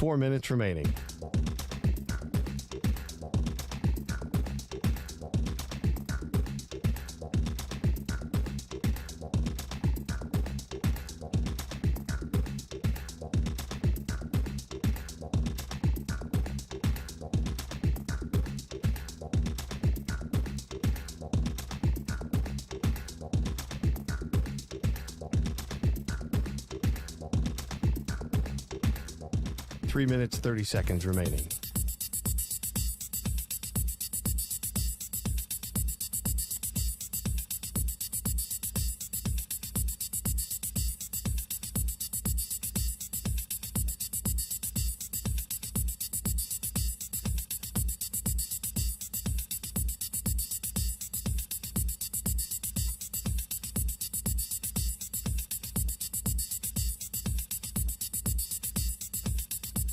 4 minutes remaining. Three minutes, 30 seconds remaining.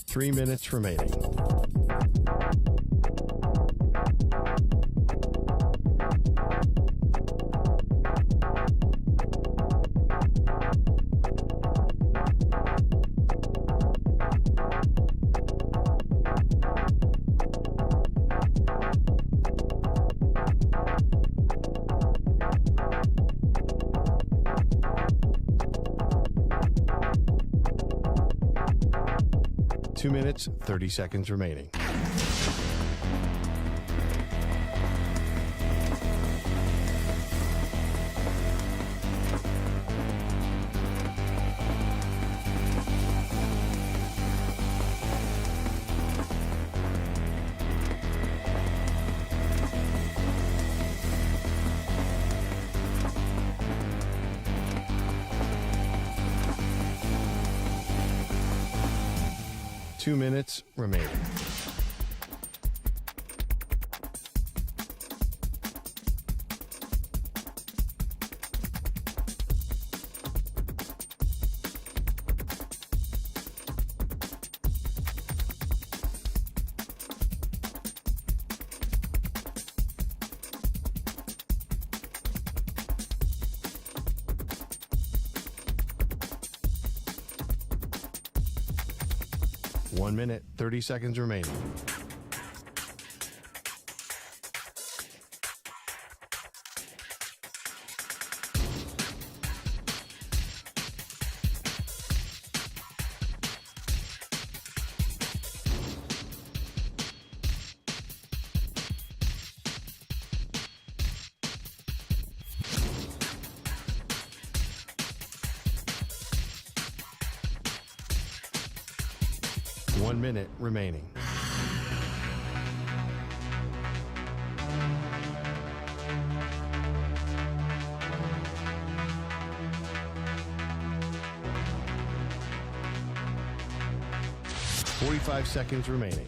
Three minutes remaining. Two minutes, 30 seconds remaining. Two minutes remaining. One minute, 30 seconds remaining. One minute remaining. Forty-five seconds remaining.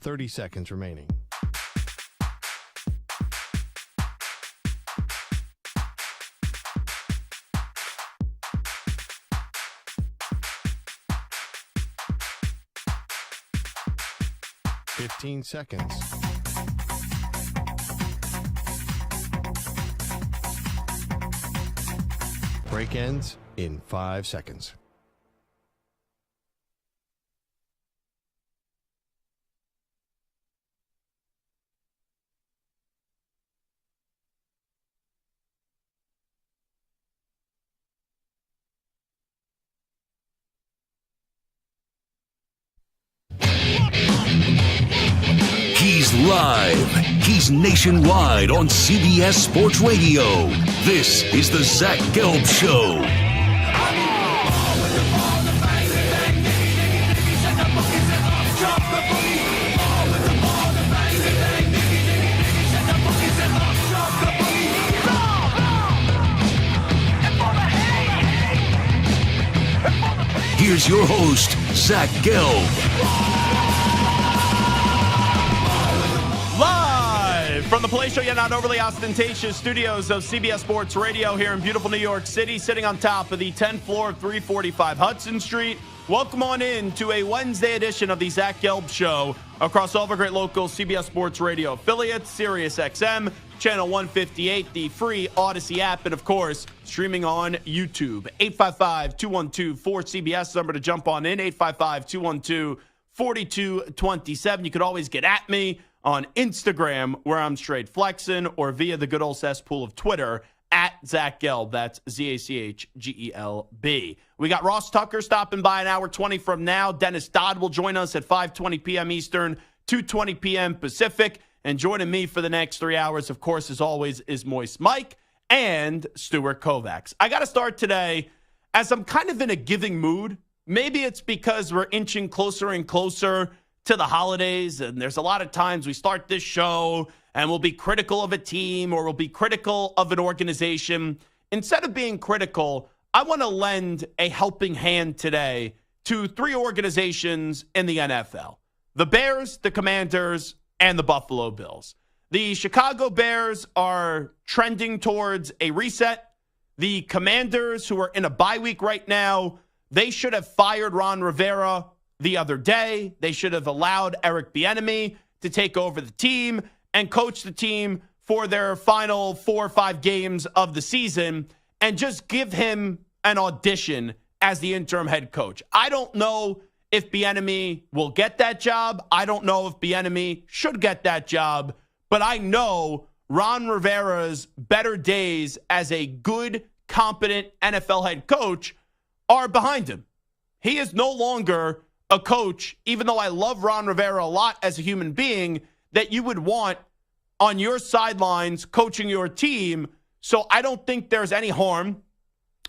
Thirty seconds remaining. Fifteen seconds. Break ends in 5 seconds. He's live. He's nationwide on CBS Sports Radio. This is the Zach Gelb Show. Here's your host, Zach Gelb. From the palatial yet not overly ostentatious studios of CBS Sports Radio here in beautiful New York City, sitting on top of the 10th floor of 345 Hudson Street, Welcome on in to a Wednesday edition of the Zach Gelb Show across all of our great local CBS Sports Radio affiliates, Sirius XM, Channel 158, the free Odyssey app, and of course, streaming on YouTube. 855-212-4CBS, number to jump on in, 855-212-4227. You could always get at me on Instagram, where I'm straight flexing, or via the good old cesspool of Twitter, at Zach Gelb. That's ZACHGELB. We got Ross Tucker stopping by an hour 20 from now. Dennis Dodd will join us at 5:20 p.m. Eastern, 2:20 p.m. Pacific. And joining me for the next 3 hours, of course, as always, is Moist Mike and Stuart Kovacs. I got to start today as I'm kind of in a giving mood. Maybe it's because we're inching closer and closer to the holidays, and there's a lot of times we start this show and we'll be critical of a team or we'll be critical of an organization. Instead of being critical, I want to lend a helping hand today to 3 organizations in the NFL: the Bears, the Commanders, and the Buffalo Bills. The Chicago Bears are trending towards a reset. The Commanders, who are in a bye week right now, they should have fired Ron Rivera the other day. They should have allowed Eric Bieniemy to take over the team and coach the team for their final 4 or 5 games of the season and just give him an audition as the interim head coach. I don't know if Bieniemy will get that job. I don't know if Bieniemy should get that job, but I know Ron Rivera's better days as a good, competent NFL head coach are behind him. He is no longer a coach, even though I love Ron Rivera a lot as a human being, that you would want on your sidelines coaching your team. So I don't think there's any harm.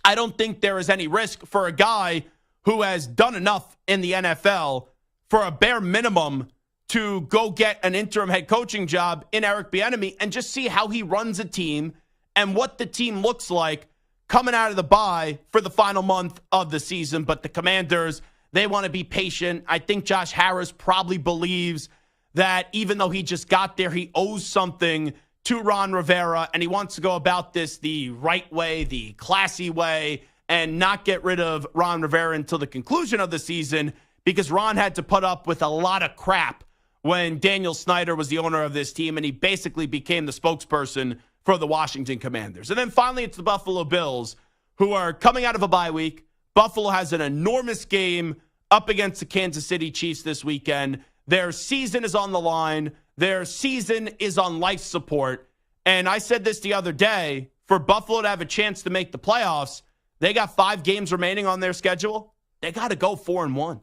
I don't think there is any risk for a guy who has done enough in the NFL for a bare minimum to go get an interim head coaching job in Eric Bieniemy and just see how he runs a team and what the team looks like coming out of the bye for the final month of the season. But the Commanders, they want to be patient. I think Josh Harris probably believes that even though he just got there, he owes something to Ron Rivera, and he wants to go about this the right way, the classy way, and not get rid of Ron Rivera until the conclusion of the season, because Ron had to put up with a lot of crap when Daniel Snyder was the owner of this team, and he basically became the spokesperson for the Washington Commanders. And then finally, it's the Buffalo Bills, who are coming out of a bye week. Buffalo has an enormous game up against the Kansas City Chiefs this weekend. Their season is on the line. Their season is on life support. And I said this the other day, for Buffalo to have a chance to make the playoffs, they got 5 games remaining on their schedule. They got to go 4-1.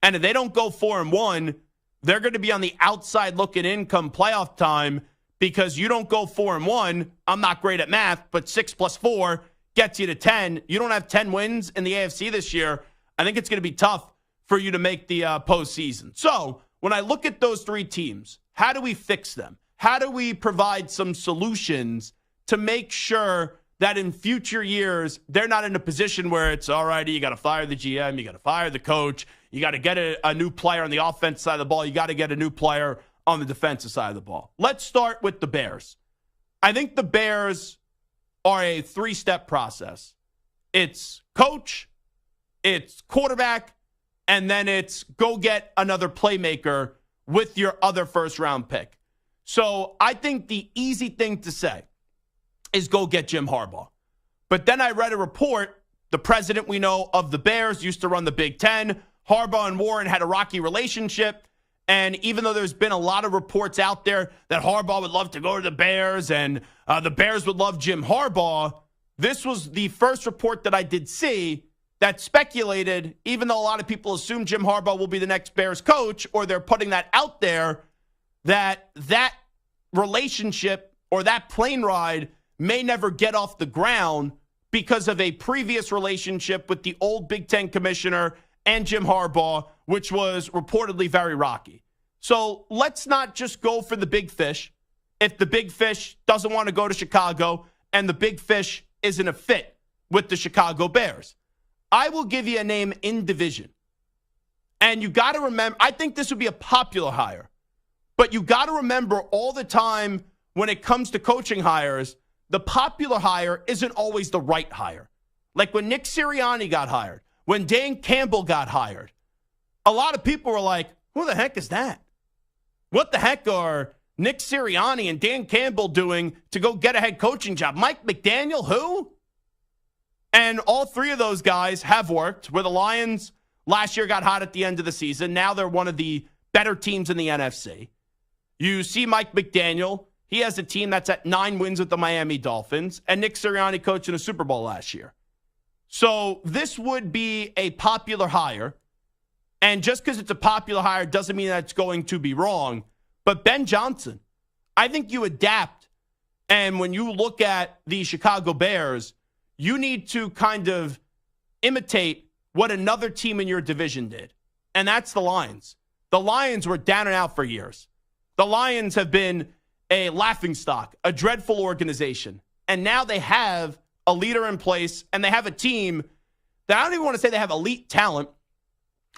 And if they don't go 4-1, they're going to be on the outside looking in come playoff time, because you don't go 4-1. I'm not great at math, but 6 + 4 gets you to 10. You don't have 10 wins in the AFC this year. I think it's going to be tough for you to make the postseason. So when I look at those 3 teams, how do we fix them? How do we provide some solutions to make sure that in future years, they're not in a position where it's, all right, you got to fire the GM, you got to fire the coach, you got to get a new player on the offensive side of the ball, you got to get a new player on the defensive side of the ball. Let's start with the Bears. I think the Bears are a 3-step process. It's coach, it's quarterback, and then it's go get another playmaker with your other first-round pick. So I think the easy thing to say is go get Jim Harbaugh. But then I read a report, the president we know of the Bears used to run the Big Ten. Harbaugh and Warren had a rocky relationship. And even though there's been a lot of reports out there that Harbaugh would love to go to the Bears and the Bears would love Jim Harbaugh, this was the first report that I did see that speculated, even though a lot of people assume Jim Harbaugh will be the next Bears coach, or they're putting that out there, that relationship or that plane ride may never get off the ground because of a previous relationship with the old Big Ten commissioner and Jim Harbaugh, which was reportedly very rocky. So let's not just go for the big fish. If the big fish doesn't want to go to Chicago and the big fish isn't a fit with the Chicago Bears, I will give you a name in division. And you got to remember, I think this would be a popular hire, but you got to remember all the time when it comes to coaching hires, the popular hire isn't always the right hire. Like when Nick Sirianni got hired, when Dan Campbell got hired, a lot of people were like, who the heck is that? What the heck are Nick Sirianni and Dan Campbell doing to go get a head coaching job? Mike McDaniel, who? And all three of those guys have worked, where the Lions last year got hot at the end of the season. Now they're one of the better teams in the NFC. You see Mike McDaniel. He has a team that's at 9 wins with the Miami Dolphins, and Nick Sirianni coached in a Super Bowl last year. So this would be a popular hire. And just because it's a popular hire doesn't mean that it's going to be wrong. But Ben Johnson, I think you adapt. And when you look at the Chicago Bears, you need to kind of imitate what another team in your division did. And that's the Lions. The Lions were down and out for years. The Lions have been a laughingstock, a dreadful organization. And now they have a leader in place, and they have a team that I don't even want to say they have elite talent,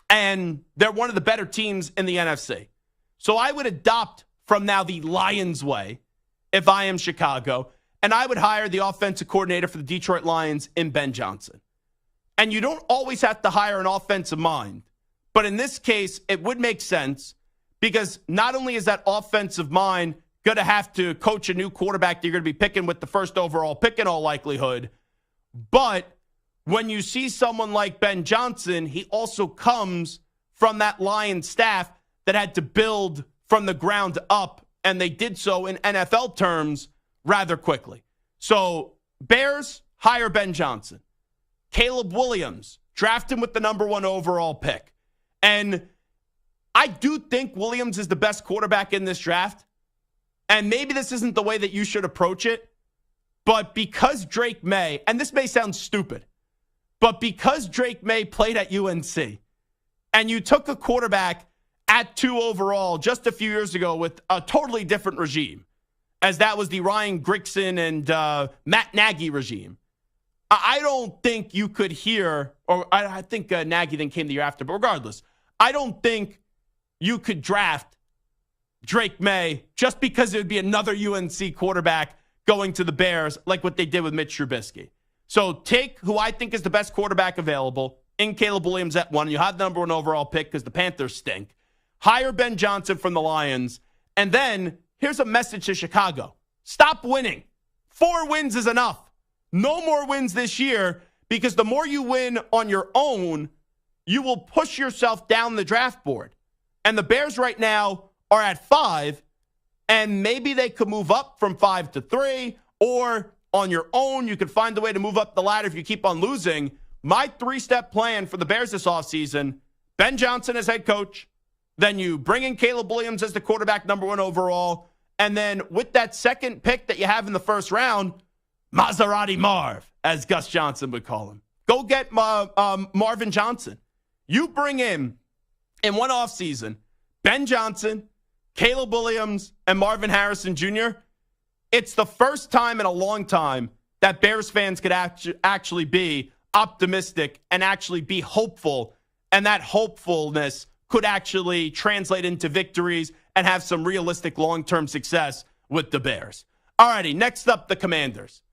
and they're one of the better teams in the NFC. So I would adopt from now the Lions way if I am Chicago, and I would hire the offensive coordinator for the Detroit Lions in Ben Johnson. And you don't always have to hire an offensive mind, but in this case, it would make sense because not only is that offensive mind going to have to coach a new quarterback that you're going to be picking with the first overall pick in all likelihood, but when you see someone like Ben Johnson, he also comes from that Lions staff that had to build from the ground up, and they did so in NFL terms rather quickly. So Bears hire Ben Johnson. Caleb Williams, draft him with the number 1 overall pick. And I do think Williams is the best quarterback in this draft. And maybe this isn't the way that you should approach it, but because Drake May, and this may sound stupid, but because Drake May played at UNC, and you took a quarterback at 2 overall just a few years ago with a totally different regime, as that was the Ryan Grigson and Matt Nagy regime, I don't think you could hear, or I think Nagy then came the year after, but regardless, I don't think you could draft Drake May just because it would be another UNC quarterback going to the Bears like what they did with Mitch Trubisky. So take who I think is the best quarterback available in Caleb Williams at 1. You have the number 1 overall pick because the Panthers stink. Hire Ben Johnson from the Lions. And then here's a message to Chicago. Stop winning. 4 wins is enough. No more wins this year because the more you win on your own, you will push yourself down the draft board. And the Bears right now are at 5, and maybe they could move up from 5 to 3, or on your own, you could find a way to move up the ladder if you keep on losing. My 3-step plan for the Bears this offseason, Ben Johnson as head coach, then you bring in Caleb Williams as the quarterback, number 1 overall, and then with that second pick that you have in the first round, Maserati Marv, as Gus Johnson would call him. Go get Marvin Johnson. You bring in one offseason, Ben Johnson, Caleb Williams, and Marvin Harrison Jr., it's the first time in a long time that Bears fans could actually be optimistic and actually be hopeful, and that hopefulness could actually translate into victories and have some realistic long-term success with the Bears. Alrighty, next up, the Commanders.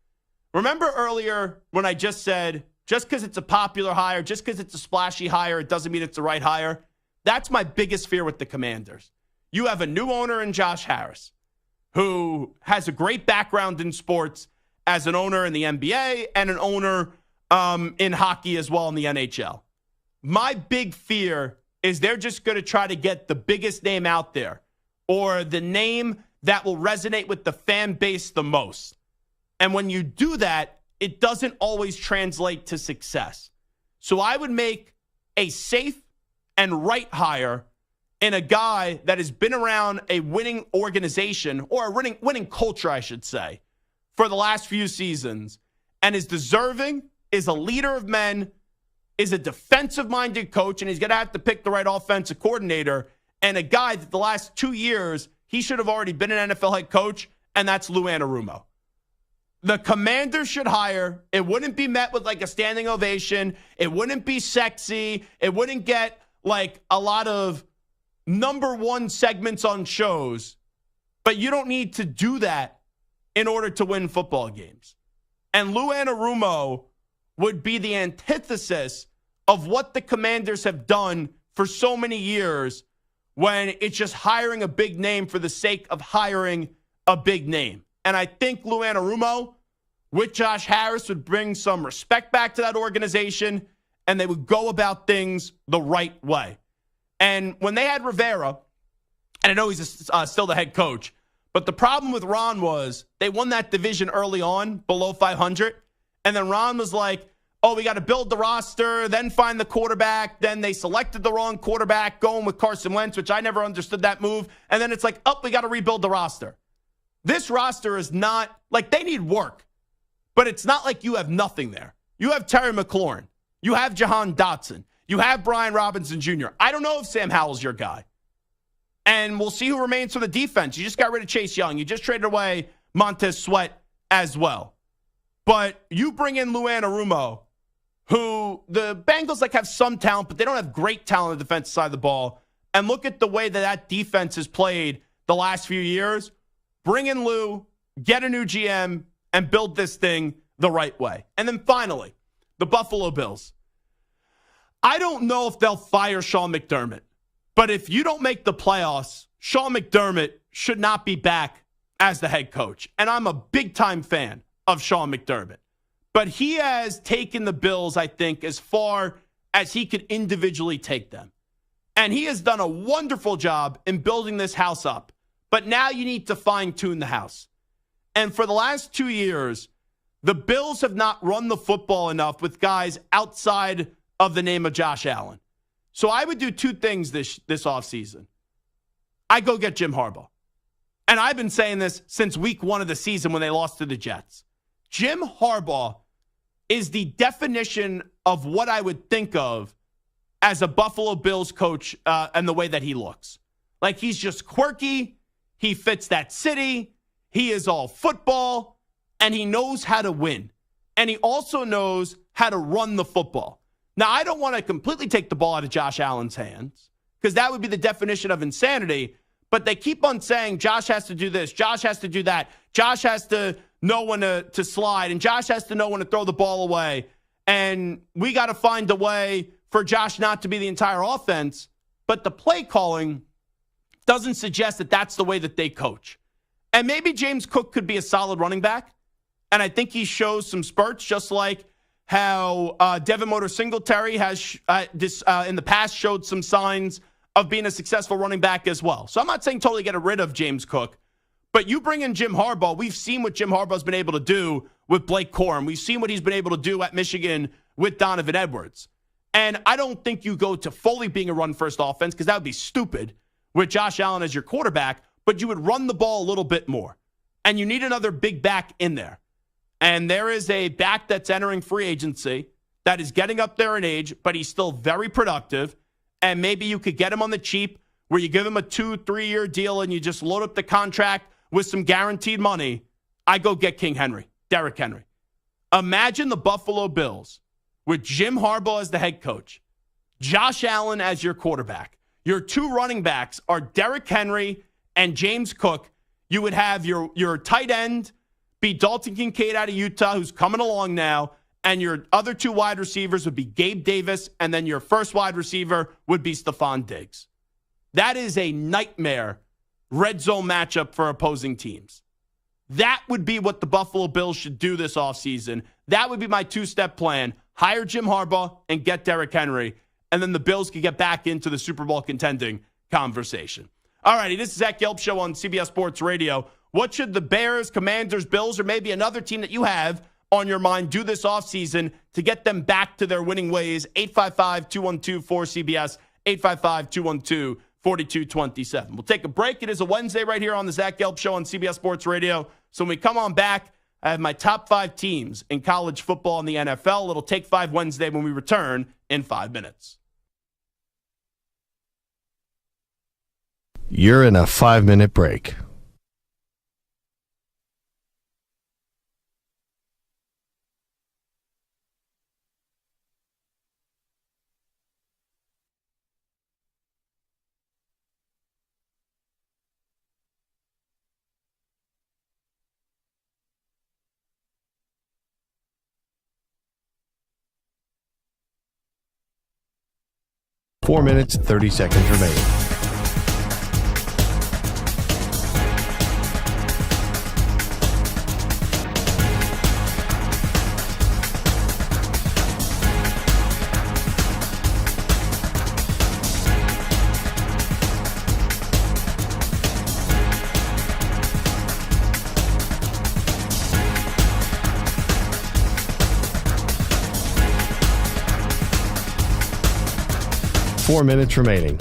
Remember earlier when I just said, just because it's a popular hire, just because it's a splashy hire, it doesn't mean it's the right hire? That's my biggest fear with the Commanders. You have a new owner in Josh Harris, who has a great background in sports as an owner in the NBA and an owner in hockey as well in the NHL. My big fear is they're just going to try to get the biggest name out there, or the name that will resonate with the fan base the most. And when you do that, it doesn't always translate to success. So I would make a safe and right hire in a guy that has been around a winning organization, or a winning culture, I should say, for the last few seasons, and is deserving, is a leader of men, is a defensive-minded coach, and he's going to have to pick the right offensive coordinator, and a guy that the last 2 years, he should have already been an NFL head coach, and that's Lou Anarumo. The Commanders should hire. It wouldn't be met with like a standing ovation. It wouldn't be sexy. It wouldn't get like a lot of number 1 segments on shows. But you don't need to do that in order to win football games. And Lou Anarumo would be the antithesis of what the Commanders have done for so many years when it's just hiring a big name for the sake of hiring a big name. And I think Lou Anarumo with Josh Harris would bring some respect back to that organization, and they would go about things the right way. And when they had Rivera, and I know he's still the head coach, but the problem with Ron was they won that division early on, below 500, and then Ron was like, oh, we got to build the roster, then find the quarterback. Then they selected the wrong quarterback, going with Carson Wentz, which I never understood that move. And then it's like, oh, we got to rebuild the roster. This roster is not, like, they need work, but it's not like you have nothing there. You have Terry McLaurin. You have Jahan Dotson. You have Brian Robinson Jr. I don't know if Sam Howell's your guy. And we'll see who remains for the defense. You just got rid of Chase Young. You just traded away Montez Sweat as well. But you bring in Lou Anarumo, who the Bengals have some talent, but they don't have great talent on the defensive side of the ball. And look at the way that defense has played the last few years. Bring in Lou, get a new GM, and build this thing the right way. And then finally, the Buffalo Bills. I don't know if they'll fire Sean McDermott, but if you don't make the playoffs, Sean McDermott should not be back as the head coach. And I'm a big-time fan of Sean McDermott. But he has taken the Bills, I think, as far as he could individually take them. And he has done a wonderful job in building this house up. But now you need to fine-tune the house. And for the last 2 years, the Bills have not run the football enough with guys outside of the name of Josh Allen. So I would do two things this offseason. I go get Jim Harbaugh. And I've been saying this since week 1 of the season when they lost to the Jets. Jim Harbaugh is the definition of what I would think of as a Buffalo Bills coach and the way that he looks. Like, he's just quirky. He fits that city. He is all football, and he knows how to win. And he also knows how to run the football. Now, I don't want to completely take the ball out of Josh Allen's hands because that would be the definition of insanity. But they keep on saying Josh has to do this, Josh has to do that, Josh has to know when to slide, and Josh has to know when to throw the ball away. And we got to find a way for Josh not to be the entire offense. But the play calling doesn't suggest that that's the way that they coach. And maybe James Cook could be a solid running back. And I think he shows some spurts, just like how Devin Motor Singletary has in the past showed some signs of being a successful running back as well. So I'm not saying totally get rid of James Cook, but you bring in Jim Harbaugh. We've seen what Jim Harbaugh's been able to do with Blake Corum. We've seen what he's been able to do at Michigan with Donovan Edwards. And I don't think you go to fully being a run-first offense because that would be stupid with Josh Allen as your quarterback, but you would run the ball a little bit more. And you need another big back in there. And there is a back that's entering free agency that is getting up there in age, but he's still very productive. And maybe you could get him on the cheap where you give him a 2-3 year deal and you just load up the contract with some guaranteed money. I go get King Henry, Derrick Henry. Imagine the Buffalo Bills with Jim Harbaugh as the head coach, Josh Allen as your quarterback. Your two running backs are Derrick Henry and James Cook. You would have your tight end be Dalton Kincaid out of Utah, who's coming along now, and your other two wide receivers would be Gabe Davis, and then your first wide receiver would be Stephon Diggs. That is a nightmare red zone matchup for opposing teams. That would be what the Buffalo Bills should do this offseason. That would be my two-step plan. Hire Jim Harbaugh and get Derrick Henry, and then the Bills could get back into the Super Bowl contending conversation. All righty, this is Zach Gelb Show on CBS Sports Radio. What should the Bears, Commanders, Bills, or maybe another team that you have on your mind do this offseason to get them back to their winning ways? 855-212-4CBS, 855-212-4227. We'll take a break. It is a Wednesday right here on the Zach Gelb Show on CBS Sports Radio. So when we come on back, I have my top 5 teams in college football and the NFL. It'll take 5 Wednesday when we return in 5 minutes. You're in a 5-minute break. 4 minutes, 30 seconds remaining. Four minutes remaining.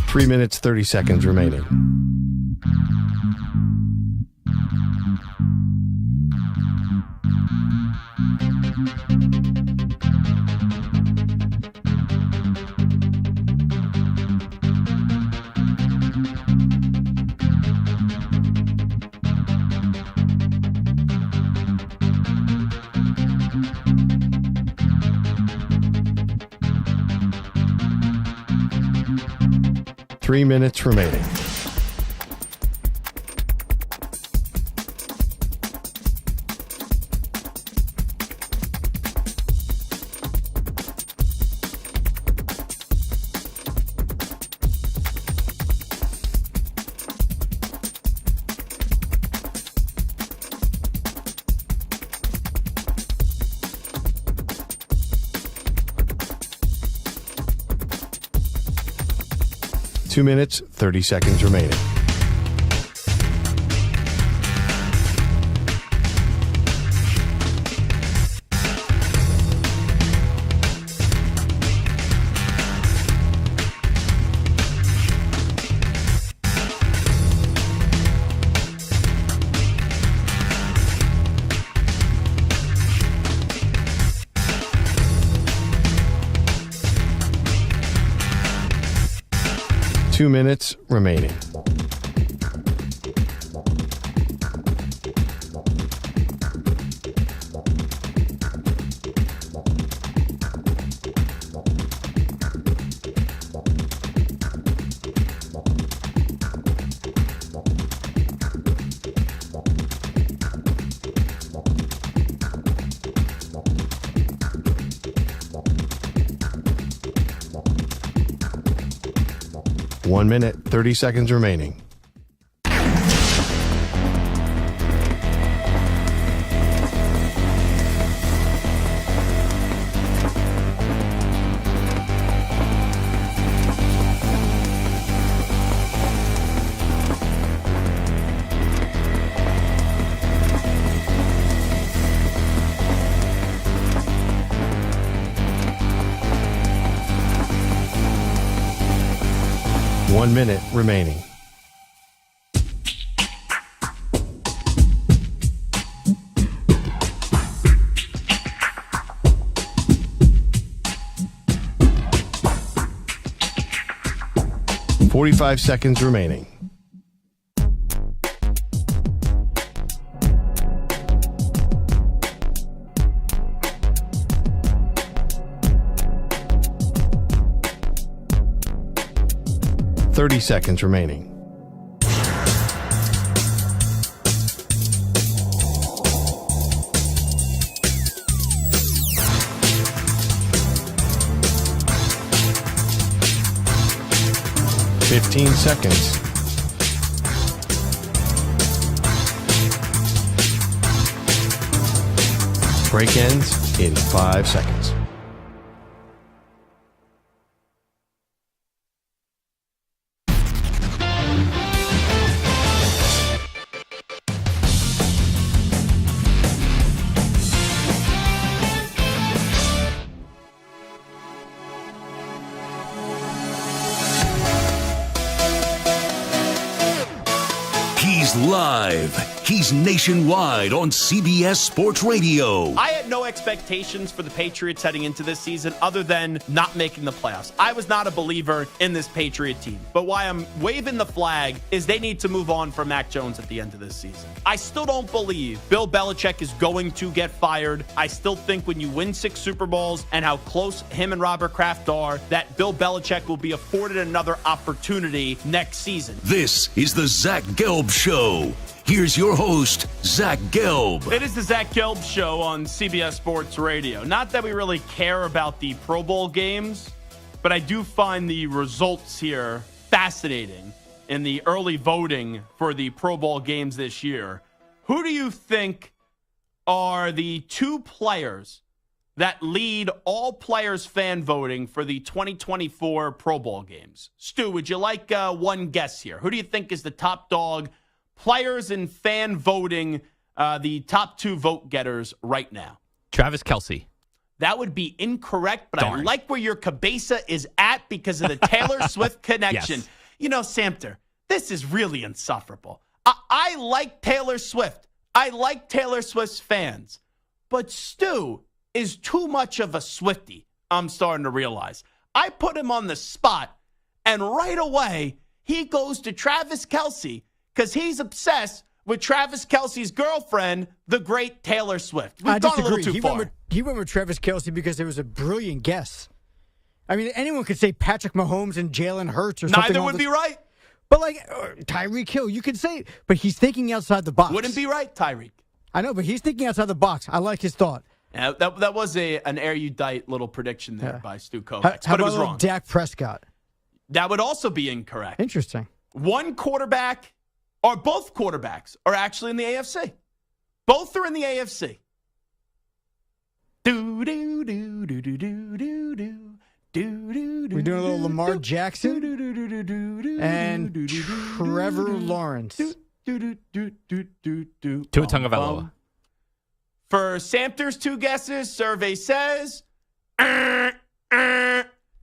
Three minutes, 30 seconds remaining. Three minutes remaining. Two minutes, 30 seconds remaining. Two minutes remaining. 1 minute, 30 seconds remaining. One minute remaining. .45 seconds remaining. .30 seconds remaining. .15 seconds. Break ends in 5 seconds. He's live. He's nationwide on CBS Sports Radio. I had no expectations for the Patriots heading into this season other than not making the playoffs. I was not a believer in this Patriot team. But why I'm waving the flag is they need to move on from Mac Jones at the end of this season. I still don't believe Bill Belichick is going to get fired. I still think when you win 6 Super Bowls and how close him and Robert Kraft are, that Bill Belichick will be afforded another opportunity next season. This is the Zach Gelb Show. Here's your host, Zach Gelb. It is the Zach Gelb Show on CBS Sports Radio. Not that we really care about the Pro Bowl games, but I do find the results here fascinating in the early voting for the Pro Bowl games this year. Who do you think are the 2 players that lead all players fan voting for the 2024 Pro Bowl games? Stu, would you like one guess here? Who do you think is the top dog? Players in fan voting, the top 2 vote getters right now. Travis Kelce. That would be incorrect, but Darn. I like where your cabeza is at because of the Taylor Swift connection. Yes. You know, Samter, this is really insufferable. I like Taylor Swift. I like Taylor Swift's fans. But Stu is too much of a Swiftie, I'm starting to realize. I put him on the spot, and right away, he goes to Travis Kelce, because he's obsessed with Travis Kelce's girlfriend, the great Taylor Swift. We've gone a little too far. He went with Travis Kelce because it was a brilliant guess. I mean, anyone could say Patrick Mahomes and Jalen Hurts or something. Neither would be right. But like Tyreek Hill, you could say, but he's thinking outside the box. Wouldn't be right, Tyreek. I know, but he's thinking outside the box. I like his thought. Yeah, that was an erudite little prediction there by Stu Kovacs, How but it about was wrong. Dak Prescott? That would also be incorrect. Interesting. One quarterback, or both quarterbacks, are actually in the AFC. Both are in the AFC. Do do do do do do do do. We're doing a little Lamar Jackson and Trevor Lawrence. Tua Tagovailoa. For Samter's 2 guesses, survey says,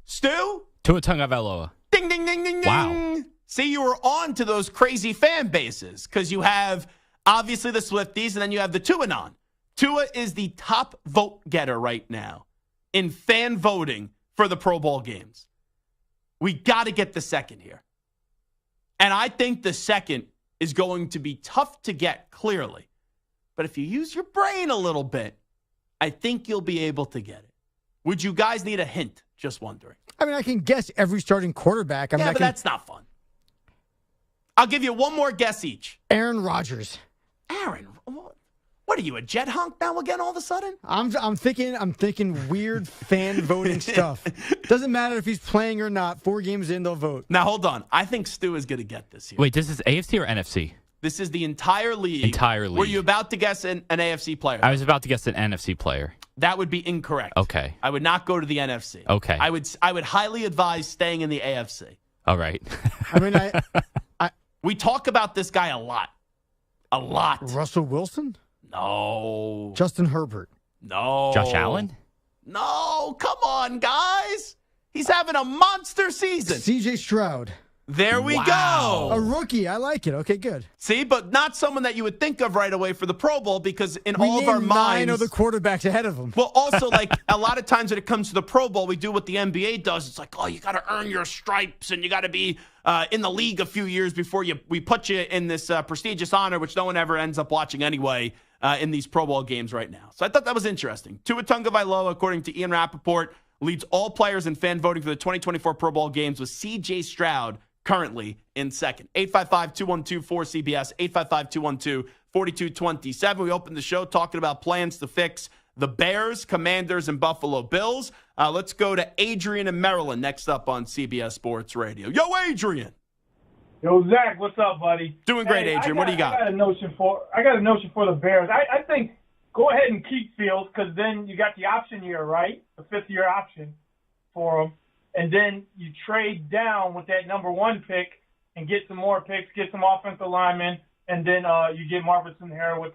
Stu? Tua Tagovailoa. Ding, ding, ding, ding, ding. Wow. See, you were on to those crazy fan bases because you have, obviously, the Swifties, and then you have the Tuanon. Tua is the top vote getter right now in fan voting for the Pro Bowl games. We got to get the second here. And I think the second is going to be tough to get, clearly. But if you use your brain a little bit, I think you'll be able to get it. Would you guys need a hint? Just wondering. I mean, I can guess every starting quarterback. But that's not fun. I'll give you one more guess each. Aaron Rodgers. Aaron, what are you, a jet hunk now again all of a sudden? I'm thinking weird fan voting stuff. Doesn't matter if he's playing or not. 4 games in, they'll vote. Now, hold on. I think Stu is going to get this here. Wait, this is AFC or NFC? This is the entire league. Entire league. Were you about to guess an AFC player? I was about to guess an NFC player. That would be incorrect. Okay. I would not go to the NFC. Okay. I would highly advise staying in the AFC. All right. I mean, We talk about this guy a lot. A lot. Russell Wilson? No. Justin Herbert? No. Josh Allen? No. Come on, guys. He's having a monster season. CJ Stroud? There we Wow. go. A rookie. I like it. Okay, good. See, but not someone that you would think of right away for the Pro Bowl because in We all of our named minds. 9 other quarterbacks ahead of him. Well, also, like, a lot of times when it comes to the Pro Bowl, we do what the NBA does. It's like, oh, you got to earn your stripes and you got to be in the league a few years before we put you in this prestigious honor, which no one ever ends up watching anyway in these Pro Bowl games right now. So I thought that was interesting. Tua Tagovailoa, according to Ian Rappaport, leads all players in fan voting for the 2024 Pro Bowl games with C.J. Stroud currently in second. 855-212-4CBS, 855-212-4227. We opened the show talking about plans to fix the Bears, Commanders, and Buffalo Bills. Let's go to Adrian in Maryland next up on CBS Sports Radio. Yo, Adrian. Yo, Zach, what's up, buddy? Doing great, Adrian. What do you got? I got a notion for the Bears. I think go ahead and keep Fields because then you got the option year, right? The 5th-year option for him. And then you trade down with that number 1 pick and get some more picks, get some offensive linemen, and then you get Marvin Harrison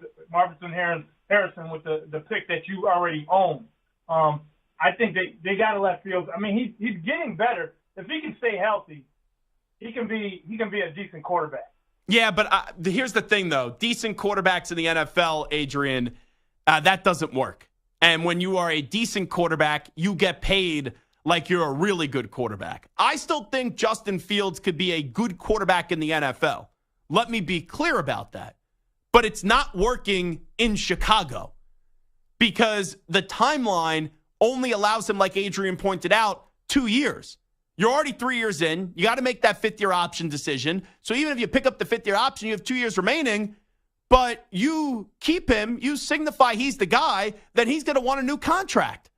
with the pick that you already own. I think they got to let Fields. I mean, he's getting better. If he can stay healthy, he can be a decent quarterback. Yeah, but here's the thing, though. Decent quarterbacks in the NFL, Adrian, that doesn't work. And when you are a decent quarterback, you get paid like you're a really good quarterback. I still think Justin Fields could be a good quarterback in the NFL. Let me be clear about that. But it's not working in Chicago because the timeline only allows him, like Adrian pointed out, 2 years. You're already 3 years in. You got to make that fifth-year option decision. So even if you pick up the fifth-year option, you have 2 years remaining, but you keep him, you signify he's the guy, then he's going to want a new contract.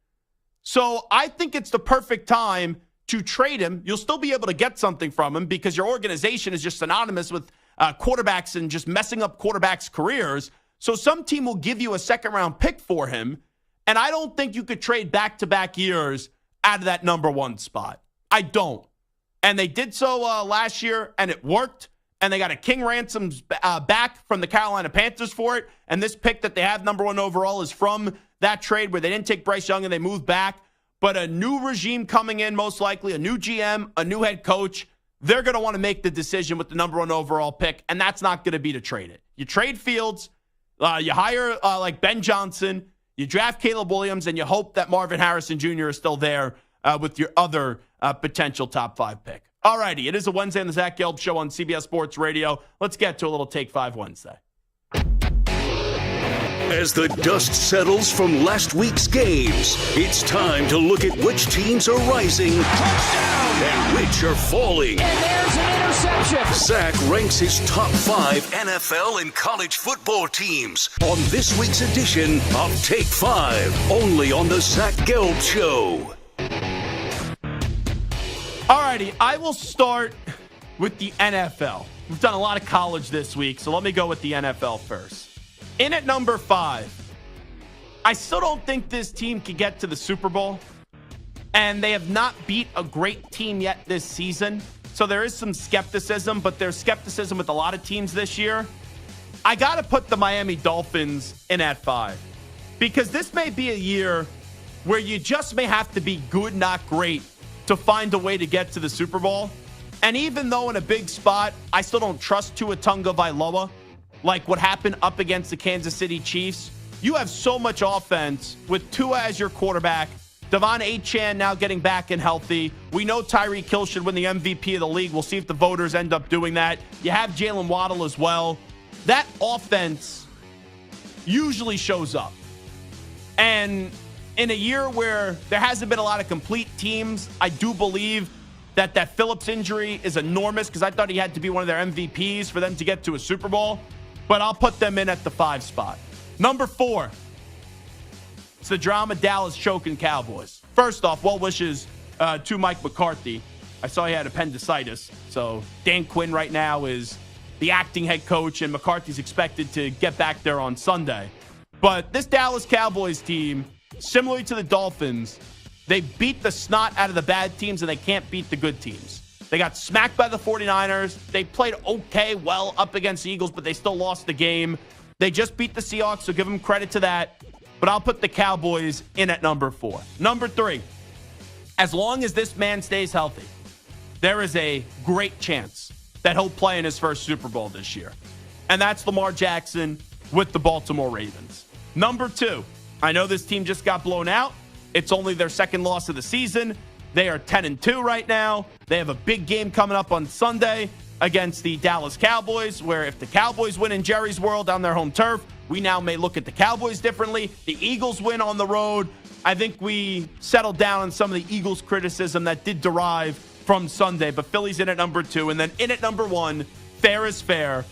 So I think it's the perfect time to trade him. You'll still be able to get something from him because your organization is just synonymous with quarterbacks and just messing up quarterbacks' careers. So some team will give you a second-round pick for him, and I don't think you could trade back-to-back years out of that number one spot. I don't. And they did so last year, and it worked. And they got a king ransom back from the Carolina Panthers for it. And this pick that they have number one overall is from that trade where they didn't take Bryce Young and they moved back. But a new regime coming in, most likely, a new GM, a new head coach, they're going to want to make the decision with the number one overall pick, and that's not going to be to trade it. You trade Fields, you hire like Ben Johnson, you draft Caleb Williams, and you hope that Marvin Harrison Jr. is still there with your other potential top 5 pick. All righty, it is a Wednesday on the Zach Gelb Show on CBS Sports Radio. Let's get to a little Take 5 Wednesday. As the dust settles from last week's games, it's time to look at which teams are rising and which are falling. And there's an interception. Zach ranks his top 5 NFL and college football teams on this week's edition of Take 5, only on the Zach Gelb Show. Alrighty, I will start with the NFL. We've done a lot of college this week, so let me go with the NFL first. In at number 5, I still don't think this team can get to the Super Bowl, and they have not beat a great team yet this season, so there is some skepticism, but there's skepticism with a lot of teams this year. I got to put the Miami Dolphins in at 5, because this may be a year where you just may have to be good, not great, to find a way to get to the Super Bowl. And even though in a big spot, I still don't trust Tua Tagovailoa, like what happened up against the Kansas City Chiefs, you have so much offense with Tua as your quarterback, Devon Achane now getting back and healthy. We know Tyreek Hill should win the MVP of the league. We'll see if the voters end up doing that. You have Jalen Waddle as well. That offense usually shows up. And in a year where there hasn't been a lot of complete teams, I do believe that Phillips injury is enormous because I thought he had to be one of their MVPs for them to get to a Super Bowl. But I'll put them in at the 5 spot. Number 4, it's the drama Dallas choking Cowboys. First off, well wishes to Mike McCarthy. I saw he had appendicitis. So Dan Quinn right now is the acting head coach, and McCarthy's expected to get back there on Sunday. But this Dallas Cowboys team, similarly to the Dolphins, they beat the snot out of the bad teams and they can't beat the good teams. They got smacked by the 49ers. They played okay, well, up against the Eagles, but they still lost the game. They just beat the Seahawks, so give them credit to that. But I'll put the Cowboys in at number 4. Number 3, as long as this man stays healthy, there is a great chance that he'll play in his first Super Bowl this year. And that's Lamar Jackson with the Baltimore Ravens. Number 2, I know this team just got blown out. It's only their second loss of the season. They are 10-2 right now. They have a big game coming up on Sunday against the Dallas Cowboys, where if the Cowboys win in Jerry's World on their home turf, we now may look at the Cowboys differently. The Eagles win on the road. I think we settled down on some of the Eagles criticism that did derive from Sunday, but Philly's in at number 2. And then in at number 1, fair is fair.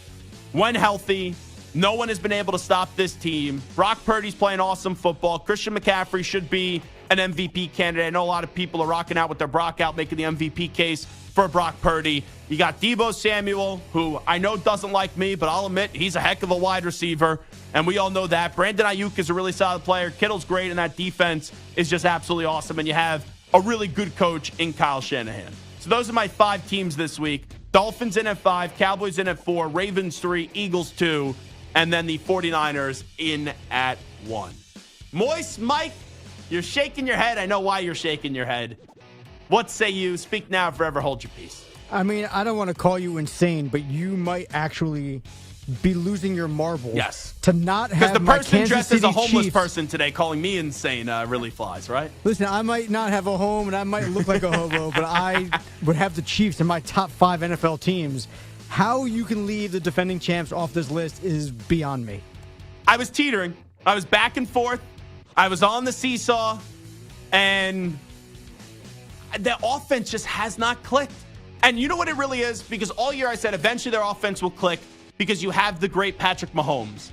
When healthy, no one has been able to stop this team. Brock Purdy's playing awesome football. Christian McCaffrey should be an MVP candidate. I know a lot of people are rocking out with their Brock out, making the MVP case for Brock Purdy. You got Deebo Samuel, who I know doesn't like me, but I'll admit he's a heck of a wide receiver, and we all know that. Brandon Ayuk is a really solid player. Kittle's great, and that defense is just absolutely awesome. And you have a really good coach in Kyle Shanahan. So those are my 5 teams this week. Dolphins in at 5, Cowboys in at 4, Ravens 3, Eagles 2, and then the 49ers in at 1. Moist Mike, you're shaking your head. I know why you're shaking your head. What say you? Speak now, forever hold your peace. I mean, I don't want to call you insane, but you might actually be losing your marbles. Yes. To not Because have the my person Kansas dressed City as a homeless Chiefs. person today calling me insane really flies, right? Listen, I might not have a home and I might look like a hobo, but I would have the Chiefs in my top 5 NFL teams. How you can leave the defending champs off this list is beyond me. I was teetering. I was back and forth. I was on the seesaw. And the offense just has not clicked. And you know what it really is? Because all year I said eventually their offense will click because you have the great Patrick Mahomes.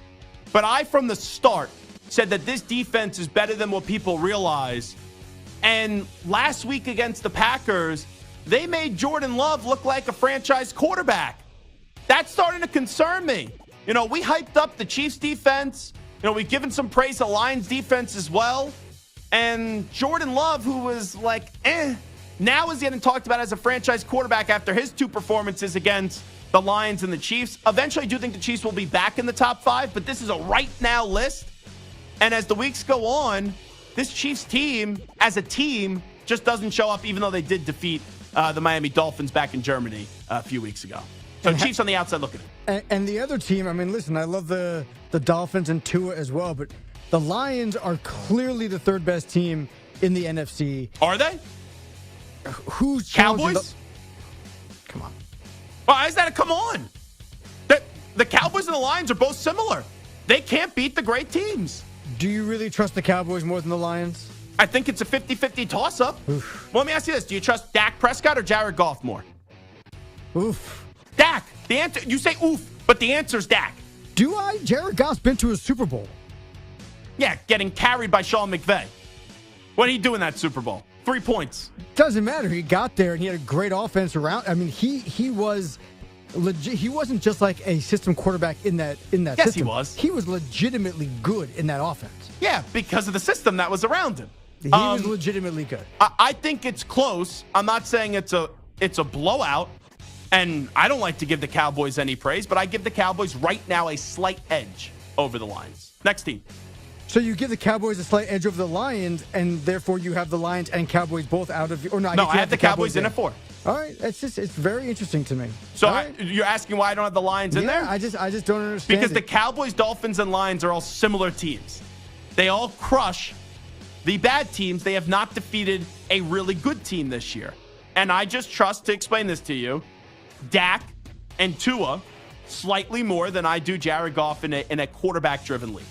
But I, from the start, said that this defense is better than what people realize. And last week against the Packers, they made Jordan Love look like a franchise quarterback. That's starting to concern me. You know, we hyped up the Chiefs defense. You know, we've given some praise to Lions defense as well. And Jordan Love, who was like, now is getting talked about as a franchise quarterback after his 2 performances against the Lions and the Chiefs. Eventually, I do think the Chiefs will be back in the top 5, but this is a right now list. And as the weeks go on, this Chiefs team, as a team, just doesn't show up, even though they did defeat the Miami Dolphins back in Germany a few weeks ago. So Chiefs on the outside looking at it. And the other team, I mean, listen, I love the Dolphins and Tua as well, but the Lions are clearly the 3rd best team in the NFC. Are they? Who's challenging Cowboys? Come on. Why is that a come on? The Cowboys and the Lions are both similar. They can't beat the great teams. Do you really trust the Cowboys more than the Lions? I think it's a 50-50 toss-up. Well, let me ask you this. Do you trust Dak Prescott or Jared Goff more? Oof. Dak. The answer, you say oof, but the answer is Dak. Do I? Jared Goff's been to a Super Bowl. Yeah, getting carried by Sean McVay. What did he do in that Super Bowl? 3 points. Doesn't matter. He got there and he had a great offense around. I mean, he was legit. He wasn't just like a system quarterback in that Yes, system. he was. He was legitimately good in that offense. Yeah, because of the system that was around him. He was legitimately good. I think it's close. I'm not saying it's a blowout, and I don't like to give the Cowboys any praise, but I give the Cowboys right now a slight edge over the Lions. Next team. So you give the Cowboys a slight edge over the Lions, and therefore you have the Lions and Cowboys both out of. Or no, I have the Cowboys in at 4. All right, it's very interesting to me. So All right. you're asking why I don't have the Lions in there? I just don't understand. Because the Cowboys, Dolphins, and Lions are all similar teams. They all crush the bad teams. They have not defeated a really good team this year. And I just trust, to explain this to you, Dak and Tua slightly more than I do Jared Goff in a quarterback-driven league.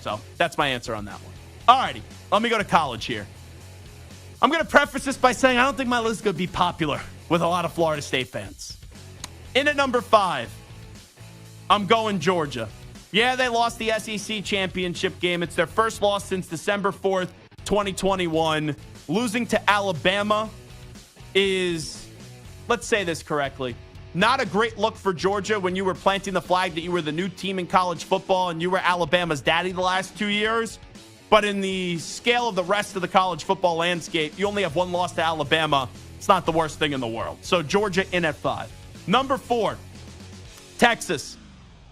So that's my answer on that one. All righty, let me go to college here. I'm going to preface this by saying I don't think my list is going to be popular with a lot of Florida State fans. In at number 5, I'm going Georgia. Yeah, they lost the SEC championship game. It's their first loss since December 4th, 2021. Losing to Alabama is, let's say this correctly, not a great look for Georgia when you were planting the flag that you were the new team in college football and you were Alabama's daddy the last 2 years. But in the scale of the rest of the college football landscape, you only have 1 loss to Alabama. It's not the worst thing in the world. So Georgia in at 5. Number 4, Texas.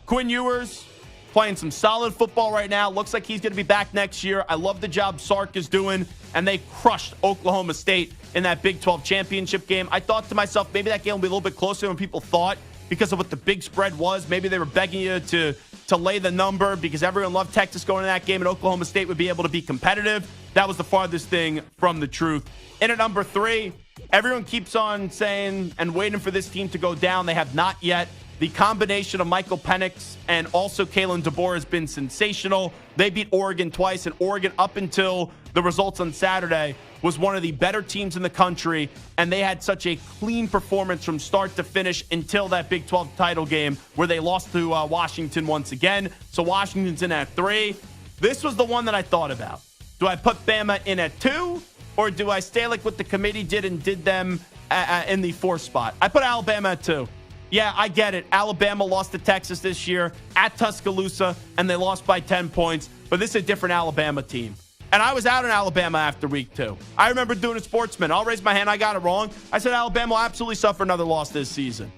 Quinn Ewers playing some solid football right now. Looks like he's going to be back next year. I love the job Sark is doing, and they crushed Oklahoma State in that Big 12 championship game. I thought to myself, maybe that game will be a little bit closer than people thought because of what the big spread was. Maybe they were begging you to lay the number because everyone loved Texas going to that game and Oklahoma State would be able to be competitive. That was the farthest thing from the truth. In at number 3, everyone keeps on saying and waiting for this team to go down. They have not yet. The combination of Michael Penix and also Kalen DeBoer has been sensational. They beat Oregon twice, and Oregon, up until the results on Saturday, was one of the better teams in the country, and they had such a clean performance from start to finish until that Big 12 title game where they lost to Washington once again. So Washington's in at 3. This was the one that I thought about. Do I put Bama in at 2, or do I stay like what the committee did and did them in the 4th spot? I put Alabama at 2. Yeah, I get it. Alabama lost to Texas this year at Tuscaloosa, and they lost by 10 points. But this is a different Alabama team. And I was out in Alabama after week 2. I remember doing a Sportsman. I'll raise my hand. I got it wrong. I said Alabama will absolutely suffer another loss this season.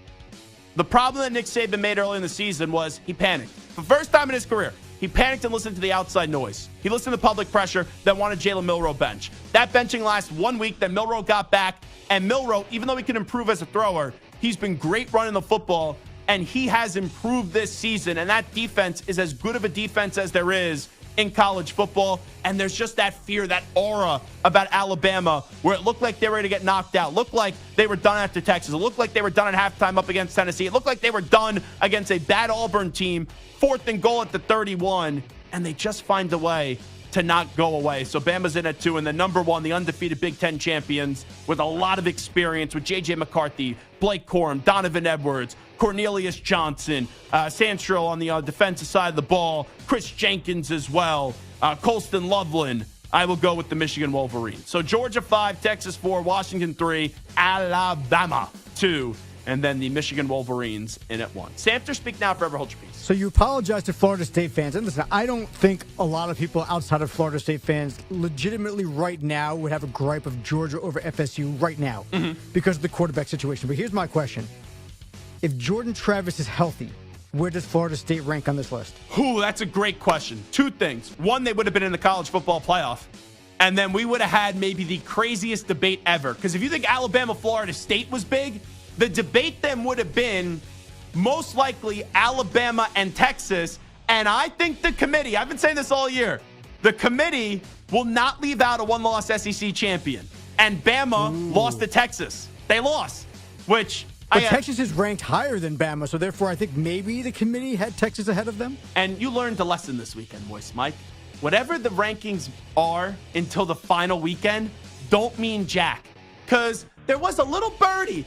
The problem that Nick Saban made early in the season was he panicked. For the first time in his career, He panicked and listened to the outside noise. He listened to public pressure that wanted Jalen Milroe bench. That benching lasted 1 week, then Milroe got back, and Milroe, even though he can improve as a thrower, he's been great running the football, and he has improved this season, and that defense is as good of a defense as there is in college football, and there's just that fear, that aura about Alabama where it looked like they were going to get knocked out, looked like they were done after Texas, it looked like they were done at halftime up against Tennessee, it looked like they were done against a bad Auburn team, 4th and goal at the 31, and they just find a way to not go away. So Bama's in at 2, and then number 1, the undefeated Big Ten champions with a lot of experience with J.J. McCarthy, Blake Corum, Donovan Edwards, Cornelius Johnson, Sandstro on the defensive side of the ball, Chris Jenkins as well, Colston Loveland. I will go with the Michigan Wolverines. So Georgia 5, Texas 4, Washington 3, Alabama 2, and then the Michigan Wolverines in at 1. Samter, speak now, forever hold your peace. So you apologize to Florida State fans. And listen, I don't think a lot of people outside of Florida State fans legitimately right now would have a gripe of Georgia over FSU right now because of the quarterback situation. But here's my question. If Jordan Travis is healthy, where does Florida State rank on this list? Ooh, that's a great question. 2 things. 1, they would have been in the college football playoff. And then we would have had maybe the craziest debate ever. Because if you think Alabama-Florida State was big, the debate then would have been most likely Alabama and Texas. And I think the committee, I've been saying this all year, the committee will not leave out a 1-loss SEC champion. And Bama lost to Texas. They lost, which... But Texas is ranked higher than Bama, so therefore I think maybe the committee had Texas ahead of them. And you learned a lesson this weekend, Moist Mike. Whatever the rankings are until the final weekend, don't mean jack. Because there was a little birdie.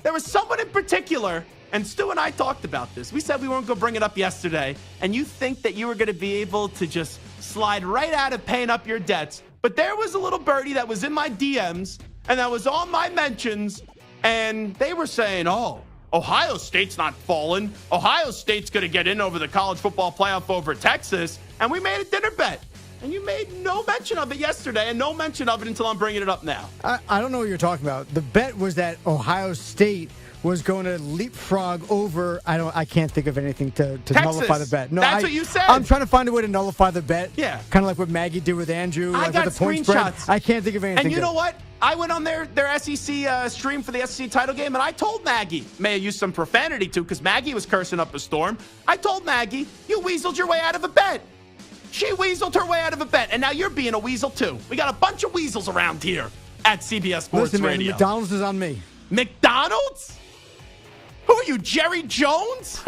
There was someone in particular, and Stu and I talked about this. We said we weren't going to bring it up yesterday, and you think that you were going to be able to just slide right out of paying up your debts. But there was a little birdie that was in my DMs, and that was on my mentions, and they were saying, oh, Ohio State's not falling. Ohio State's going to get in over the college football playoff over Texas. And we made a dinner bet. And you made no mention of it yesterday and no mention of it until I'm bringing it up now. I don't know what you're talking about. The bet was that Ohio State was going to leapfrog over. I can't think of anything to nullify the bet. No, that's what you said. I'm trying to find a way to nullify the bet. Yeah. Kind of like what Maggie did with Andrew. I like got with the point screenshots. Spread. I can't think of anything. And you know what? I went on their SEC stream for the SEC title game, and I told Maggie, may have used some profanity too, because Maggie was cursing up a storm. I told Maggie, you weaseled your way out of a bet. She weaseled her way out of a bet, and now you're being a weasel too. We got a bunch of weasels around here at CBS Sports Radio. Radio. McDonald's is on me. McDonald's? Who are you, Jerry Jones?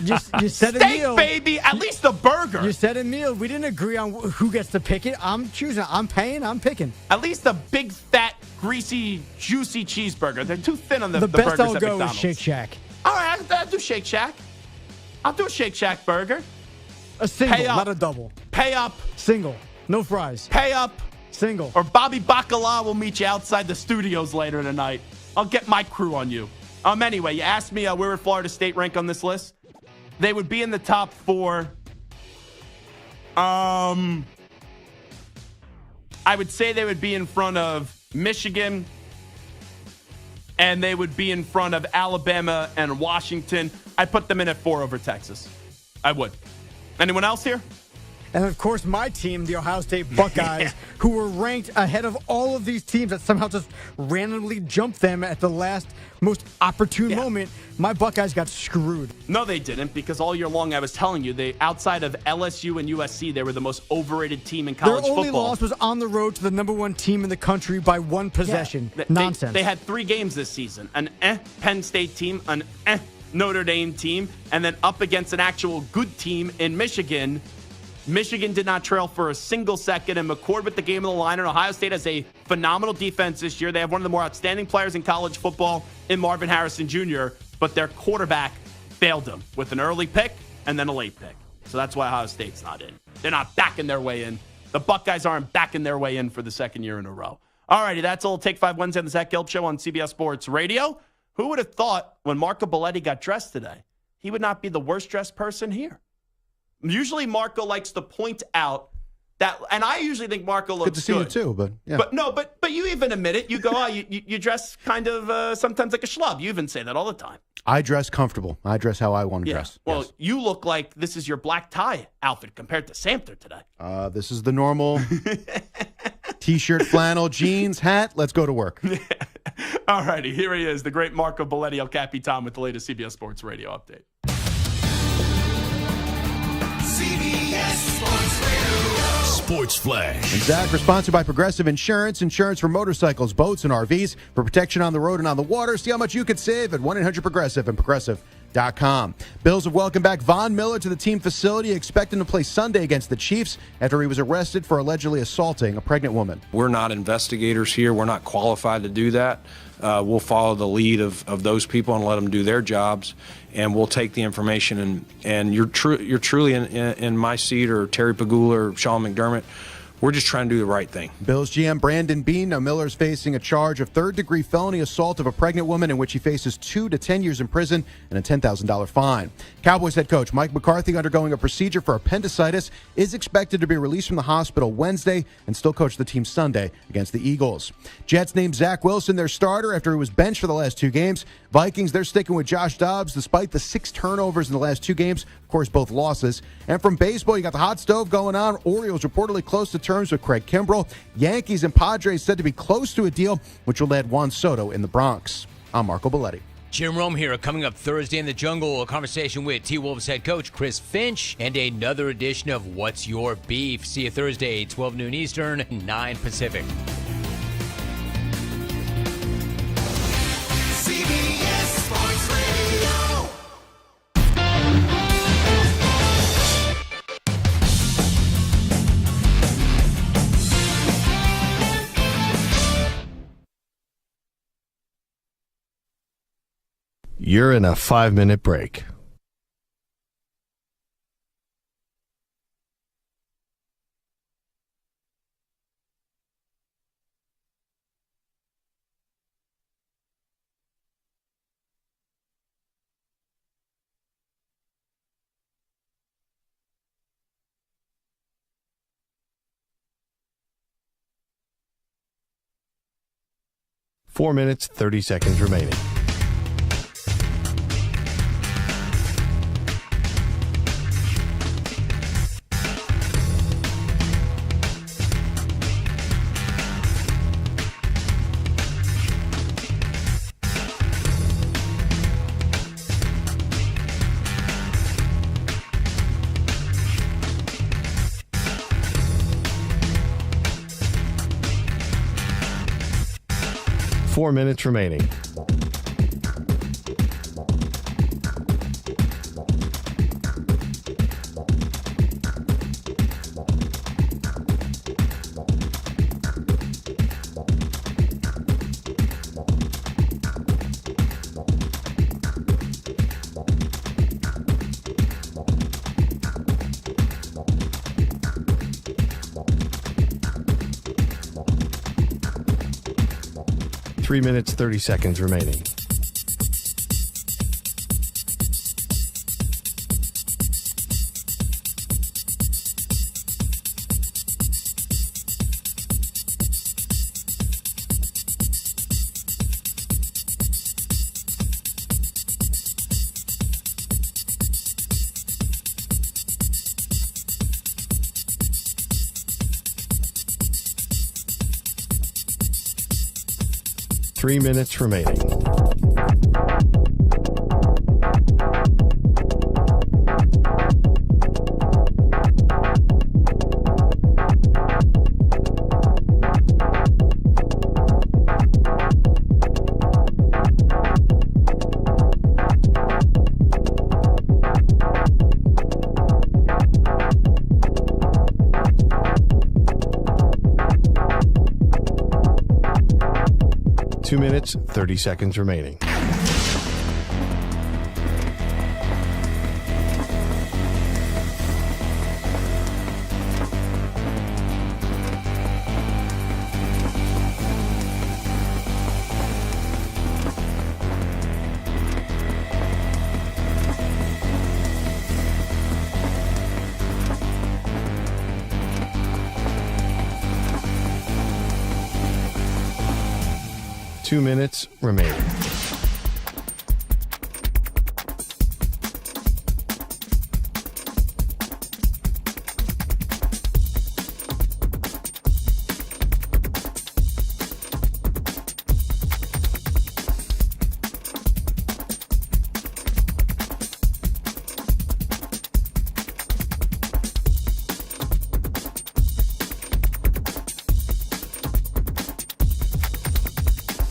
You said a Steak, meal. baby. At least a burger. You said a meal. We didn't agree on who gets to pick it. I'm choosing. I'm paying. I'm picking. At least a big, fat, greasy, juicy cheeseburger. They're too thin on the best burgers I'll at go McDonald's. is Shake Shack. All right, I'll do Shake Shack. I'll do a Shake Shack burger. A single, Pay up. not a double. Pay up. Single. No fries. Pay up. Single. Or Bobby Bacala will meet you outside the studios later tonight. I'll get my crew on you. Anyway, you asked me where would Florida State rank on this list? They would be in the top 4. I would say they would be in front of Michigan, and they would be in front of Alabama and Washington. I'd put them in at 4 over Texas. I would. Anyone else here? And, of course, my team, the Ohio State Buckeyes, who were ranked ahead of all of these teams that somehow just randomly jumped them at the last most opportune moment. My Buckeyes got screwed. No, they didn't, because all year long I was telling you, they outside of LSU and USC, they were the most overrated team in college football. Their only loss was on the road to the number 1 team in the country by 1 possession. Nonsense. They had 3 games this season. An Penn State team, an Notre Dame team, and then up against an actual good team in Michigan. Michigan did not trail for a single second, and McCord with the game of the line. And Ohio State has a phenomenal defense this year. They have one of the more outstanding players in college football in Marvin Harrison Jr., but their quarterback failed them with an early pick and then a late pick. So that's why Ohio State's not in. They're not backing their way in. The Buckeyes aren't backing their way in for the 2nd year in a row. All righty, that's all. Take 5 Wednesday on the Zach Gelb Show on CBS Sports Radio. Who would have thought when Marco Belletti got dressed today, he would not be the worst dressed person here? Usually Marco likes to point out And I usually think Marco looks good to see you too, but yeah. But you even admit it. You go, you dress kind of sometimes like a schlub. You even say that all the time. I dress comfortable. I dress how I want to dress. Well, yes. you look like this is your black tie outfit compared to Samter today. This is the normal T-shirt, flannel, jeans, hat. Let's go to work. All righty, here he is, the great Marco Belletti, El Capitan, with the latest CBS Sports Radio update. CBS Sports Radio. Sports Flag. And Zach, we're sponsored by Progressive Insurance. Insurance for motorcycles, boats, and RVs. For protection on the road and on the water. See how much you could save at 1-800-PROGRESSIVE and Progressive.com. Bills have welcomed back Von Miller to the team facility, expecting to play Sunday against the Chiefs after he was arrested for allegedly assaulting a pregnant woman. We're not investigators here. We're not qualified to do that. We'll follow the lead of those people and let them do their jobs, and we'll take the information. And you're truly in my seat, or Terry Pagula or Sean McDermott. We're just trying to do the right thing. Bills GM Brandon Beane. Now Miller's facing a charge of third-degree felony assault of a pregnant woman in which he faces 2 to 10 years in prison and a $10,000 fine. Cowboys head coach Mike McCarthy, undergoing a procedure for appendicitis, is expected to be released from the hospital Wednesday and still coach the team Sunday against the Eagles. Jets named Zach Wilson their starter after he was benched for the last 2 games. Vikings, they're sticking with Josh Dobbs despite the 6 turnovers in the last 2 games. Of course, both losses. And from baseball, you got the hot stove going on. Orioles reportedly close to terms with Craig Kimbrell. Yankees and Padres said to be close to a deal, which will add Juan Soto in the Bronx. I'm Marco Belletti. Jim Rome here. Coming up Thursday in the Jungle, a conversation with T-Wolves head coach Chris Finch and another edition of What's Your Beef. See you Thursday, 12 noon Eastern, 9 Pacific. CBS Sports Radio. You're in a 5-minute break. Four minutes, 30 seconds remaining. Four minutes remaining. Three minutes, 30 seconds remaining. Three minutes remaining. Two minutes, 30 seconds remaining. 2 minutes remaining.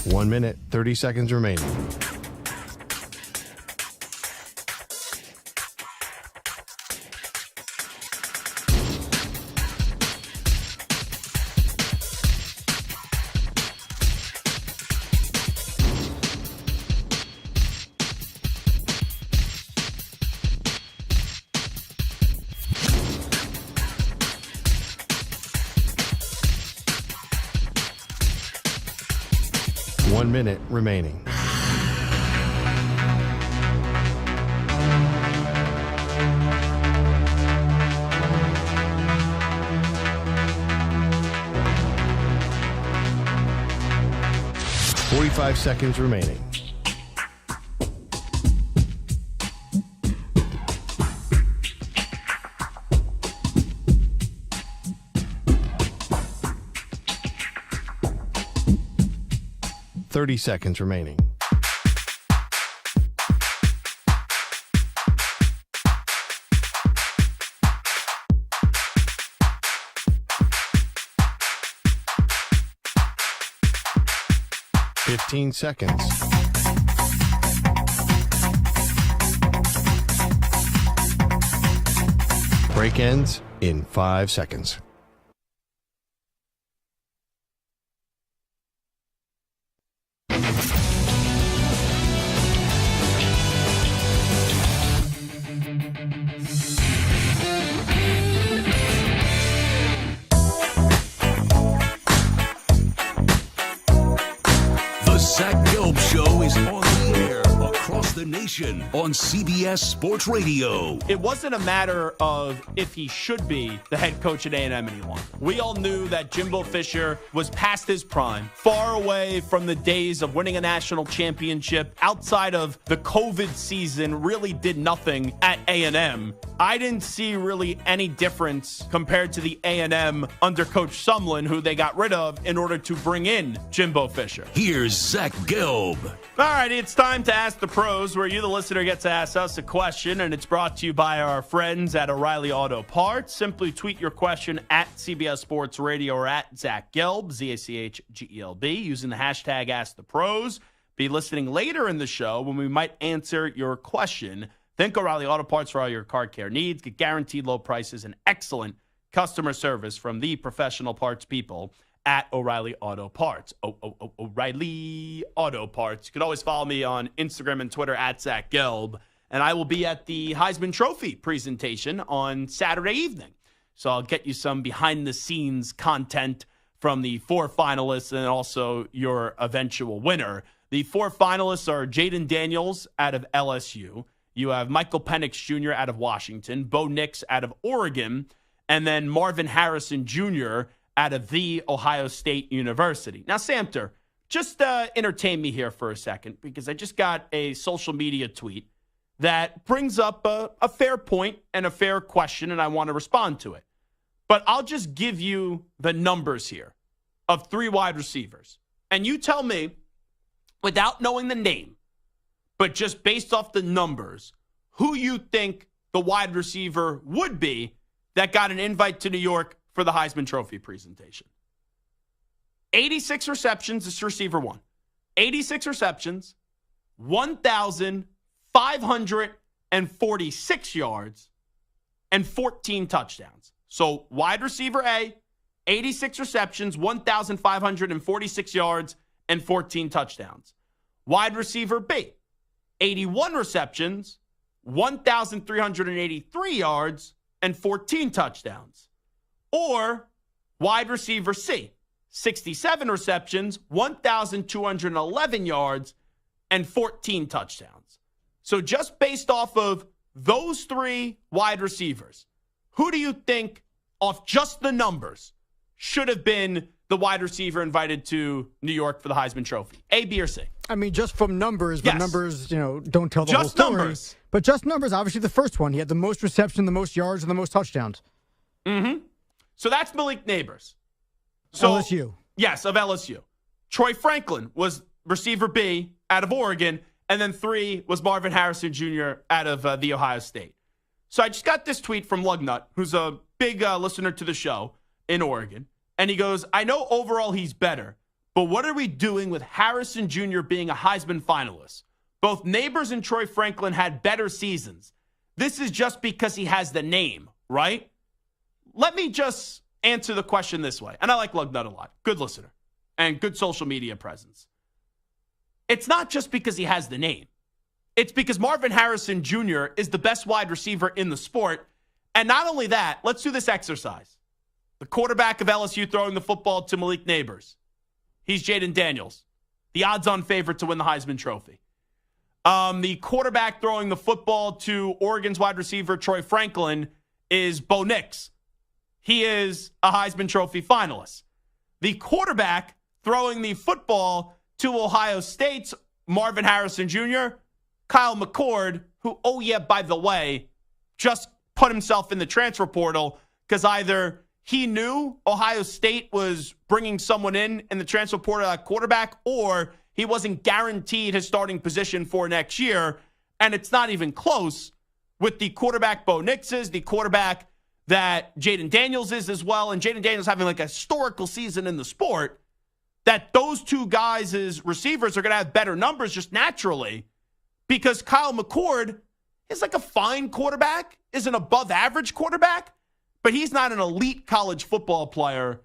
One minute, 30 seconds remaining. One minute remaining. Forty-five seconds remaining. Thirty seconds remaining. Fifteen seconds. Break ends in 5 seconds. The Zach Gelb Show is on the air across the nation on CBS Sports Radio. It wasn't a matter of if he should be the head coach at A&M any longer. We all knew that Jimbo Fisher was past his prime, far away from the days of winning a national championship. Outside of the COVID season, really did nothing at A&M. I didn't see really any difference compared to the A&M under Coach Sumlin, who they got rid of in order to bring in Jimbo Fisher. Here's Zach Gelb. All right, it's time to Ask the Pros, where you, the listener, get to ask us a question, and it's brought to you by our friends at O'Reilly Auto Parts. Simply tweet your question at CBS Sports Radio or at Zach Gelb, Z-A-C-H-G-E-L-B, using the hashtag Ask the Pros. Be listening later in the show when we might answer your question. Think O'Reilly Auto Parts for all your car care needs. Get guaranteed low prices and excellent customer service from the professional parts people at O'Reilly Auto Parts. O'Reilly Auto Parts. You can always follow me on Instagram and Twitter at Zach Gelb. And I will be at the Heisman Trophy presentation on Saturday evening. So I'll get you some behind-the-scenes content from the 4 finalists and also your eventual winner. The 4 finalists are Jaden Daniels out of LSU. You have Michael Penix Jr. out of Washington, Bo Nix out of Oregon, and then Marvin Harrison Jr. out of The Ohio State University. Now, Samter, just entertain me here for a second, because I just got a social media tweet that brings up a fair point and a fair question, and I want to respond to it. But I'll just give you the numbers here of 3 wide receivers. And you tell me, without knowing the name, but just based off the numbers, who you think the wide receiver would be that got an invite to New York for the Heisman Trophy presentation. 86 receptions, this is receiver 1. 86 receptions, 1,546 yards, and 14 touchdowns. So wide receiver A, 86 receptions, 1,546 yards, and 14 touchdowns. Wide receiver B, 81 receptions, 1,383 yards, and 14 touchdowns. Or wide receiver C, 67 receptions, 1,211 yards, and 14 touchdowns. So just based off of those 3 wide receivers, who do you think, off just the numbers, should have been the wide receiver invited to New York for the Heisman Trophy? A, B, or C? I mean, just from numbers, but Yes. numbers, don't tell the whole Just story. numbers. But just numbers, obviously the first one. He had the most reception, the most yards, and the most touchdowns. Mm-hmm. So that's Malik Neighbors. So, LSU. Yes, of LSU. Troy Franklin was receiver B out of Oregon, and then 3 was Marvin Harrison Jr. out of the Ohio State. So I just got this tweet from Lugnut, who's a big listener to the show in Oregon, and he goes, I know overall he's better, but what are we doing with Harrison Jr. being a Heisman finalist? Both Neighbors and Troy Franklin had better seasons. This is just because he has the name, right? Let me just answer the question this way. And I like Lugnut a lot. Good listener and good social media presence. It's not just because he has the name. It's because Marvin Harrison Jr. is the best wide receiver in the sport. And not only that, let's do this exercise. The quarterback of LSU throwing the football to Malik Neighbors. He's Jaden Daniels, the odds-on favorite to win the Heisman Trophy. The quarterback throwing the football to Oregon's wide receiver, Troy Franklin, is Bo Nix. He is a Heisman Trophy finalist. The quarterback throwing the football to Ohio State's Marvin Harrison Jr., Kyle McCord, who, oh yeah, by the way, just put himself in the transfer portal because either he knew Ohio State was bringing someone in the transfer portal at quarterback, or he wasn't guaranteed his starting position for next year. And it's not even close with the quarterback Bo Nix is, the quarterback that Jaden Daniels is as well, and Jaden Daniels having like a historical season in the sport, that those two guys' receivers are going to have better numbers just naturally because Kyle McCord is like a fine quarterback, is an above average quarterback, but he's not an elite college football player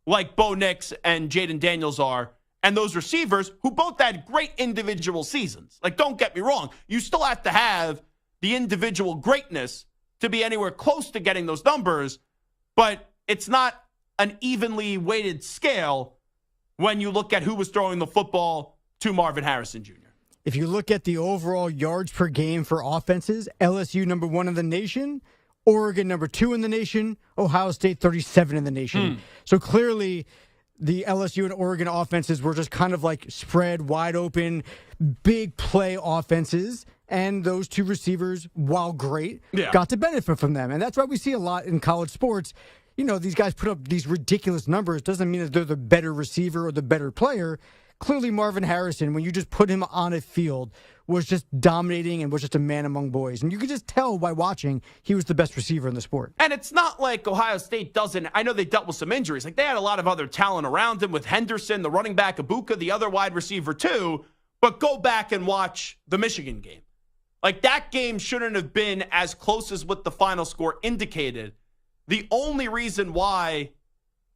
like Bo Nix and Jaden Daniels are. And those receivers who both had great individual seasons. Like, don't get me wrong. You still have to have the individual greatness to be anywhere close to getting those numbers, but it's not an evenly weighted scale when you look at who was throwing the football to Marvin Harrison Jr. If you look at the overall yards per game for offenses, LSU number 1 in the nation, Oregon number 2 in the nation, Ohio State 37 in the nation. So clearly the LSU and Oregon offenses were just kind of like spread, wide open, big play offenses. And those two receivers, while great, got to benefit from them. And that's why we see a lot in college sports. These guys put up these ridiculous numbers. Doesn't mean that they're the better receiver or the better player. Clearly, Marvin Harrison, when you just put him on a field, was just dominating and was just a man among boys. And you could just tell by watching he was the best receiver in the sport. And it's not like Ohio State doesn't. I know they dealt with some injuries. Like, they had a lot of other talent around him with Henderson, the running back, Ibuka, the other wide receiver too. But go back and watch the Michigan game. Like, that game shouldn't have been as close as what the final score indicated. The only reason why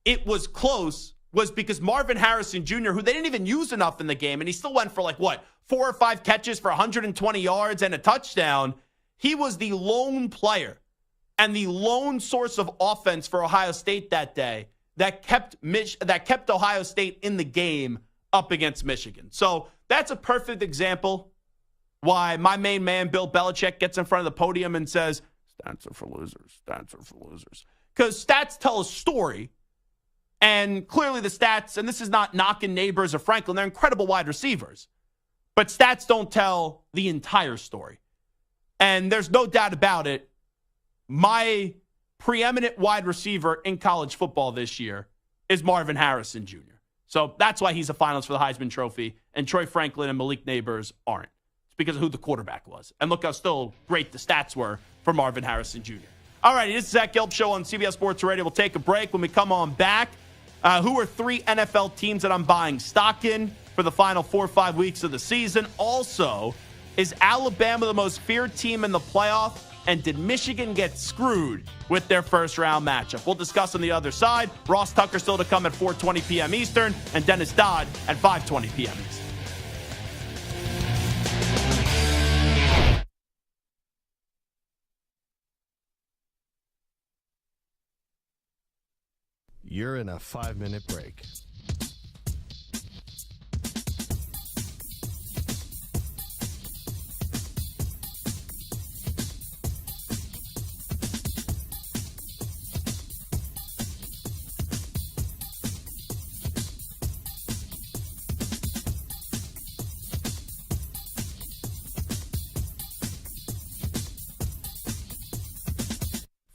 it was close was because Marvin Harrison Jr., who they didn't even use enough in the game, and he still went for 4 or 5 catches for 120 yards and a touchdown. He was the lone player and the lone source of offense for Ohio State that day that kept Ohio State in the game up against Michigan. So that's a perfect example why my main man, Bill Belichick, gets in front of the podium and says, stats are for losers, stats are for losers. Because stats tell a story, and clearly the stats, and this is not knocking Neighbors or Franklin, they're incredible wide receivers, but stats don't tell the entire story. And there's no doubt about it, my preeminent wide receiver in college football this year is Marvin Harrison Jr. So that's why he's a finalist for the Heisman Trophy, and Troy Franklin and Malik Neighbors aren't. Because of who the quarterback was. And look how still great the stats were for Marvin Harrison Jr. All right, this is Zach Gelb Show on CBS Sports Radio. We'll take a break. When we come on back, who are 3 NFL teams that I'm buying stock in for the final 4 or 5 weeks of the season? Also, is Alabama the most feared team in the playoff? And did Michigan get screwed with their first-round matchup? We'll discuss on the other side. Ross Tucker still to come at 4:20 p.m. Eastern, and Dennis Dodd at 5:20 p.m. Eastern. You're in a 5-minute break.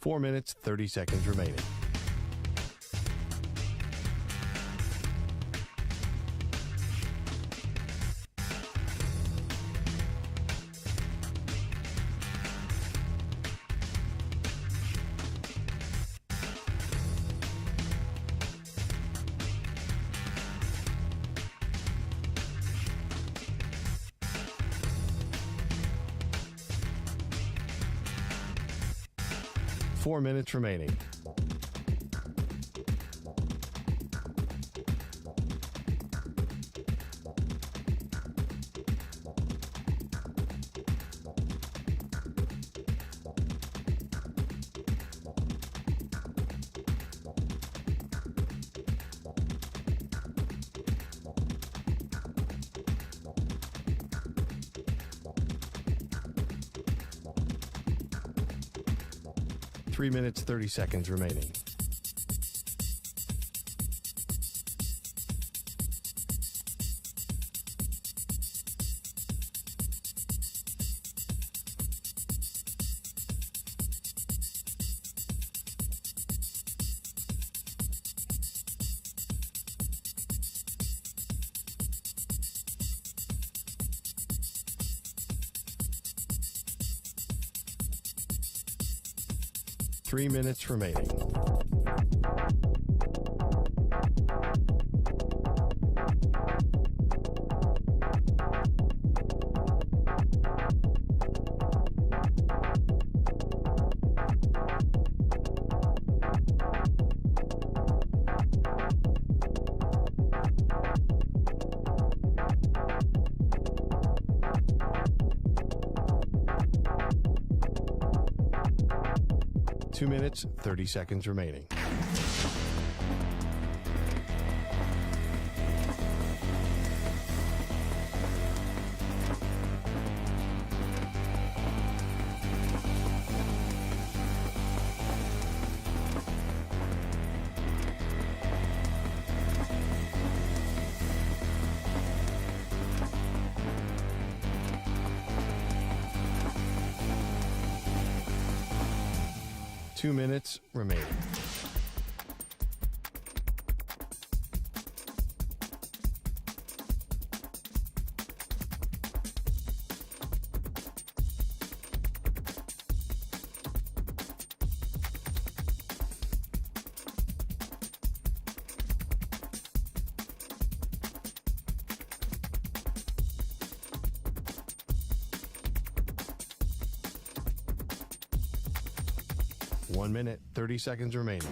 4 minutes, 30 seconds remaining. Four minutes remaining. Three minutes, 30 seconds remaining. Three minutes remaining. Two minutes, 30 seconds remaining. Two minutes remaining. One minute, 30 seconds remaining.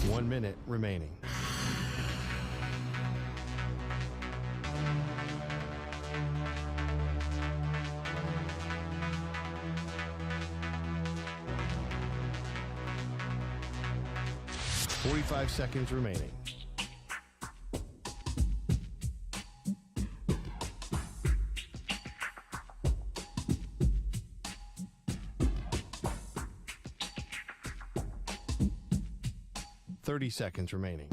One minute remaining. Forty-five seconds remaining. Seconds remaining.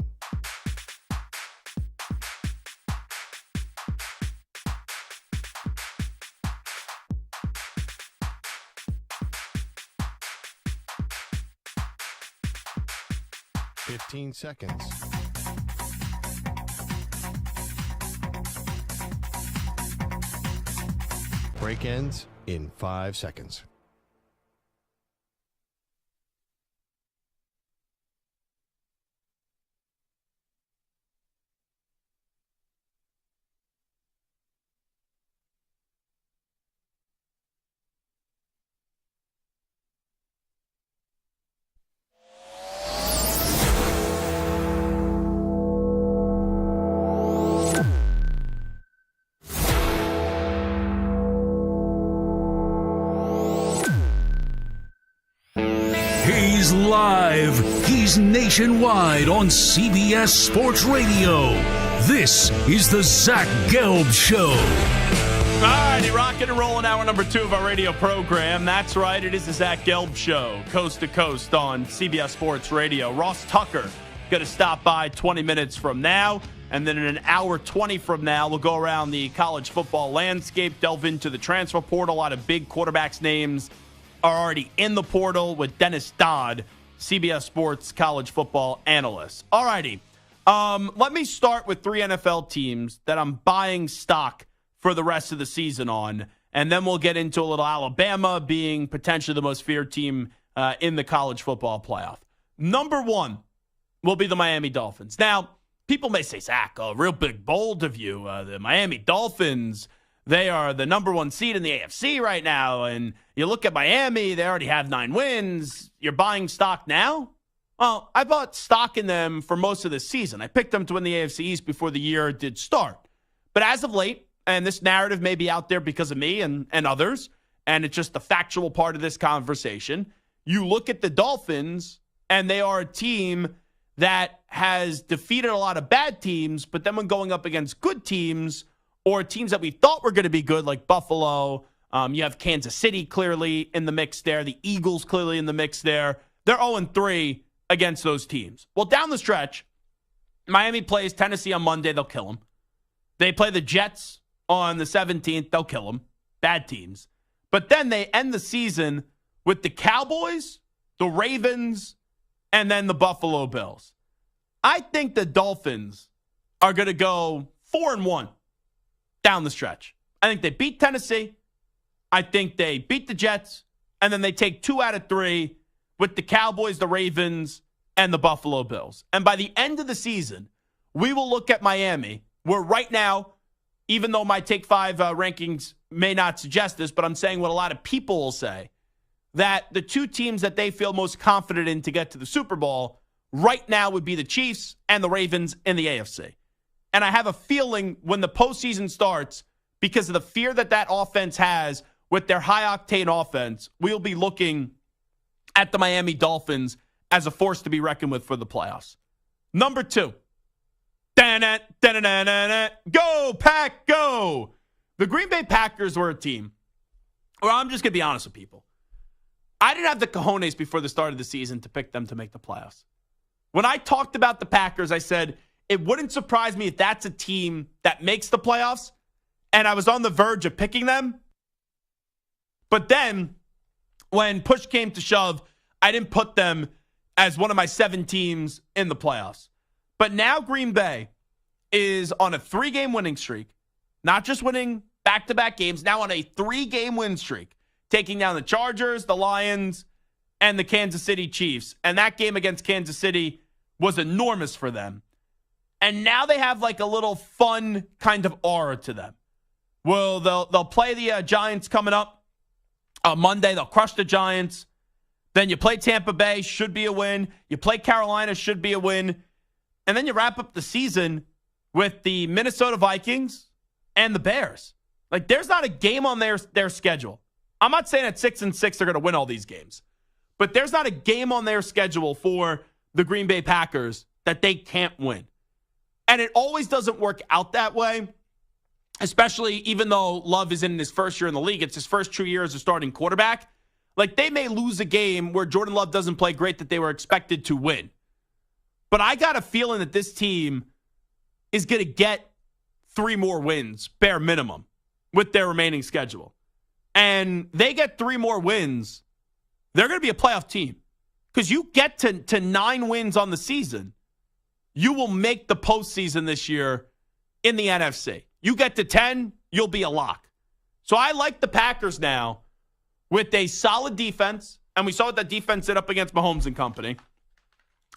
Fifteen seconds. Break ends in 5 seconds. He's live. He's nationwide on CBS Sports Radio. This is the Zach Gelb Show. All righty, rocking and rolling hour number 2 of our radio program. That's right, it is the Zach Gelb Show, coast to coast on CBS Sports Radio. Ross Tucker going to stop by 20 minutes from now. And then in an hour 20 from now, we'll go around the college football landscape, delve into the transfer portal. A lot of big quarterbacks' names are already in the portal with Dennis Dodd, CBS Sports college football analyst. All righty. Let me start with 3 NFL teams that I'm buying stock for the rest of the season on, and then we'll get into a little Alabama being potentially the most feared team in the college football playoff. Number 1 will be the Miami Dolphins. Now, people may say, Zach, real big bold of you. The Miami Dolphins, they are the number 1 seed in the AFC right now. And you look at Miami, they already have 9 wins. You're buying stock now? Well, I bought stock in them for most of the season. I picked them to win the AFC East before the year did start. But as of late, and this narrative may be out there because of me and others, and it's just the factual part of this conversation, you look at the Dolphins, and they are a team that has defeated a lot of bad teams, but then when going up against good teams or teams that we thought were going to be good, like Buffalo, you have Kansas City clearly in the mix there, the Eagles clearly in the mix there. They're 0-3 against those teams. Well, down the stretch, Miami plays Tennessee on Monday. They'll kill them. They play the Jets on the 17th. They'll kill them. Bad teams. But then they end the season with the Cowboys, the Ravens, and then the Buffalo Bills. I think the Dolphins are going to go 4-1 down the stretch. I think they beat Tennessee. I think they beat the Jets. And then they take 2 out of 3 with the Cowboys, the Ravens, and the Buffalo Bills. And by the end of the season, we will look at Miami, where right now, even though my Take 5 rankings may not suggest this, but I'm saying what a lot of people will say, that the 2 teams that they feel most confident in to get to the Super Bowl right now would be the Chiefs and the Ravens in the AFC. And I have a feeling when the postseason starts, because of the fear that that offense has with their high-octane offense, we'll be looking at the Miami Dolphins as a force to be reckoned with for the playoffs. Number 2. Go, Pack, go! The Green Bay Packers were a team, well, I'm just going to be honest with people. I didn't have the cojones before the start of the season to pick them to make the playoffs. When I talked about the Packers, I said it wouldn't surprise me if that's a team that makes the playoffs, and I was on the verge of picking them. But then, when push came to shove, I didn't put them as one of my 7 teams in the playoffs. But now Green Bay is on a 3-game winning streak, not just winning back-to-back games, now on a 3-game win streak, taking down the Chargers, the Lions, and the Kansas City Chiefs. And that game against Kansas City was enormous for them. And now they have like a little fun kind of aura to them. Well, they'll play the Giants coming up on Monday. They'll crush the Giants. Then you play Tampa Bay, should be a win. You play Carolina, should be a win. And then you wrap up the season with the Minnesota Vikings and the Bears. Like, there's not a game on their schedule. I'm not saying at 6-6 they're going to win all these games. But there's not a game on their schedule for the Green Bay Packers that they can't win. And it always doesn't work out that way, especially even though Love is in his first year in the league. It's his first true year as a starting quarterback. Like, they may lose a game where Jordan Love doesn't play great that they were expected to win. But I got a feeling that this team is going to get 3 more wins, bare minimum, with their remaining schedule. And they get 3 more wins, they're going to be a playoff team. Because you get to 9 wins on the season, you will make the postseason this year in the NFC. You get to 10, you'll be a lock. So I like the Packers now with a solid defense. And we saw what that defense did up against Mahomes and company.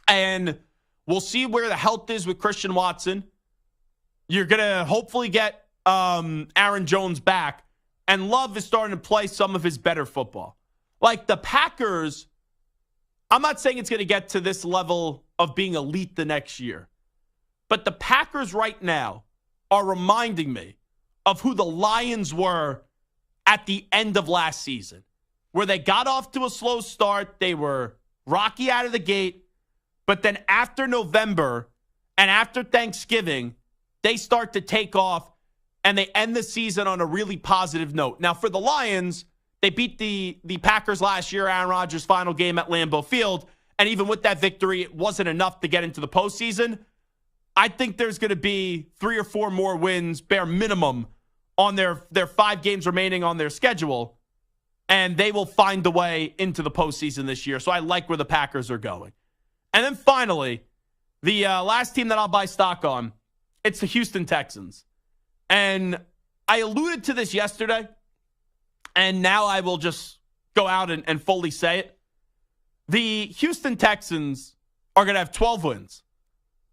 And we'll see where the health is with Christian Watson. You're going to hopefully get Aaron Jones back. And Love is starting to play some of his better football. Like the Packers, I'm not saying it's going to get to this level of being elite the next year. But the Packers right now are reminding me of who the Lions were at the end of last season, where they got off to a slow start. They were rocky out of the gate, but then after November and after Thanksgiving, they start to take off and they end the season on a really positive note. Now, for the Lions, they beat the Packers last year, Aaron Rodgers' final game at Lambeau Field, and even with that victory, it wasn't enough to get into the postseason. I think there's going to be 3 or 4 more wins, bare minimum, on their 5 games remaining on their schedule, and they will find a way into the postseason this year. So I like where the Packers are going. And then finally, the last team that I'll buy stock on, it's the Houston Texans. And I alluded to this yesterday, and now I will just go out and fully say it. The Houston Texans are going to have 12 wins.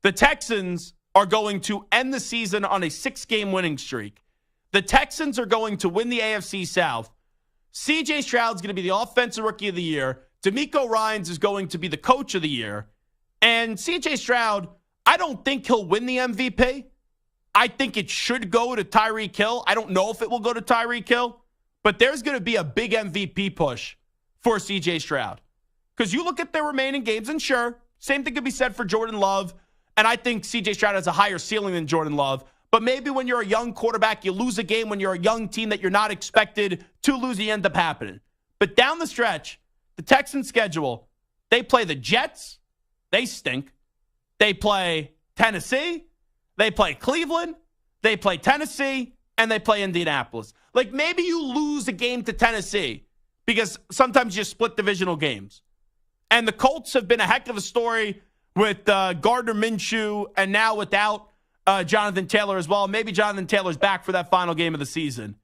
The Texans are going to end the season on a 6-game winning streak. The Texans are going to win the AFC South. C.J. Stroud's going to be the offensive rookie of the year. DeMeco Ryans is going to be the coach of the year. And C.J. Stroud, I don't think he'll win the MVP. I think it should go to Tyreek Hill. I don't know if it will go to Tyreek Hill, but there's going to be a big MVP push for C.J. Stroud. Because you look at their remaining games, and sure, same thing could be said for Jordan Love. And I think C.J. Stroud has a higher ceiling than Jordan Love. But maybe when you're a young quarterback, you lose a game when you're a young team that you're not expected to lose, you end up happening. But down the stretch, the Texans' schedule, they play the Jets. They stink. They play Tennessee. They play Cleveland. They play Tennessee. And they play Indianapolis. Like, maybe you lose a game to Tennessee because sometimes you split divisional games. And the Colts have been a heck of a story with Gardner Minshew and now without Jonathan Taylor as well. Maybe Jonathan Taylor's back for that final game of the season.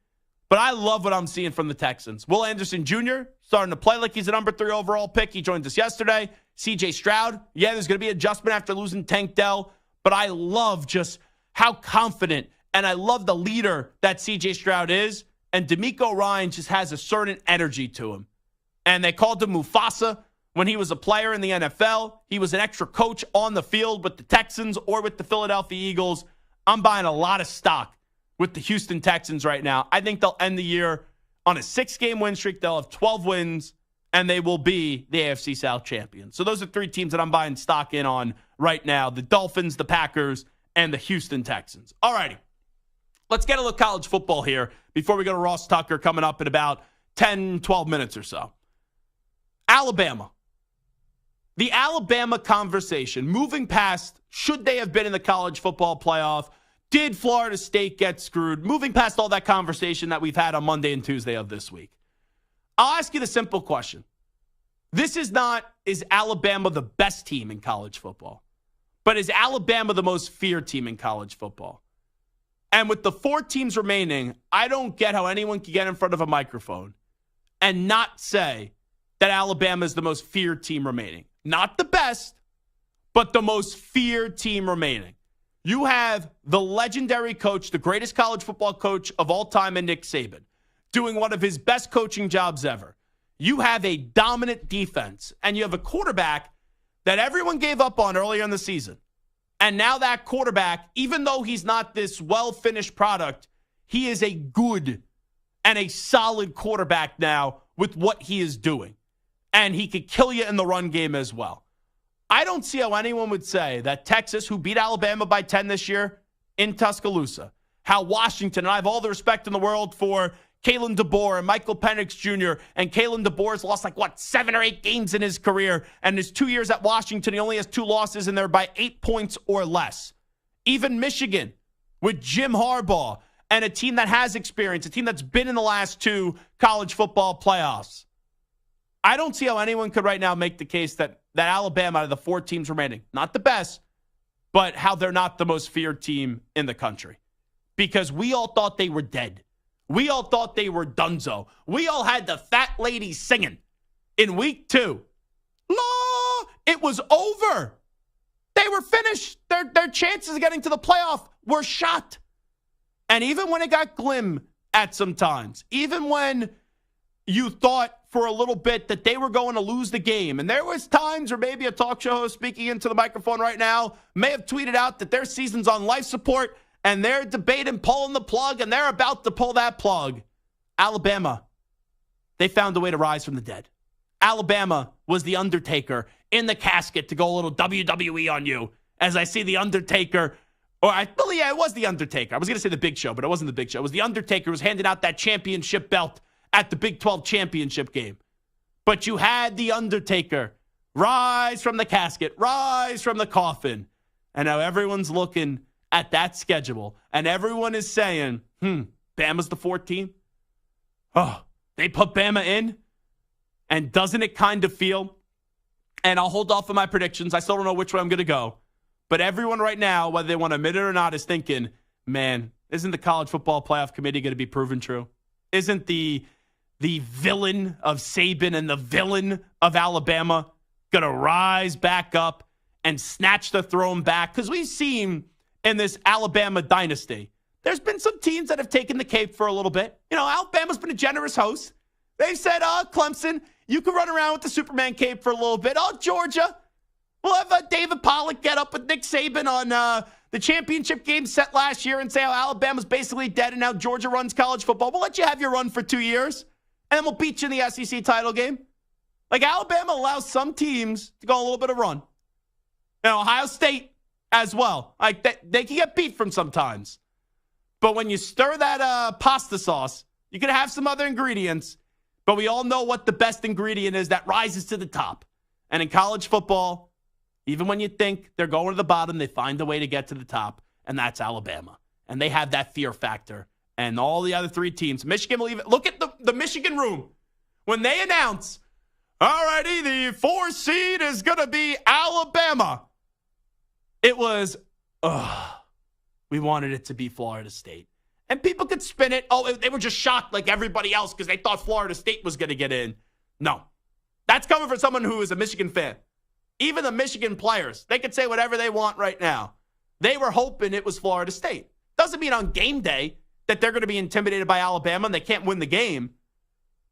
But I love what I'm seeing from the Texans. Will Anderson Jr. starting to play like he's a number 3 overall pick. He joined us yesterday. C.J. Stroud. Yeah, there's going to be adjustment after losing Tank Dell. But I love just how confident and I love the leader that C.J. Stroud is. And DeMeco Ryans just has a certain energy to him. And they called him Mufasa when he was a player in the NFL. He was an extra coach on the field with the Texans or with the Philadelphia Eagles. I'm buying a lot of stock with the Houston Texans right now. I think they'll end the year on a 6-game win streak. They'll have 12 wins, and they will be the AFC South champions. So those are 3 teams that I'm buying stock in on right now: the Dolphins, the Packers, and the Houston Texans. All righty. Let's get a little college football here before we go to Ross Tucker coming up in about 10, 12 minutes or so. Alabama. The Alabama conversation, moving past, should they have been in the college football playoff? Did Florida State get screwed? Moving past all that conversation that we've had on Monday and Tuesday of this week. I'll ask you the simple question. This is not, is Alabama the best team in college football? But is Alabama the most feared team in college football? And with the 4 teams remaining, I don't get how anyone can get in front of a microphone and not say that Alabama is the most feared team remaining. Not the best, but the most feared team remaining. You have the legendary coach, the greatest college football coach of all time in Nick Saban, doing one of his best coaching jobs ever. You have a dominant defense, and you have a quarterback that everyone gave up on earlier in the season. And now that quarterback, even though he's not this well-finished product, he is a good and a solid quarterback now with what he is doing. And he could kill you in the run game as well. I don't see how anyone would say that Texas, who beat Alabama by 10 this year in Tuscaloosa, how Washington, and I have all the respect in the world for Kalen DeBoer and Michael Penix Jr., and Kalen DeBoer's lost 7 or 8 games in his career, and his 2 years at Washington, he only has 2 losses, and they're by 8 points or less. Even Michigan with Jim Harbaugh and a team that has experience, a team that's been in the last 2 college football playoffs. I don't see how anyone could right now make the case that Alabama, out of the 4 teams remaining, not the best, but how they're not the most feared team in the country. Because we all thought they were dead. We all thought they were donezo. We all had the fat lady singing in week 2. No, it was over. They were finished. Their chances of getting to the playoff were shot. And even when it got glim at some times, even when you thought for a little bit that they were going to lose the game, and there was times where maybe a talk show host speaking into the microphone right now may have tweeted out that their season's on life support, and they're debating pulling the plug, and they're about to pull that plug. Alabama, they found a way to rise from the dead. Alabama was the Undertaker in the casket to go a little WWE on you, as I see the Undertaker, or I believe it was the Undertaker. I was going to say the Big Show, but it wasn't the Big Show. It was the Undertaker who was handing out that championship belt at the Big 12 championship game. But you had the Undertaker rise from the casket, rise from the coffin. And now everyone's looking at that schedule, and everyone is saying, Bama's the 14th? Oh, they put Bama in? And doesn't it kind of feel, and I'll hold off on my predictions, I still don't know which way I'm going to go, but everyone right now, whether they want to admit it or not, is thinking, man, isn't the College Football Playoff Committee going to be proven true? Isn't the villain of Saban and the villain of Alabama going to rise back up and snatch the throne back? Because we've seen in this Alabama dynasty, there's been some teams that have taken the cape for a little bit. You know, Alabama's been a generous host. They've said, Clemson, you can run around with the Superman cape for a little bit. Georgia, we'll have David Pollack get up with Nick Saban on the championship game set last year and say how Alabama's basically dead and now Georgia runs college football. We'll let you have your run for 2 years, and then we'll beat you in the SEC title game. Like, Alabama allows some teams to go a little bit of run. And Ohio State as well. Like, they can get beat from sometimes. But when you stir that pasta sauce, you can have some other ingredients, but we all know what the best ingredient is that rises to the top. And in college football, even when you think they're going to the bottom, they find a way to get to the top, and that's Alabama. And they have that fear factor. And all the other three teams, Michigan will even, look at the Michigan room. When they announce, all righty, the 4 seed is going to be Alabama, it was, we wanted it to be Florida State. And people could spin it. Oh, they were just shocked like everybody else because they thought Florida State was going to get in. No. That's coming from someone who is a Michigan fan. Even the Michigan players, they could say whatever they want right now. They were hoping it was Florida State. Doesn't mean on game day that they're going to be intimidated by Alabama and they can't win the game.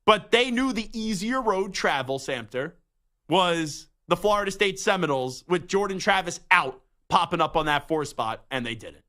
But they knew the easier road travel, Samter, was the Florida State Seminoles with Jordan Travis out, popping up on that 4 spot, and they did it.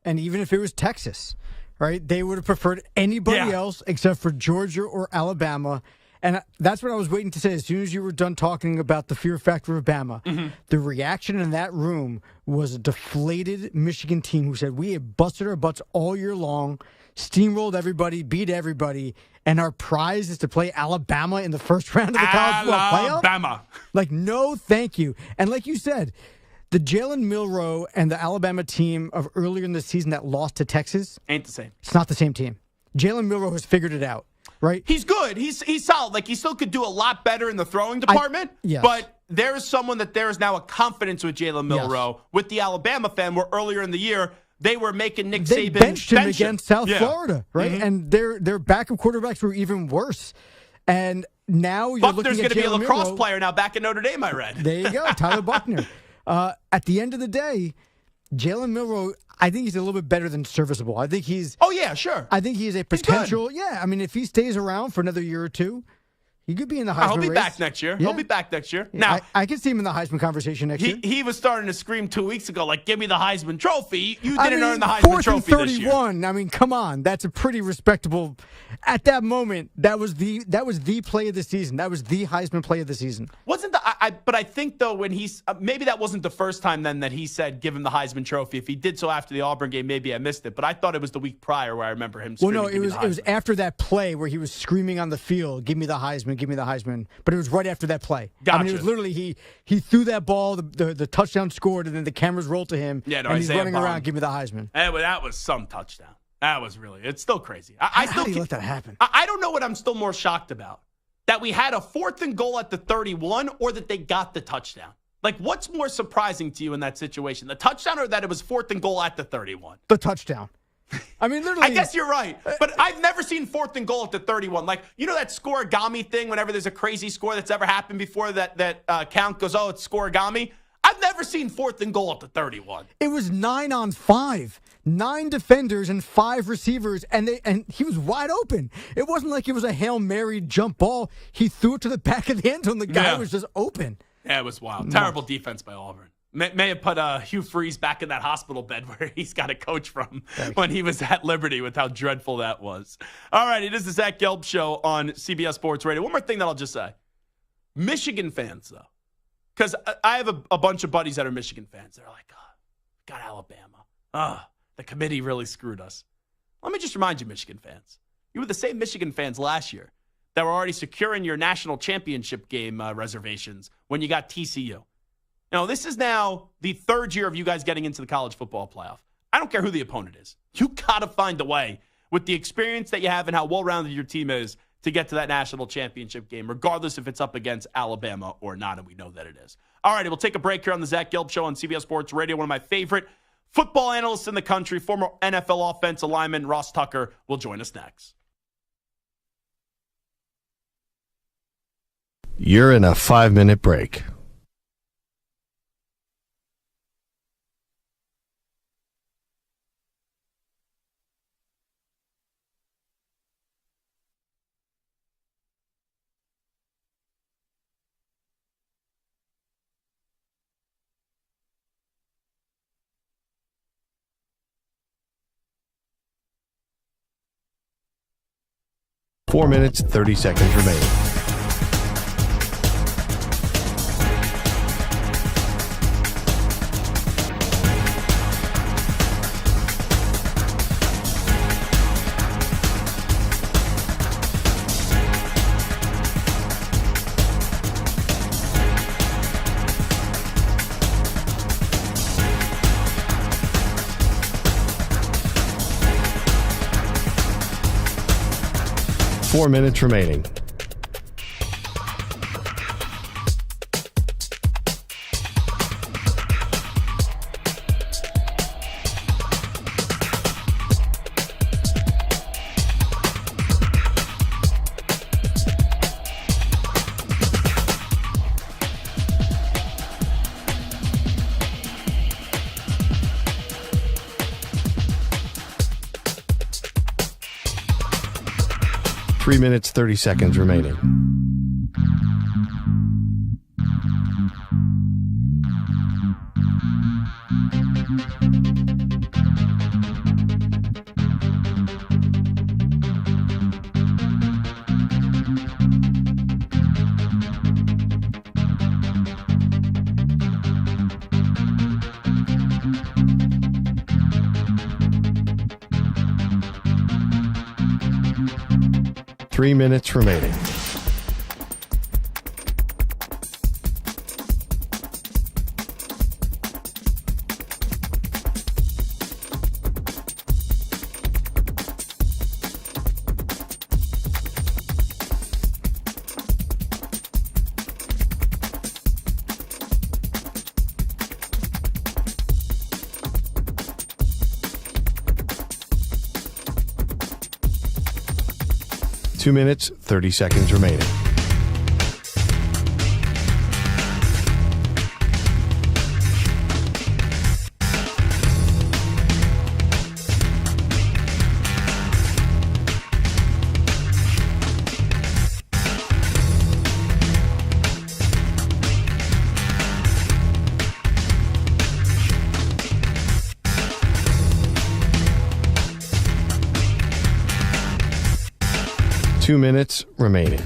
And even if it was Texas, right, they would have preferred anybody else except for Georgia or Alabama. And that's what I was waiting to say. As soon as you were done talking about the fear factor of Bama, the reaction in that room was a deflated Michigan team who said, we have busted our butts all year long, steamrolled everybody, beat everybody, and our prize is to play Alabama in the first round of the college football playoff? Alabama. Like, no, thank you. And like you said, the Jalen Milroe and the Alabama team of earlier in the season that lost to Texas ain't the same. It's not the same team. Jalen Milroe has figured it out, right? He's good. He's solid. Like, he still could do a lot better in the throwing department. Yes. But there is someone that there is now a confidence with Jalen Milroe with the Alabama fan, where earlier in the year they were making Nick They Saban benched him against South Florida, right? Mm-hmm. And their backup quarterbacks were even worse. And now you're looking Buckner's at going to be a Jalen lacrosse Milroe. player now back in Notre Dame, I read. There you go, Tyler Buckner. At the end of the day, Jalen Milroe, I think he's a little bit better than serviceable. I think he's. Oh, yeah, sure. I think he's a potential. I mean, if he stays around for another year or two, he could be in the Heisman race. He'll be back next year. Yeah. He'll be back next year. Yeah, Now, I can see him in the Heisman conversation next year. he was starting to scream 2 weeks ago, like, give me the Heisman Trophy. You didn't earn the Heisman 4th Trophy and this year. 31. I mean, come on. That's a pretty respectable. At that moment, that was the play of the season. That was the Heisman play of the season. Wasn't but I think, though, when he's maybe that wasn't the first time then that he said give him the Heisman Trophy. If he did so after the Auburn game, maybe I missed it. But I thought it was the week prior where I remember him screaming. Well, no, it was after that play where he was screaming on the field, "Give me the Heisman, give me the Heisman." But it was right after that play. Gotcha. I mean, it was literally he threw that ball, the touchdown scored, and then the cameras rolled to him, and he's running around, "Give me the Heisman." That was some touchdown. That was really. It's still crazy. How do you let that happen? I don't know what I'm still more shocked about. That we had a 4th and goal at the 31, or that they got the touchdown. Like, what's more surprising to you in that situation? The touchdown, or that it was 4th and goal at the 31? The touchdown. I mean, literally. I guess you're right. But I've never seen 4th and goal at the 31. Like, you know that scoregami thing whenever there's a crazy score that's ever happened before that count goes, oh, it's scoregami? I've never seen 4th and goal at the 31. It was 9-on-5. 9 defenders and 5 receivers, and he was wide open. It wasn't like it was a Hail Mary jump ball. He threw it to the back of the end zone. The guy was just open. Yeah, it was wild. Terrible defense by Auburn. May have put Hugh Freeze back in that hospital bed where he's got a coach from when he was at Liberty with how dreadful that was. All right, it is the Zach Gelb Show on CBS Sports Radio. One more thing that I'll just say. Michigan fans, though, because I have a bunch of buddies that are Michigan fans. They're like, oh, got Alabama. The committee really screwed us. Let me just remind you, Michigan fans, you were the same Michigan fans last year that were already securing your national championship game reservations when you got TCU. This is now the third year of you guys getting into the college football playoff. I don't care who the opponent is. You got to find a way with the experience that you have and how well-rounded your team is to get to that national championship game, regardless if it's up against Alabama or not, and we know that it is. All right, we'll take a break here on the Zach Gelb Show on CBS Sports Radio. One of my favorite football analysts in the country, former NFL offensive lineman Ross Tucker, will join us next. You're in a 5-minute break. Four minutes, 30 seconds remaining. Four minutes remaining. Three minutes, 30 seconds remaining. Three minutes remaining. Two minutes, 30 seconds remaining. Two minutes remaining.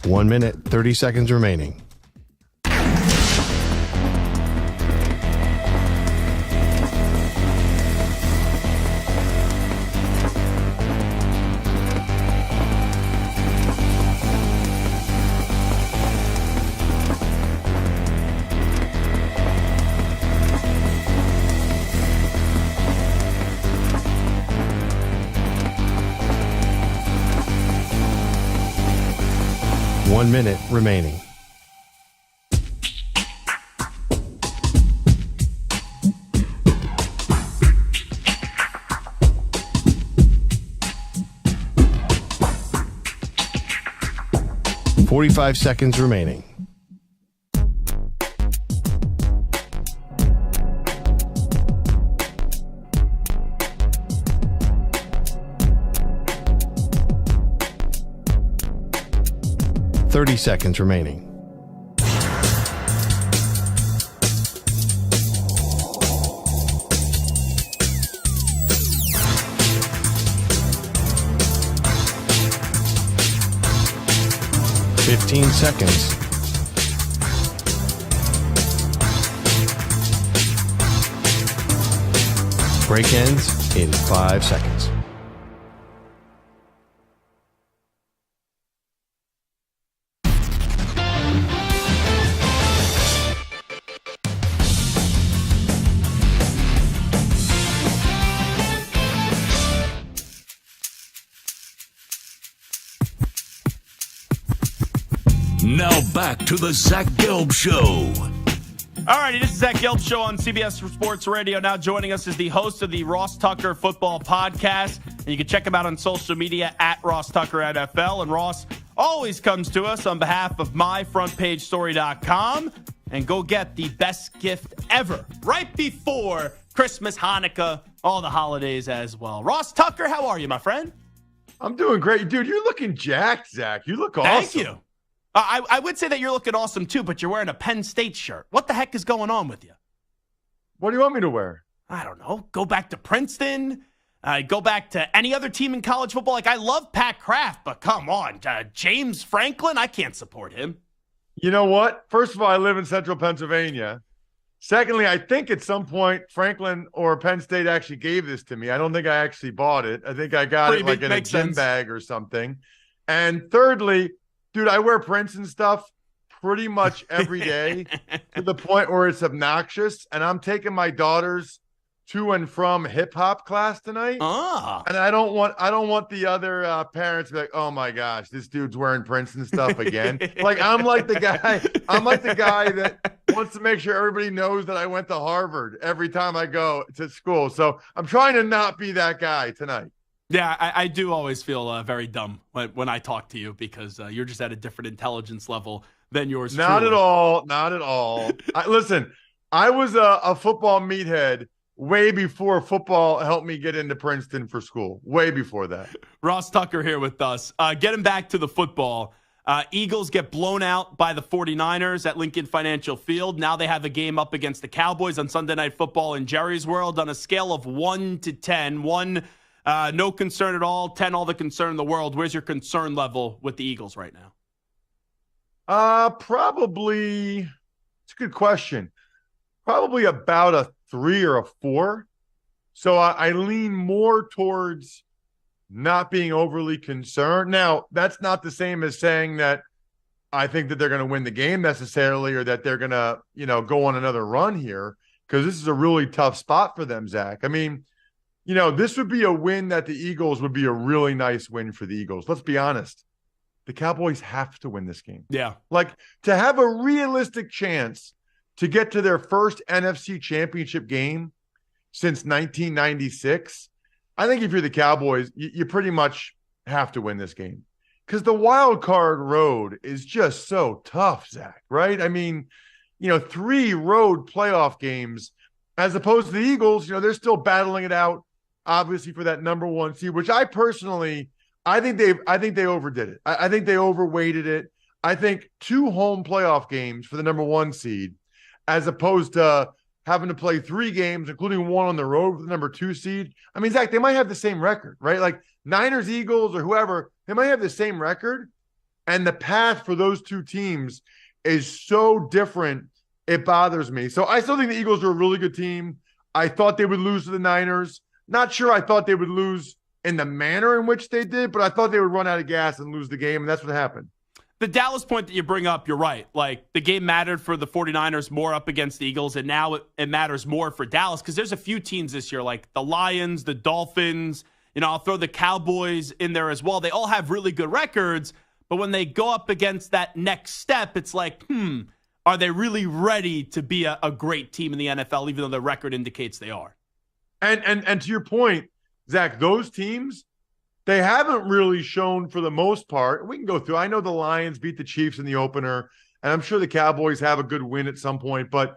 One minute, 30 seconds remaining. One minute remaining. .45 seconds remaining. 30 seconds remaining. Fifteen seconds. Break ends in 5 seconds. Now back to the Zach Gelb Show. All righty, this is Zach Gelb Show on CBS Sports Radio. Now joining us is the host of the Ross Tucker Football Podcast. And you can check him out on social media at Ross Tucker NFL. And Ross always comes to us on behalf of myfrontpagestory.com. And go get the best gift ever right before Christmas, Hanukkah, all the holidays as well. Ross Tucker, how are you, my friend? I'm doing great. Dude, you're looking jacked, Zach. You look awesome. Thank you. I would say that you're looking awesome, too, but you're wearing a Penn State shirt. What the heck is going on with you? What do you want me to wear? I don't know. Go back to Princeton. Go back to any other team in college football. Like, I love Pat Kraft, but come on. James Franklin, I can't support him. You know what? First of all, I live in central Pennsylvania. Secondly, I think at some point Franklin or Penn State actually gave this to me. I don't think I actually bought it. I think I got it like in a gym bag or something. And thirdly, dude, I wear Princeton stuff pretty much every day to the point where it's obnoxious. And I'm taking my daughters to and from hip hop class tonight. And I don't want the other parents to be like, oh my gosh, this dude's wearing Princeton stuff again. Like I'm like the guy that wants to make sure everybody knows that I went to Harvard every time I go to school. So I'm trying to not be that guy tonight. Yeah, I do always feel very dumb when I talk to you because you're just at a different intelligence level than yours. Not at all. Not at all. Listen, I was a football meathead way before football helped me get into Princeton for school. Way before that. Ross Tucker here with us. Getting back to the football. Eagles get blown out by the 49ers at Lincoln Financial Field. Now they have a game up against the Cowboys on Sunday Night Football in Jerry's World on a scale of 1 to 10. 1, no concern at all. 10, all the concern in the world. Where's your concern level with the Eagles right now? Probably, it's a good question. Probably about a 3 or a 4. So I lean more towards not being overly concerned. Now, that's not the same as saying that I think that they're going to win the game necessarily or that they're going to, go on another run here because this is a really tough spot for them, Zach. I mean, this would be a win that the Eagles would be a really nice win for the Eagles. Let's be honest. The Cowboys have to win this game. Yeah. Like to have a realistic chance to get to their first NFC championship game since 1996. I think if you're the Cowboys, you pretty much have to win this game because the wild card road is just so tough, Zach, right? I mean, 3 road playoff games as opposed to the Eagles, they're still battling it out, obviously, for that number 1 seed, which I think they overdid it. I think they overweighted it. I think 2 home playoff games for the number 1 seed, as opposed to having to play 3 games, including 1 on the road with the number 2 seed. I mean, Zach, they might have the same record, right? Like Niners, Eagles, or whoever, they might have the same record. And the path for those 2 teams is so different, it bothers me. So I still think the Eagles are a really good team. I thought they would lose to the Niners. Not sure I thought they would lose in the manner in which they did, but I thought they would run out of gas and lose the game, and that's what happened. The Dallas point that you bring up, you're right. Like, the game mattered for the 49ers more up against the Eagles, and now it matters more for Dallas because there's a few teams this year, like the Lions, the Dolphins. I'll throw the Cowboys in there as well. They all have really good records, but when they go up against that next step, it's like, are they really ready to be a great team in the NFL, even though the record indicates they are? And to your point, Zach, those teams, they haven't really shown for the most part. We can go through. I know the Lions beat the Chiefs in the opener, and I'm sure the Cowboys have a good win at some point. But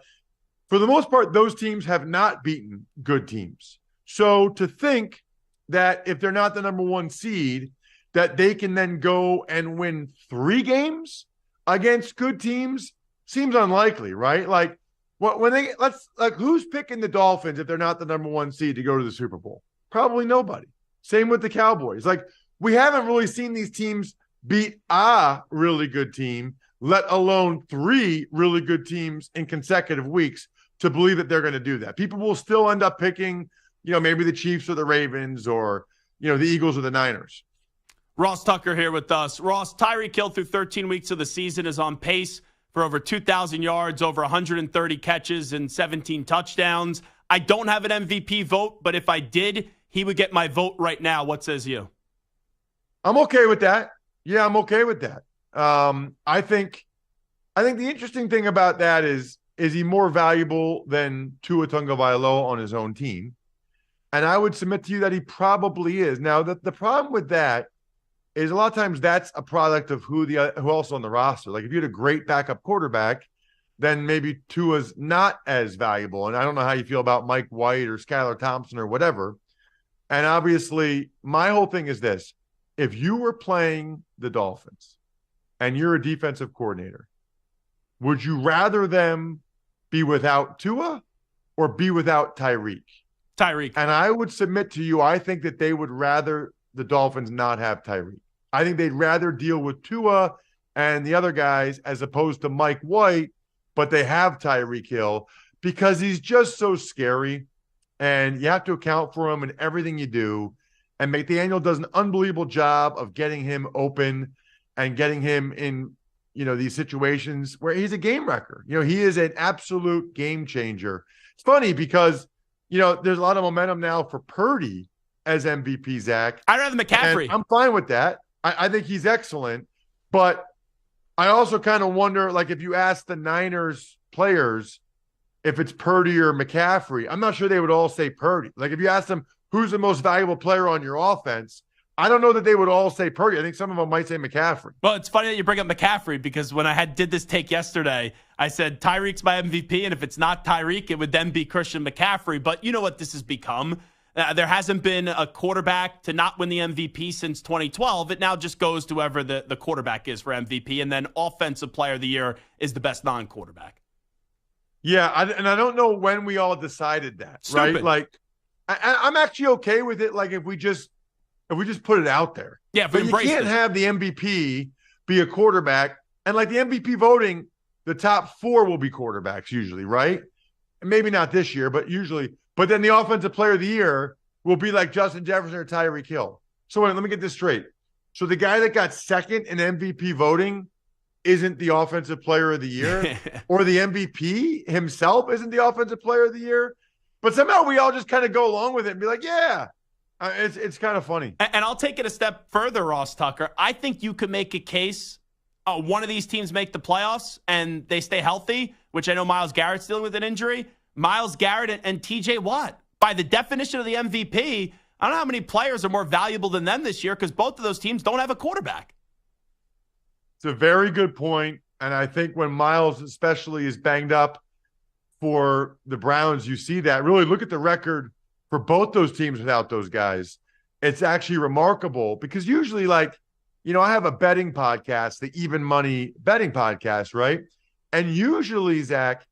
for the most part, those teams have not beaten good teams. So to think that if they're not the number 1 seed, that they can then go and win 3 games against good teams seems unlikely, right? Like who's picking the Dolphins if they're not the number 1 seed to go to the Super Bowl? Probably nobody. Same with the Cowboys. Like, we haven't really seen these teams beat a really good team, let alone 3 really good teams in consecutive weeks, to believe that they're going to do that. People will still end up picking, maybe the Chiefs or the Ravens or, the Eagles or the Niners. Ross Tucker here with us. Ross, Tyreek Hill through 13 weeks of the season is on pace for over 2,000 yards, over 130 catches, and 17 touchdowns. I don't have an MVP vote, but if I did, he would get my vote right now. What says you? I'm okay with that. Yeah, I'm okay with that. I think the interesting thing about that is he more valuable than Tua Tagovailoa on his own team? And I would submit to you that he probably is. Now, the problem with that is a lot of times that's a product of who else on the roster. Like, if you had a great backup quarterback, then maybe Tua's not as valuable. And I don't know how you feel about Mike White or Skylar Thompson or whatever. And obviously, my whole thing is this. If you were playing the Dolphins and you're a defensive coordinator, would you rather them be without Tua or be without Tyreek? Tyreek. And I would submit to you, I think that they would rather the Dolphins not have Tyreek. I think they'd rather deal with Tua and the other guys as opposed to Mike White, but they have Tyreek Hill because he's just so scary, and you have to account for him in everything you do. And McDaniel does an unbelievable job of getting him open and getting him in, these situations where he's a game wrecker. He is an absolute game changer. It's funny because, there's a lot of momentum now for Purdy as MVP, Zach. I'd rather McCaffrey. And I'm fine with that. I think he's excellent. But I also kind of wonder, like, if you ask the Niners players if it's Purdy or McCaffrey, I'm not sure they would all say Purdy. Like, if you ask them who's the most valuable player on your offense, I don't know that they would all say Purdy. I think some of them might say McCaffrey. Well, it's funny that you bring up McCaffrey because when I did this take yesterday, I said Tyreek's my MVP, and if it's not Tyreek, it would then be Christian McCaffrey. But you know what this has become? There hasn't been a quarterback to not win the MVP since 2012. It now just goes to whoever the quarterback is for MVP, and then Offensive Player of the Year is the best non-quarterback. Yeah, and I don't know when we all decided that, Stupid. Right? Like, I'm actually okay with it. Like, if we just put it out there. Yeah, but you can't have the MVP be a quarterback, and like the MVP voting, the top 4 will be quarterbacks usually, right? Maybe not this year, but usually. But then the Offensive Player of the Year will be like Justin Jefferson or Tyreek Hill. So wait, let me get this straight. So the guy that got second in MVP voting isn't the Offensive Player of the Year, or the MVP himself isn't the Offensive Player of the Year. But somehow we all just kind of go along with it and be like, yeah, it's kind of funny. And I'll take it a step further, Ross Tucker. I think you could make a case. One of these teams make the playoffs and they stay healthy, which I know Myles Garrett's dealing with an injury. Myles Garrett and TJ Watt, by the definition of the MVP, I don't know how many players are more valuable than them this year because both of those teams don't have a quarterback. It's a very good point. And I think when Myles especially is banged up for the Browns, you see that. Really look at the record for both those teams without those guys. It's actually remarkable because usually, like, I have a betting podcast, the Even Money betting podcast, right? And usually, Zach,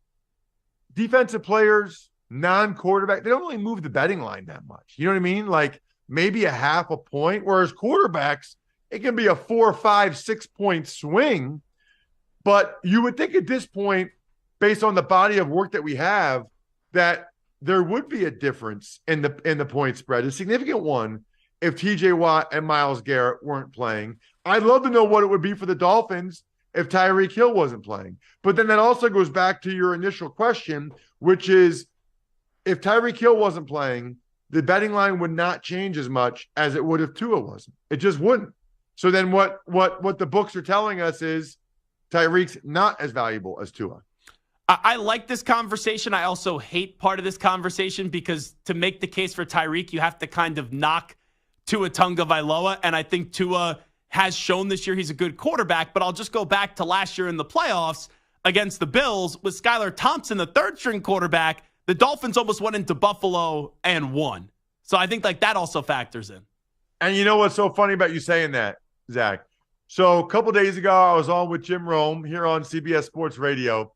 defensive players, non-quarterback, they don't really move the betting line that much. You know what I mean? Like maybe a half a point, whereas quarterbacks, it can be a 4, 5, 6 point swing. But you would think at this point, based on the body of work that we have, that there would be a difference in the point spread, a significant one, if TJ Watt and Myles Garrett weren't playing. I'd love to know what it would be for the Dolphins if Tyreek Hill wasn't playing. But then that also goes back to your initial question, which is if Tyreek Hill wasn't playing, the betting line would not change as much as it would if Tua wasn't. It just wouldn't. So then what the books are telling us is Tyreek's not as valuable as Tua. I like this conversation. I also hate part of this conversation because to make the case for Tyreek, you have to kind of knock Tua Tagovailoa, and I think Tua has shown this year he's a good quarterback, but I'll just go back to last year in the playoffs against the Bills with Skylar Thompson, the third-string quarterback. The Dolphins almost went into Buffalo and won. So I think like that also factors in. And you know what's so funny about you saying that, Zach? So a couple days ago, I was on with Jim Rome here on CBS Sports Radio,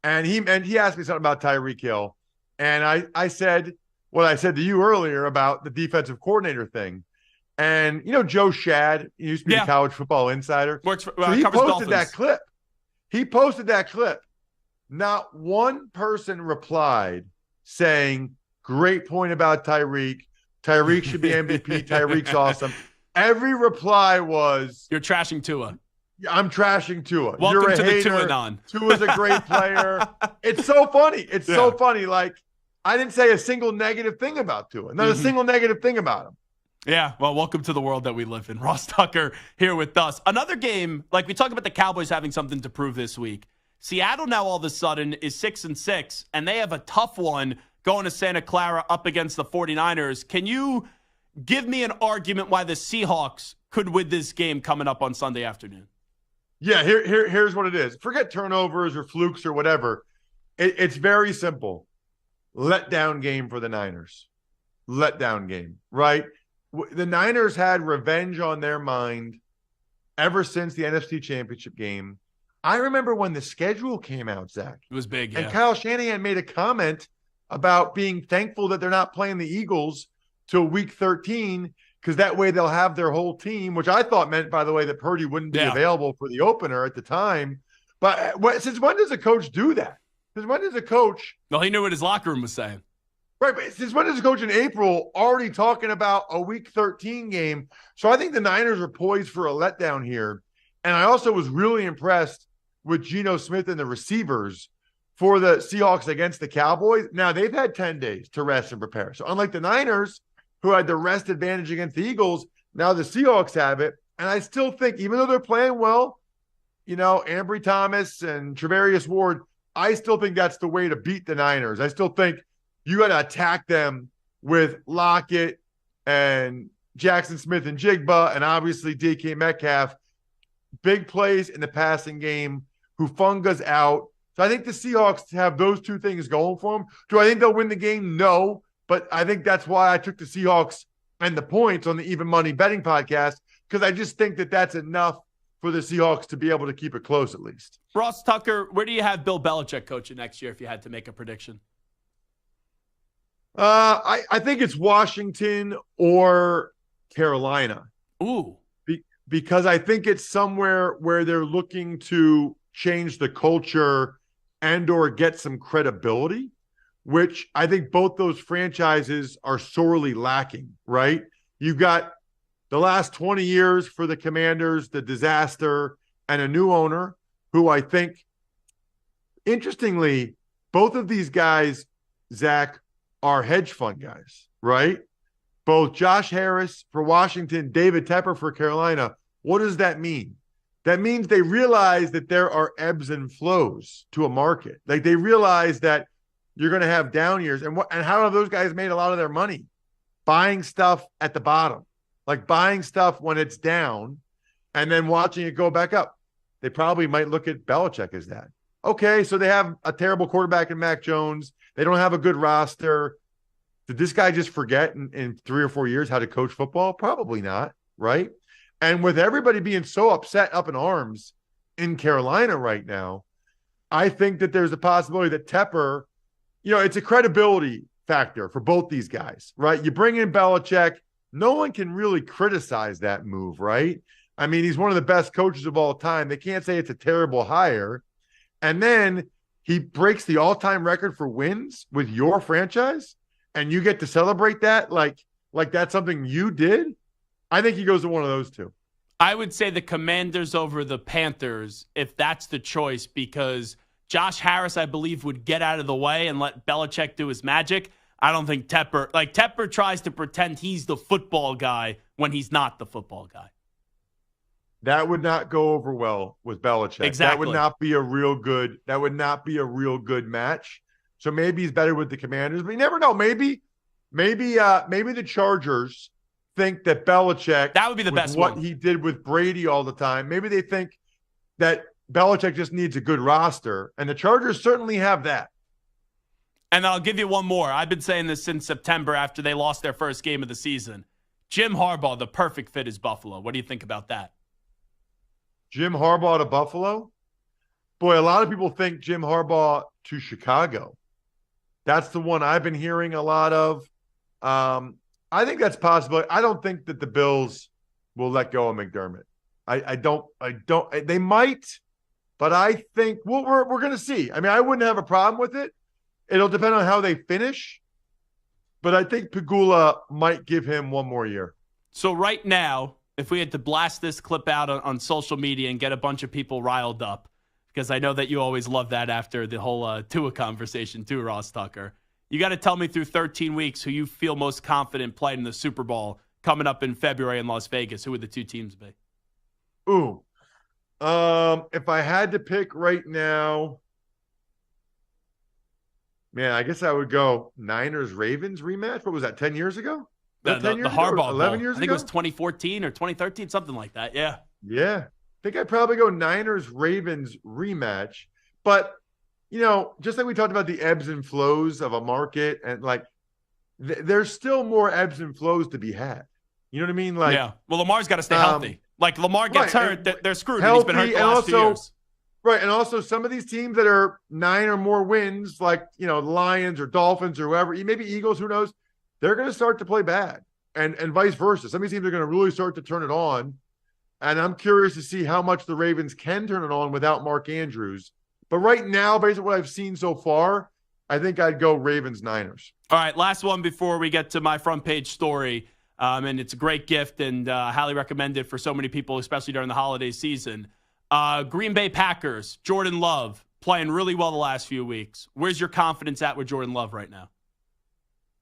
and he asked me something about Tyreek Hill, and I said what I said to you earlier about the defensive coordinator thing. And Joe Shad, he used to be the College Football Insider. Works for, so he covers posted Dolphins. that clip. Not one person replied saying, "Great point about Tyreek. Tyreek should be MVP. Tyreek's awesome." Every reply was, "You're trashing Tua." I'm trashing Tua. Welcome You're a to hater. the Tua-non. Tua's a great player. It's so funny. It's so funny. Like, I didn't say a single negative thing about Tua. Not a single negative thing about him. Yeah, well, welcome to the world that we live in. Ross Tucker here with us. Another game, like we talked about the Cowboys having something to prove this week. Seattle now all of a sudden is 6-6, and they have a tough one going to Santa Clara up against the 49ers. Can you give me an argument why the Seahawks could win this game coming up on Sunday afternoon? Yeah, here's what it is. Forget turnovers or flukes or whatever. It's very simple. Letdown game for the Niners. Letdown game, right? The Niners had revenge on their mind ever since the NFC Championship game. I remember when the schedule came out, Zach. It was big, And Kyle Shanahan made a comment about being thankful that they're not playing the Eagles till week 13 because that way they'll have their whole team, which I thought meant, by the way, that Purdy wouldn't be available for the opener at the time. But since when does a coach do that? Since when does a coach – Well, he knew what his locker room was saying. Right, but since when is the coach in April already talking about a Week 13 game? So I think the Niners are poised for a letdown here. And I also was really impressed with Geno Smith and the receivers for the Seahawks against the Cowboys. Now, they've had 10 days to rest and prepare. So unlike the Niners, who had the rest advantage against the Eagles, now the Seahawks have it. And I still think, even though they're playing well, Ambry Thomas and Trevarius Ward, I still think that's the way to beat the Niners. I still think you got to attack them with Lockett and Jackson Smith and Jigba and obviously DK Metcalf. Big plays in the passing game. Hufunga's out. So I think the Seahawks have those two things going for them. Do I think they'll win the game? No. But I think that's why I took the Seahawks and the points on the Even Money Betting podcast, because I just think that that's enough for the Seahawks to be able to keep it close at least. Ross Tucker, where do you have Bill Belichick coaching next year if you had to make a prediction? I think it's Washington or Carolina. Ooh. Because I think it's somewhere where they're looking to change the culture and or get some credibility, which I think both those franchises are sorely lacking, right? You've got the last 20 years for the Commanders, the disaster, and a new owner who I think, interestingly, both of these guys, Zach, are hedge fund guys, right? Both Josh Harris for Washington, David Tepper for Carolina. What does that mean? That means they realize that there are ebbs and flows to a market. Like they realize that you're going to have down years. And how have those guys made a lot of their money? Buying stuff at the bottom, like buying stuff when it's down and then watching it go back up. They probably might look at Belichick as that. Okay, so they have a terrible quarterback in Mac Jones. They don't have a good roster. Did this guy just forget in 3 or 4 years how to coach football? Probably not, right? And with everybody being so upset up in arms in Carolina right now, I think that there's a possibility that Tepper, it's a credibility factor for both these guys, right? You bring in Belichick, no one can really criticize that move, right? I mean, he's one of the best coaches of all time. They can't say it's a terrible hire. And then he breaks the all-time record for wins with your franchise, and you get to celebrate that like that's something you did. I think he goes to one of those two. I would say the Commanders over the Panthers, if that's the choice, because Josh Harris, I believe, would get out of the way and let Belichick do his magic. I don't think Tepper tries to pretend he's the football guy when he's not the football guy. That would not go over well with Belichick. Exactly. That would not be a real good match. So maybe he's better with the Commanders, but you never know. Maybe the Chargers think that Belichick, that would be the best what one. He did with Brady all the time. Maybe they think that Belichick just needs a good roster, and the Chargers certainly have that. And I'll give you one more. I've been saying this since September after they lost their first game of the season. Jim Harbaugh, the perfect fit is Buffalo. What do you think about that? Jim Harbaugh to Buffalo. Boy, a lot of people think Jim Harbaugh to Chicago. That's the one I've been hearing a lot of. I think that's possible. I don't think that the Bills will let go of McDermott. I don't. They might, but I think we're going to see. I mean, I wouldn't have a problem with it. It'll depend on how they finish, but I think Pegula might give him one more year. So right now, if we had to blast this clip out on social media and get a bunch of people riled up, because I know that you always love that after the whole Tua conversation too, Ross Tucker. You got to tell me through 13 weeks who you feel most confident playing in the Super Bowl coming up in February in Las Vegas. Who would the two teams be? Ooh. If I had to pick right now, man, I guess I would go Niners-Ravens rematch. What was that, 10 years ago? The Harbaugh 11 Bowl. years I think ago? it was 2014 or 2013, something like that. Yeah. Yeah. I think I'd probably go Niners-Ravens rematch. But, just like we talked about the ebbs and flows of a market, and there's still more ebbs and flows to be had. You know what I mean? Yeah. Well, Lamar's got to stay healthy. Like Lamar gets hurt, they're screwed. And he's been hurt the last 2 years. Right. And also some of these teams that are 9 or more wins, like, the Lions or Dolphins or whoever, maybe Eagles, who knows, they're going to start to play bad and vice versa. Some of these teams are going to really start to turn it on. And I'm curious to see how much the Ravens can turn it on without Mark Andrews. But right now, based on what I've seen so far, I think I'd go Ravens-Niners. All right, last one before we get to my front page story. And it's a great gift and highly recommended for so many people, especially during the holiday season. Green Bay Packers, Jordan Love, playing really well the last few weeks. Where's your confidence at with Jordan Love right now?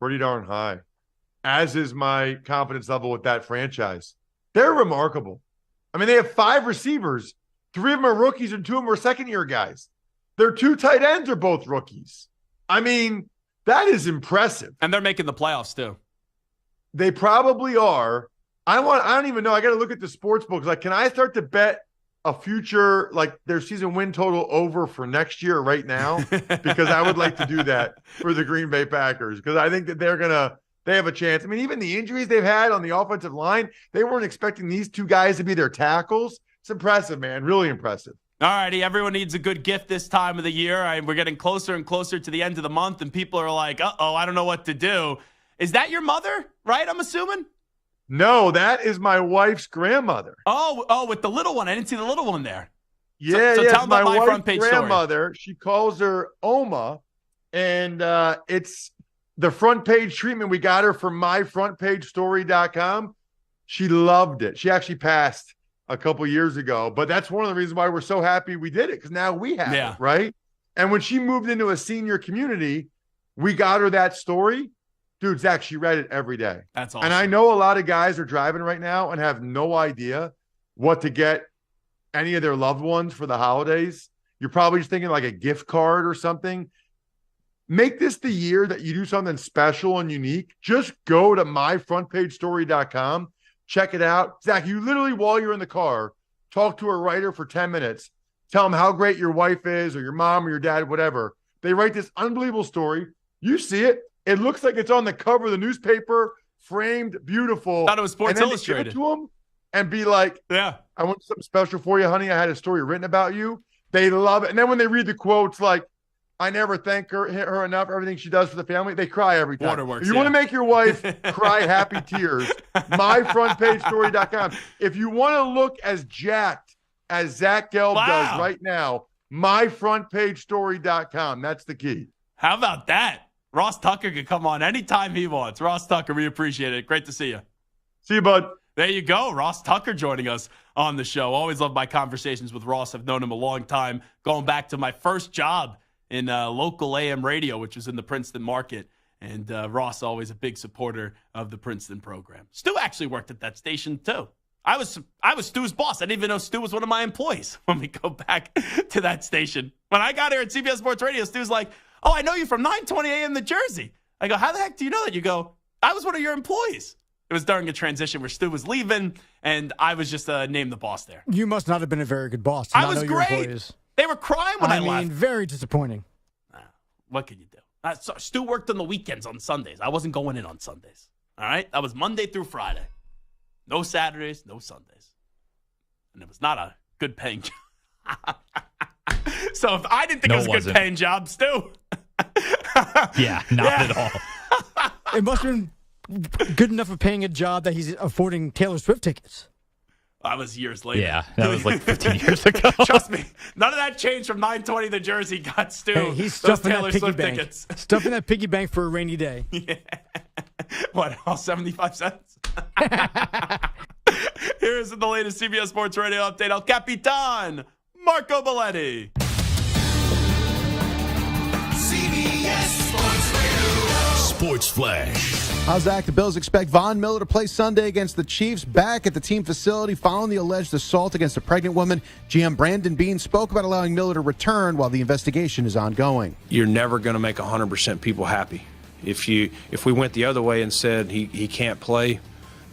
Pretty darn high, as is my confidence level with that franchise. They're remarkable. I mean, they have 5 receivers. 3 of them are rookies and 2 of them are second-year guys. Their 2 tight ends are both rookies. I mean, that is impressive. And they're making the playoffs, too. They probably are. I don't even know. I got to look at the sports books. Like, can I start to bet a future, their season win total over for next year right now? Because I would like to do that for the Green Bay Packers, because I think that they have a chance. I mean, even the injuries they've had on the offensive line, they weren't expecting these 2 guys to be their tackles. It's impressive, man. Really impressive. All righty. Everyone needs a good gift this time of the year. We're getting closer and closer to the end of the month, and people are like, uh-oh, I don't know what to do. Is that your mother, right, I'm assuming? No, that is my wife's grandmother. Oh, with the little one. I didn't see the little one there. Yeah, so tell them about my wife's front page grandmother. story. She calls her Oma, and it's the front page treatment we got her from myfrontpagestory.com. She loved it. She actually passed a couple years ago, but that's one of the reasons why we're so happy we did it, because now we have it, right? And when she moved into a senior community, we got her that story. Dude, Zach, she read it every day. That's awesome. And I know a lot of guys are driving right now and have no idea what to get any of their loved ones for the holidays. You're probably just thinking like a gift card or something. Make this the year that you do something special and unique. Just go to myfrontpagestory.com. Check it out. Zach, you literally, while you're in the car, talk to a writer for 10 minutes. Tell them how great your wife is or your mom or your dad, whatever. They write this unbelievable story. You see it. It looks like it's on the cover of the newspaper, framed, beautiful. Thought it was Sports Illustrated. Give it to them and be like, yeah, I want something special for you, honey. I had a story written about you. They love it. And then when they read the quotes like, I never thank her enough, everything she does for the family, they cry every time. Waterworks, if you want to make your wife cry happy tears, myfrontpagestory.com. If you want to look as jacked as Zach Gelb does right now, myfrontpagestory.com. That's the key. How about that? Ross Tucker can come on anytime he wants. Ross Tucker, we appreciate it. Great to see you. See you, bud. There you go. Ross Tucker joining us on the show. Always love my conversations with Ross. I've known him a long time, going back to my first job in local AM radio, which was in the Princeton market. And Ross, always a big supporter of the Princeton program. Stu actually worked at that station, too. I was Stu's boss. I didn't even know Stu was one of my employees when we go back to that station. When I got here at CBS Sports Radio, Stu's like, oh, I know you from 9:20 a.m. New Jersey. I go, how the heck do you know that? You go, I was one of your employees. It was during a transition where Stu was leaving, and I was just named the boss there. You must not have been a very good boss. I was great. They were crying when I left. I mean, very disappointing. What can you do? Stu worked on the weekends on Sundays. I wasn't going in on Sundays. All right? That was Monday through Friday. No Saturdays, no Sundays. And it was not a good paying job. So if I didn't think No, it was a it good wasn't. paying job, Stu. Yeah, not at all. It must have been good enough for paying a job that he's affording Taylor Swift tickets. That was years later. Yeah, that was like 15 years ago. Trust me, none of that changed from 920 the Jersey got Stu. Hey, he's those stuffing Taylor that piggy Swift bank. tickets. Stuffing that piggy bank for a rainy day. Yeah. What, all 75 cents? Here's the latest CBS Sports Radio update. El Capitan, Marco Belletti. CBS Sports Radio. Sports Flash. How's Zach? The Bills expect Von Miller to play Sunday against the Chiefs back at the team facility following the alleged assault against a pregnant woman. GM Brandon Beane spoke about allowing Miller to return while the investigation is ongoing. You're never going to make 100% people happy. If we went the other way and said he can't play,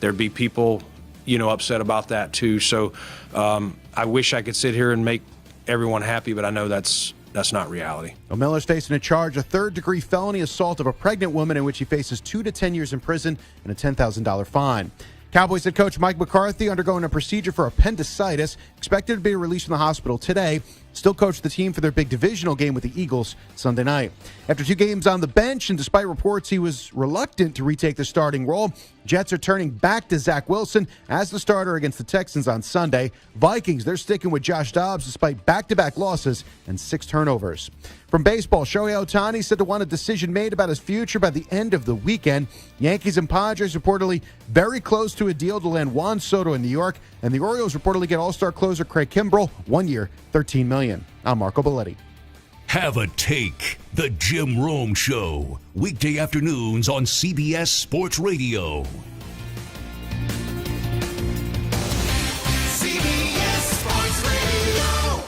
there'd be people, upset about that too. So I wish I could sit here and make everyone happy, but I know that's not reality. Well, Miller's facing a charge of third-degree felony assault of a pregnant woman in which he faces 2 to 10 years in prison and a $10,000 fine. Cowboys head coach Mike McCarthy undergoing a procedure for appendicitis, expected to be released from the hospital today. Still coached the team for their big divisional game with the Eagles Sunday night. After 2 games on the bench, and despite reports he was reluctant to retake the starting role, Jets are turning back to Zach Wilson as the starter against the Texans on Sunday. Vikings, they're sticking with Josh Dobbs despite back-to-back losses and 6 turnovers. From baseball, Shohei Ohtani said to want a decision made about his future by the end of the weekend. Yankees and Padres reportedly very close to a deal to land Juan Soto in New York, and the Orioles reportedly get all-star closer Craig Kimbrell, 1 year, $13 million. I'm Marco Belletti. Have a Take, the Jim Rome Show. Weekday afternoons on CBS Sports Radio. CBS Sports Radio.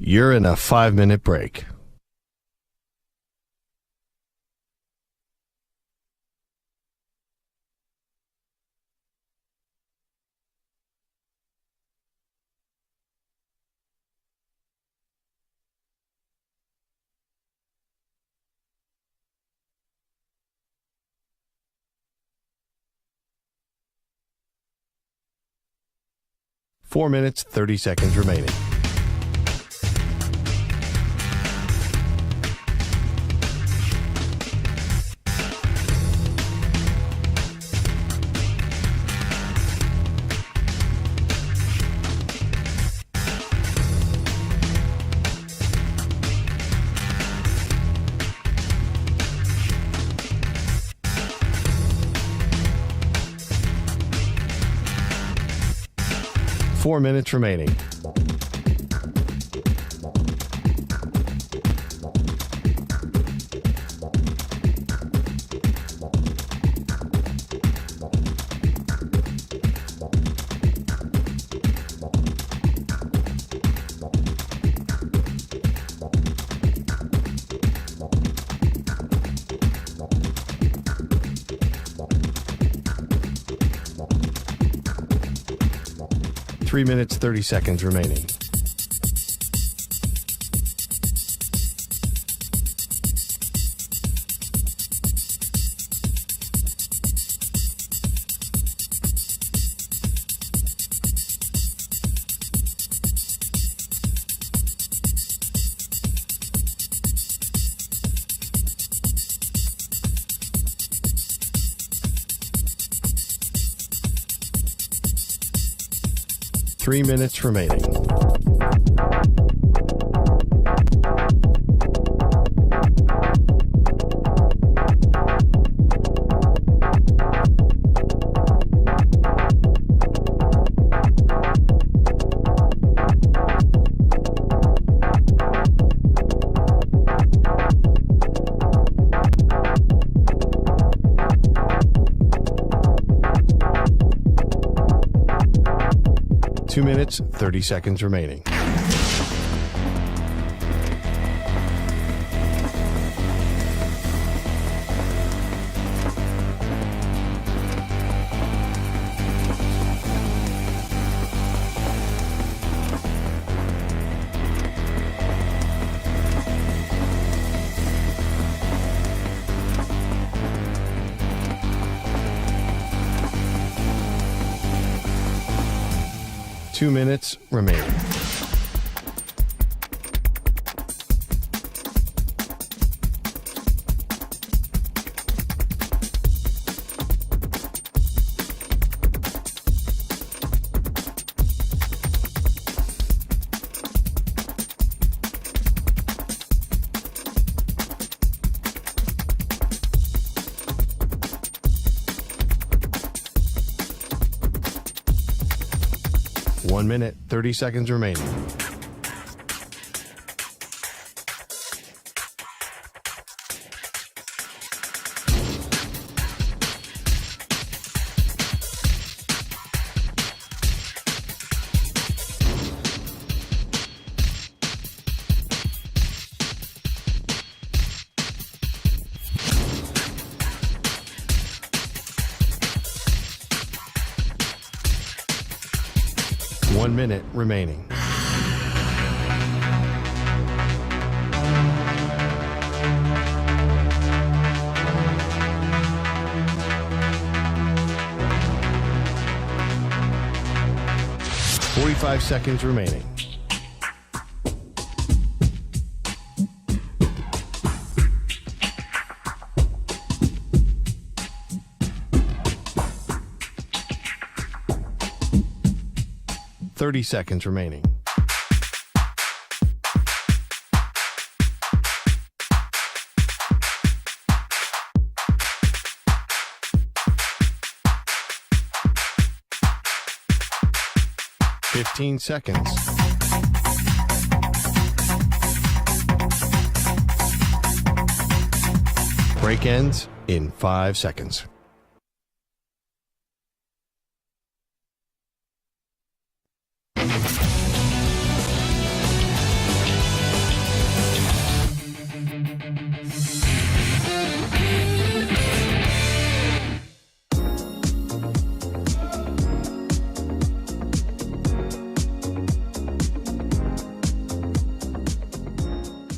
You're in a 5-minute break. Four minutes, 30 seconds remaining. Four minutes remaining. Three minutes, 30 seconds remaining. Three minutes remaining. Two minutes, 30 seconds remaining. 2 minutes remaining. One minute, 30 seconds remaining. One minute remaining. Forty-five seconds remaining. Thirty seconds remaining. Fifteen seconds. Break ends in 5 seconds.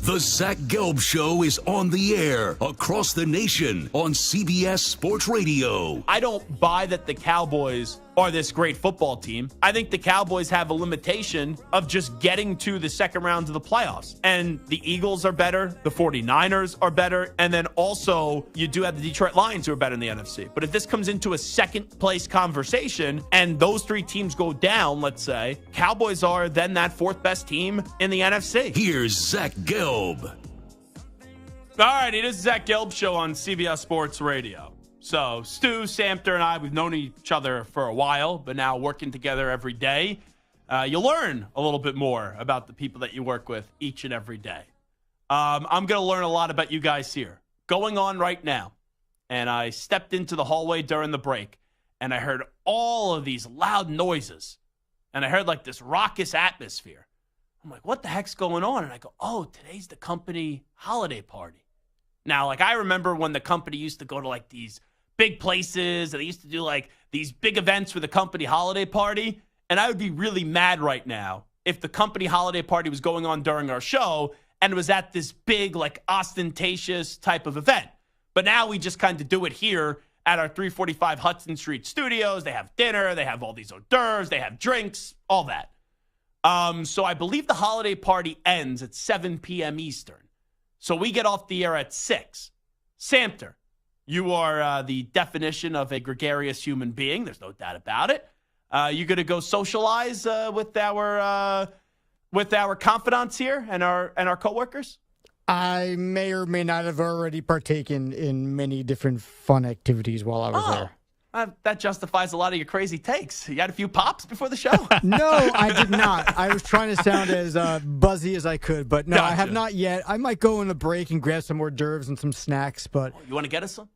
The Zach Gelb Show is on the air across the nation on CBS Sports Radio. I don't buy that the Cowboys are this great football team. I think the Cowboys have a limitation of just getting to the second round of the playoffs. And the Eagles are better, the 49ers are better, and then also you do have the Detroit Lions who are better in the NFC. But if this comes into a second place conversation and those three teams go down, let's say, Cowboys are then that fourth best team in the NFC. Here's Zach Gelb. All right, it is Zach Gelb Show on CBS Sports Radio. So Stu, Samter, and I, we've known each other for a while, but now working together every day, you learn a little bit more about the people that you work with each and every day. I'm going to learn a lot about you guys here. Going on right now, and I stepped into the hallway during the break, and I heard all of these loud noises, and I heard like this raucous atmosphere. I'm like, what the heck's going on? And I go, oh, today's the company holiday party. Now, like, I remember when the company used to go to like these big places, and they used to do like these big events for the company holiday party. And I would be really mad right now if the company holiday party was going on during our show and it was at this big, like, ostentatious type of event. But now we just kind of do it here at our 345 Hudson Street studios. They have dinner, they have all these hors d'oeuvres, they have drinks, all that. So I believe the holiday party ends at 7 p.m. Eastern. So we get off the air at 6. Samter, you are the definition of a gregarious human being. There's no doubt about it. You going to go socialize with our confidants here and our coworkers? I may or may not have already partaken in many different fun activities while I was there. That justifies a lot of your crazy takes. You had a few pops before the show? No, I did not. I was trying to sound as buzzy as I could, but no, Gotcha. I have not yet. I might go in the break and grab some hors d'oeuvres and some snacks, but... You want to get us some?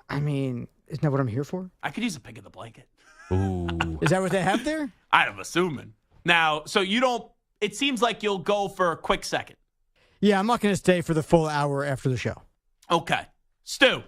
I mean, isn't that what I'm here for? I could use a pig in the blanket. Ooh. Is that what they have there? I'm assuming. Now, so you don't... It seems like you'll go for a quick second. Yeah, I'm not going to stay for the full hour after the show. Okay. Stu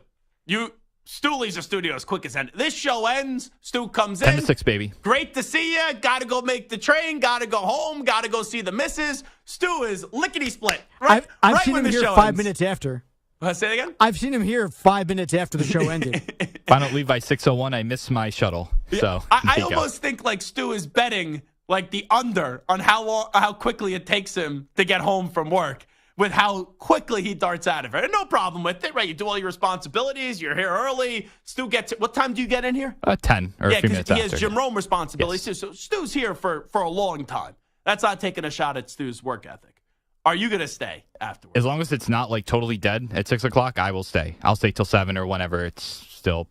leaves the studio as quick as end. This show ends. Stu comes in. 10 to 6, baby. Great to see you. Got to go make the train. Got to go home. Got to go see the missus. Stu is lickety split. Right, I've right seen when him the here show 5 ends. minutes after. Say it again? I've seen him here 5 minutes after the show ended. If I don't leave by 6:01, I miss my shuttle. So I almost think like Stu is betting like the under on how quickly it takes him to get home from work with how quickly he darts out of it. And no problem with it, right? You do all your responsibilities. You're here early. Stu gets it. What time do you get in here? 10 or a few minutes he after. has Jim Rome responsibilities too. So Stu's here for a long time. That's not taking a shot at Stu's work ethic. Are you going to stay afterwards? As long as it's not like totally dead at 6 o'clock, I will stay. I'll stay till 7 or whenever it's still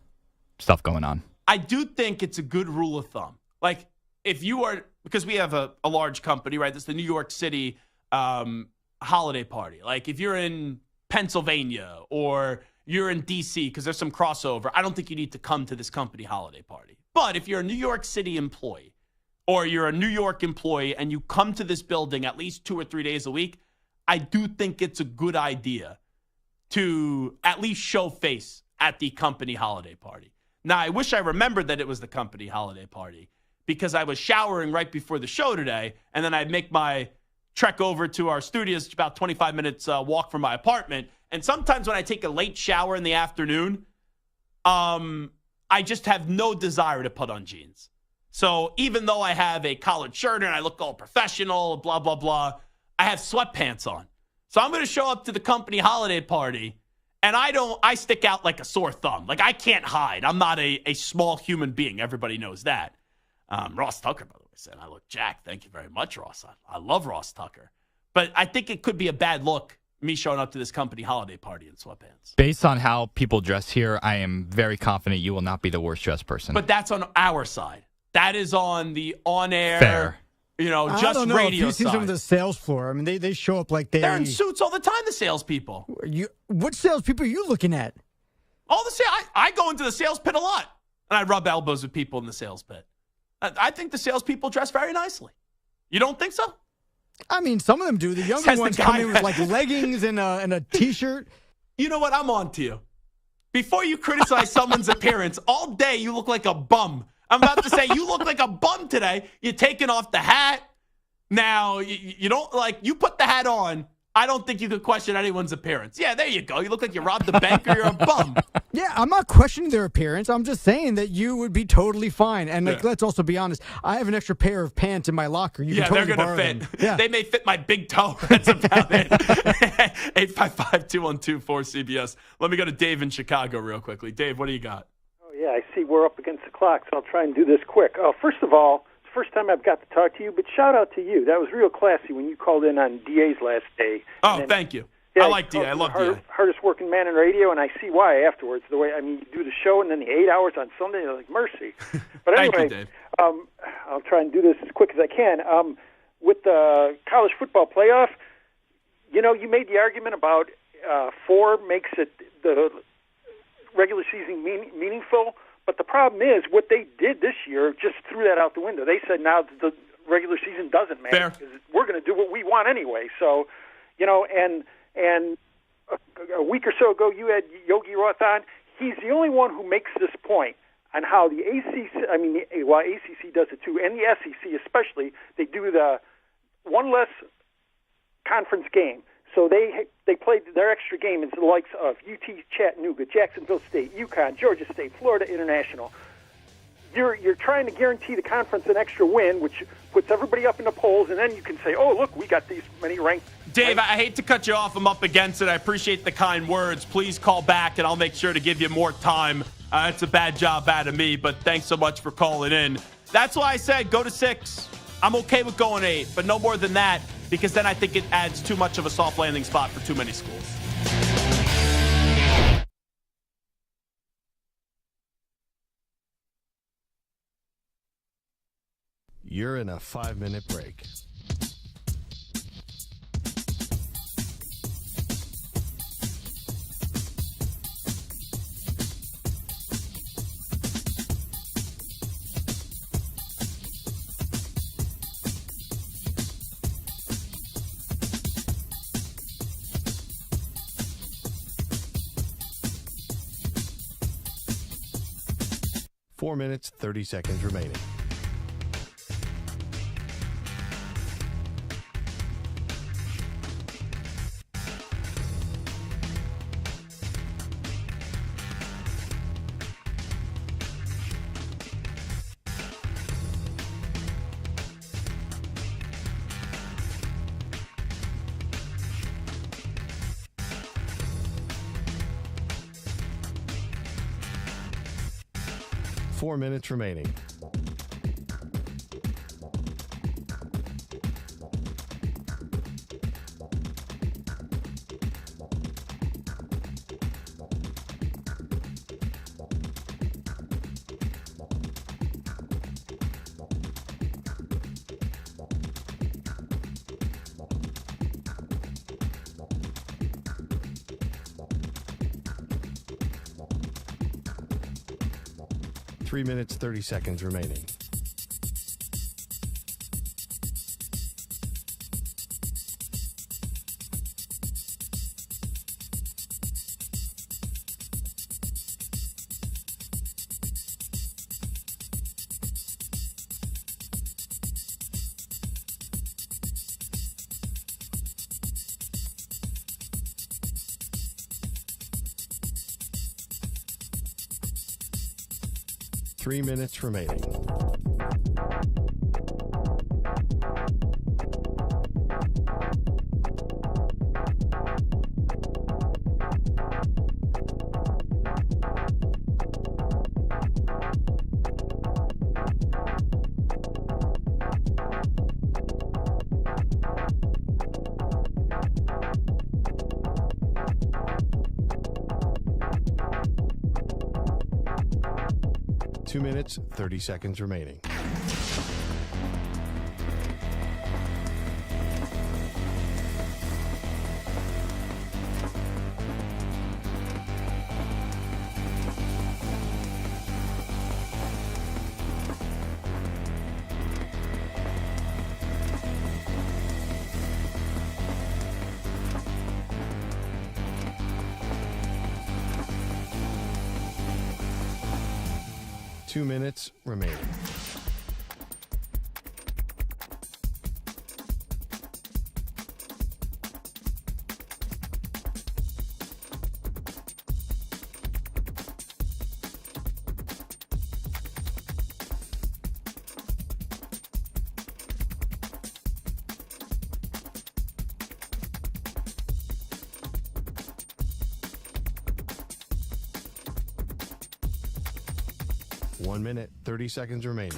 stuff going on. I do think it's a good rule of thumb. Like if you are, because we have a large company, right? That's the New York City holiday party. Like if you're in Pennsylvania or you're in D.C. because there's some crossover, I don't think you need to come to this company holiday party. But if you're a New York City employee or you're a New York employee and you come to this building at least 2 or 3 days a week, I do think it's a good idea to at least show face at the company holiday party. Now, I wish I remembered that it was the company holiday party because I was showering right before the show today, and then I'd make my trek over to our studios, it's about 25 minutes walk from my apartment. And sometimes when I take a late shower in the afternoon, I just have no desire to put on jeans. So even though I have a collared shirt and I look all professional, blah, blah, blah, I have sweatpants on. So I'm going to show up to the company holiday party, and I stick out like a sore thumb. Like, I can't hide. I'm not a small human being. Everybody knows that. Ross Tucker, by the way, said, I look jacked. Thank you very much, Ross. I love Ross Tucker. But I think it could be a bad look, me showing up to this company holiday party in sweatpants. Based on how people dress here, I am very confident you will not be the worst dressed person. But that's on our side. That is on the on-air, Fair. Just I don't know. radio If you see side. some of the sales floor, I mean, they show up like They're in suits all the time, the salespeople. What salespeople are you looking at? All the I go into the sales pit a lot, and I rub elbows with people in the sales pit. I think the salespeople dress very nicely. You don't think so? I mean, some of them do. The younger Says the ones guy come in with like leggings and a T-shirt. You know what? I'm on to you. Before you criticize someone's appearance, all day you look like a bum. I'm about to say you look like a bum today. You're taking off the hat. Now, you don't you put the hat on. I don't think you could question anyone's appearance. Yeah, there you go. You look like you robbed the bank or you're a bum. Yeah, I'm not questioning their appearance. I'm just saying that you would be totally fine. And let's also be honest. I have an extra pair of pants in my locker. You can totally they're borrow going to fit. them. Yeah. They may fit my big toe. That's about it. 855-212-4CBS. Let me go to Dave in Chicago real quickly. Dave, what do you got? Oh, yeah, I see we're up against the clock, so I'll try and do this quick. First of all, it's the first time I've got to talk to you, but shout out to you. That was real classy when you called in on DA's last day. Oh, thank you. Yeah, I like DA. I love DA. Hardest working man in radio, and I see why afterwards. The way, you do the show and then the 8 hours on Sunday, you're like, mercy. But anyway, thank you, Dave. I'll try and do this as quick as I can. With the college football playoff, you made the argument about 4 makes it the regular season meaningful. But the problem is what they did this year just threw that out the window. They said now the regular season doesn't matter because we're going to do what we want anyway. So, and a week or so ago, you had Yogi Roth on. He's the only one who makes this point on how the ACC, ACC does it too, and the SEC especially, they do the one less conference game. So they played their extra game is the likes of UT Chattanooga, Jacksonville State, UConn, Georgia State, Florida International. You're trying to guarantee the conference an extra win, which puts everybody up in the polls, and then you can say, oh, look, we got these many ranked. Dave, I hate to cut you off. I'm up against it. I appreciate the kind words. Please call back, and I'll make sure to give you more time. It's a bad job out of me, but thanks so much for calling in. That's why I said go to 6. I'm okay with going 8, but no more than that, because then I think it adds too much of a soft landing spot for too many schools. You're in a 5-minute break. Four minutes, 30 seconds remaining. 4 minutes remaining. Three minutes, 30 seconds remaining. Three minutes remaining. Two minutes, 30 seconds remaining. Two minutes remaining. One minute, 30 seconds remaining.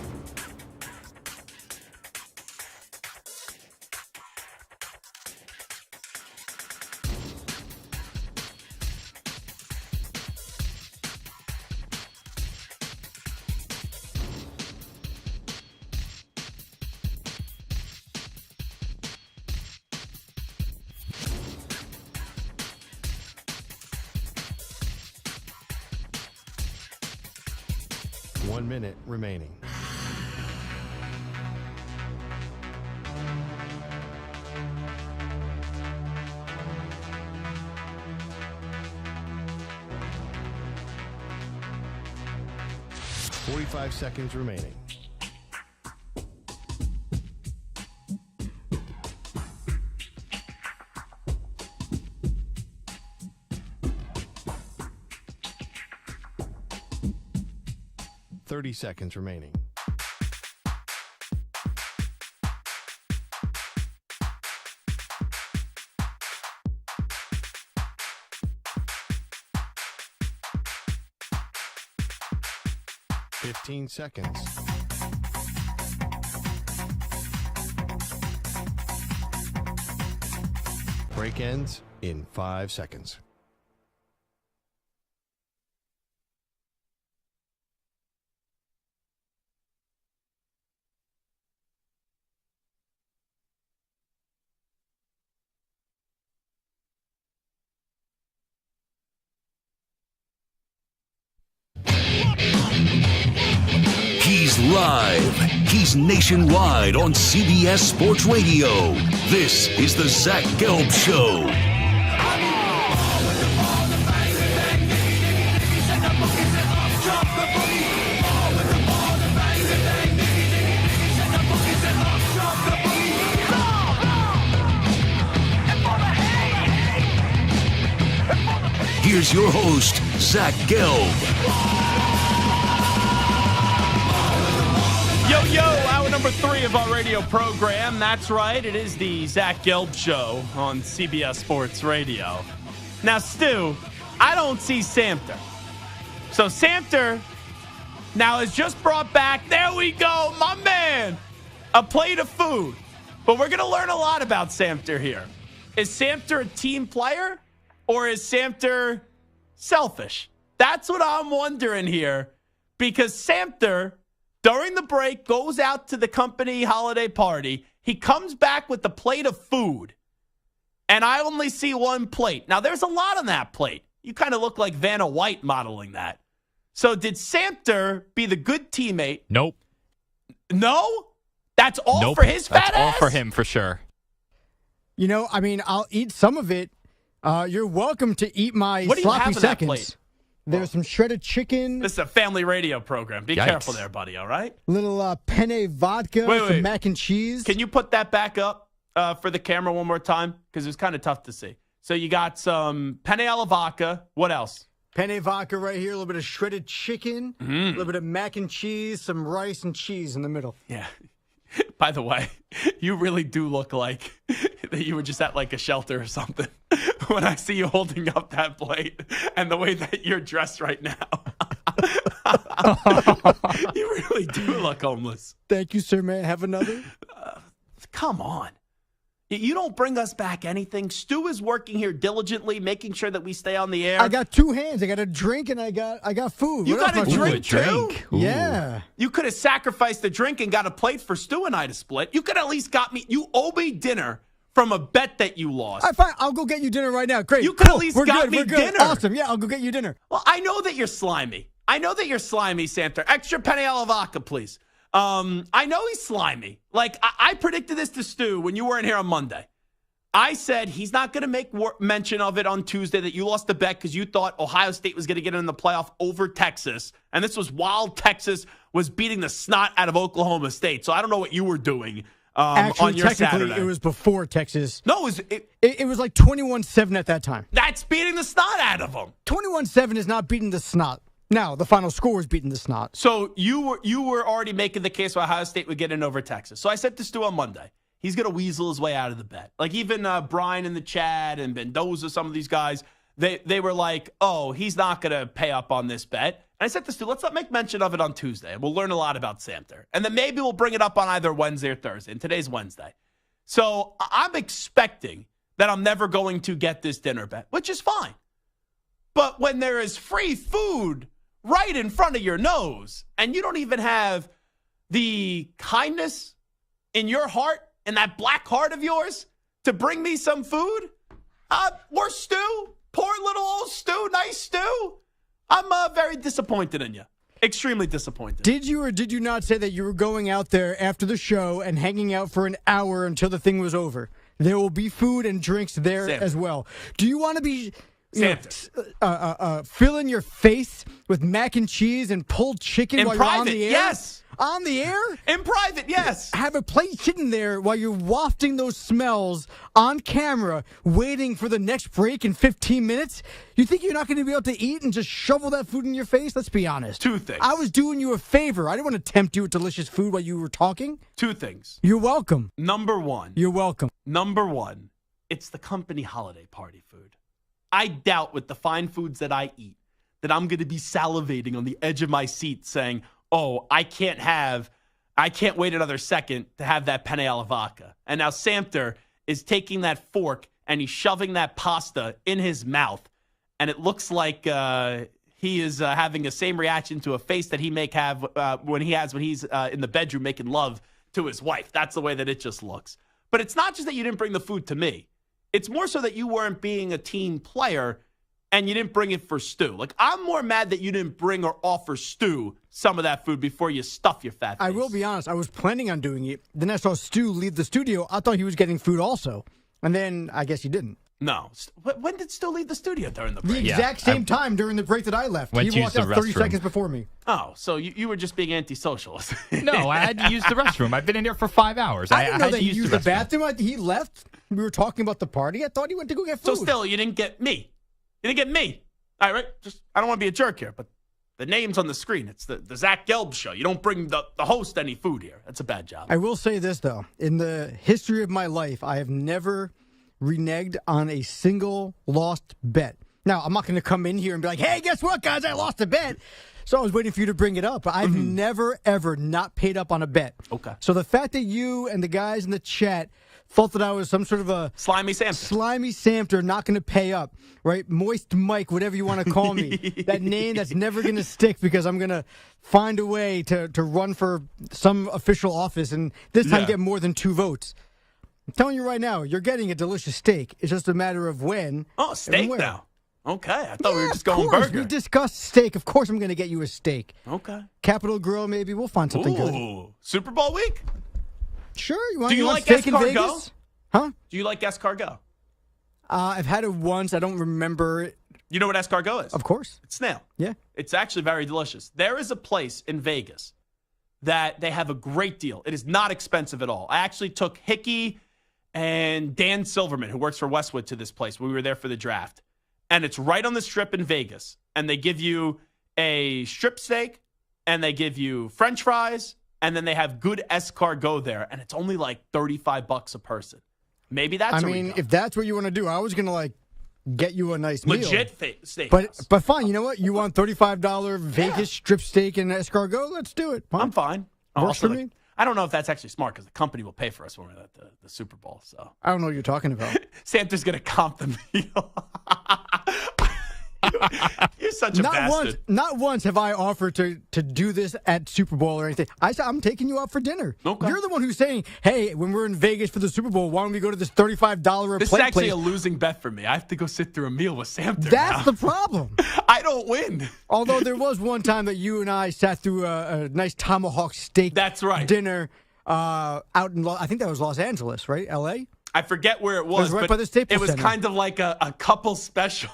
One minute remaining. Forty-five seconds remaining. Seconds remaining. Fifteen seconds. Break ends in 5 seconds. He's live. He's nationwide on CBS Sports Radio. This is the Zach Gelb Show. Here's your host, Zach Gelb. Yo, hour number 3 of our radio program. That's right, it is the Zach Gelb Show on CBS Sports Radio. Now, Stu, I don't see Samter. So Samter now has just brought back, there we go, my man, a plate of food. But we're going to learn a lot about Samter here. Is Samter a team player or is Samter selfish? That's what I'm wondering here, because Samter, during the break, goes out to the company holiday party. He comes back with a plate of food, and I only see one plate. Now, there's a lot on that plate. You kind of look like Vanna White modeling that. So did Samter be the good teammate? Nope. No? That's all Nope. for his fat That's all ass? for him, for sure. You know, I mean, I'll eat some of it. You're welcome to eat my What do you sloppy have on that seconds. plate? There's some shredded chicken. This is a family radio program. Be Yikes. careful there, buddy, all right? Little penne vodka, some mac and cheese. Can you put that back up for the camera one more time? Because it was kind of tough to see. So you got some penne alla vodka. What else? Penne vodka right here, a little bit of shredded chicken, a little bit of mac and cheese, some rice and cheese in the middle. Yeah. By the way, you really do look like that you were just at like a shelter or something when I see you holding up that plate and the way that you're dressed right now. You really do look homeless. Thank you, sir. May I have another? Come on. You don't bring us back anything. Stu is working here diligently, making sure that we stay on the air. I got two hands. I got a drink and I got food. You What got else a am I drink, doing? too? Yeah. You could have sacrificed the drink and got a plate for Stu and I to split. You could at least got me. You owe me dinner from a bet that you lost. All right, fine. I'll go get you dinner right now. Great. You could Cool. at least We're got good. me We're good. dinner. Awesome. Yeah, I'll go get you dinner. Well, I know that you're slimy. Samter. Extra penne alla vodka, please. I know he's slimy. Like, I predicted this to Stu when you weren't here on Monday. I said he's not going to make mention of it on Tuesday that you lost the bet because you thought Ohio State was going to get in the playoff over Texas. And this was while Texas was beating the snot out of Oklahoma State. So I don't know what you were doing Actually, on your technically, Saturday. it was before Texas. No, it was like 21-7 at that time. That's beating the snot out of them. 21-7 is not beating the snot. Now, the final score is beating the snot. So you were already making the case why Ohio State would get in over Texas. So I said to Stu on Monday, he's going to weasel his way out of the bet. Like even Brian in the chat and Mendoza, some of these guys, they were like, oh, he's not going to pay up on this bet. And I said to Stu, let's not make mention of it on Tuesday. We'll learn a lot about Samter. And then maybe we'll bring it up on either Wednesday or Thursday. And today's Wednesday. So I'm expecting that I'm never going to get this dinner bet, which is fine. But when there is free food right in front of your nose and you don't even have the kindness in your heart and that black heart of yours to bring me some food, or Stu, poor little old Stu, nice Stu, I'm very disappointed in you. Extremely disappointed. Did you or did you not say that you were going out there after the show and hanging out for an hour until the thing was over? There will be food and drinks there as well. Do you want to be filling your face with mac and cheese and pulled chicken in while private, you're on the air? Yes. On the air? In private, yes. Have a plate sitting there while you're wafting those smells on camera, waiting for the next break in 15 minutes? You think you're not going to be able to eat and just shovel that food in your face? Let's be honest. Two things. I was doing you a favor. I didn't want to tempt you with delicious food while you were talking. Two things. You're welcome. Number one. You're welcome. Number one, it's the company holiday party food. I doubt with the fine foods that I eat that I'm going to be salivating on the edge of my seat saying, oh, I can't wait another second to have that penne alla vodka. And now Samter is taking that fork and he's shoving that pasta in his mouth. And it looks like he is having the same reaction to a face that he may have when he's in the bedroom making love to his wife. That's the way that it just looks. But it's not just that you didn't bring the food to me. It's more so that you weren't being a team player and you didn't bring it for Stu. Like, I'm more mad that you didn't bring or offer Stu some of that food before you stuff your fat face. I will be honest. I was planning on doing it. Then I saw Stu leave the studio. I thought he was getting food also. And then I guess he didn't. No. When did Stu leave the studio during the break? The exact same time during the break that I left. He walked out 30 seconds before me. Oh, so you were just being antisocial. No, I had to use the restroom. I've been in here for 5 hours. I didn't know that he used the bathroom. He left. We were talking about the party. I thought he went to go get food. So still, you didn't get me. You didn't get me. All right? I don't want to be a jerk here, but the name's on the screen. It's the Zach Gelb show. You don't bring the host any food here. That's a bad job. I will say this, though. In the history of my life, I have never reneged on a single lost bet. Now, I'm not going to come in here and be like, hey, guess what, guys? I lost a bet. So I was waiting for you to bring it up. I've never, ever not paid up on a bet. Okay. So the fact that you and the guys in the chat thought that I was some sort of a slimy Samter not going to pay up, right? Moist Mike, whatever you want to call me. That name that's never going to stick because I'm going to find a way to run for some official office and this time get more than 2 votes. I'm telling you right now, you're getting a delicious steak. It's just a matter of when. Oh, steak now. Okay. I thought we were just of going course. burger. We discussed steak. Of course I'm going to get you a steak. Okay. Capitol Grill, maybe. We'll find something good. Super Bowl week? Sure. You Do you like steak in escargot? Vegas? Huh? Do you like escargot? I've had it once. I don't remember it. You know what escargot is? Of course. It's snail. Yeah. It's actually very delicious. There is a place in Vegas that they have a great deal. It is not expensive at all. I actually took Hickey and Dan Silverman, who works for Westwood, to this place when we were there for the draft. And it's right on the strip in Vegas. And they give you a strip steak, and they give you French fries, and then they have good escargot there. And it's only like $35 a person. Maybe that's if that's what you want to do, I was going to get you a nice legit meal. steak. But fine, you know what? You want $35 Vegas strip steak and escargot? Let's do it. I'm fine. Works for me. I don't know if that's actually smart because the company will pay for us when we're at the Super Bowl. So I don't know what you're talking about. Santa's going to comp the meal. You're such a bastard. Not once have I offered to do this at Super Bowl or anything. I said, I'm taking you out for dinner. Okay. You're the one who's saying, hey, when we're in Vegas for the Super Bowl, why don't we go to this $35 a plate This is actually place? a losing bet for me. I have to go sit through a meal with Santa. That's the problem. I don't win. Although there was one time that you and I sat through a nice tomahawk steak dinner out in, I think that was Los Angeles, right? L.A.? I forget where it was. right but by the Staples it was Center. kind of like a couple special.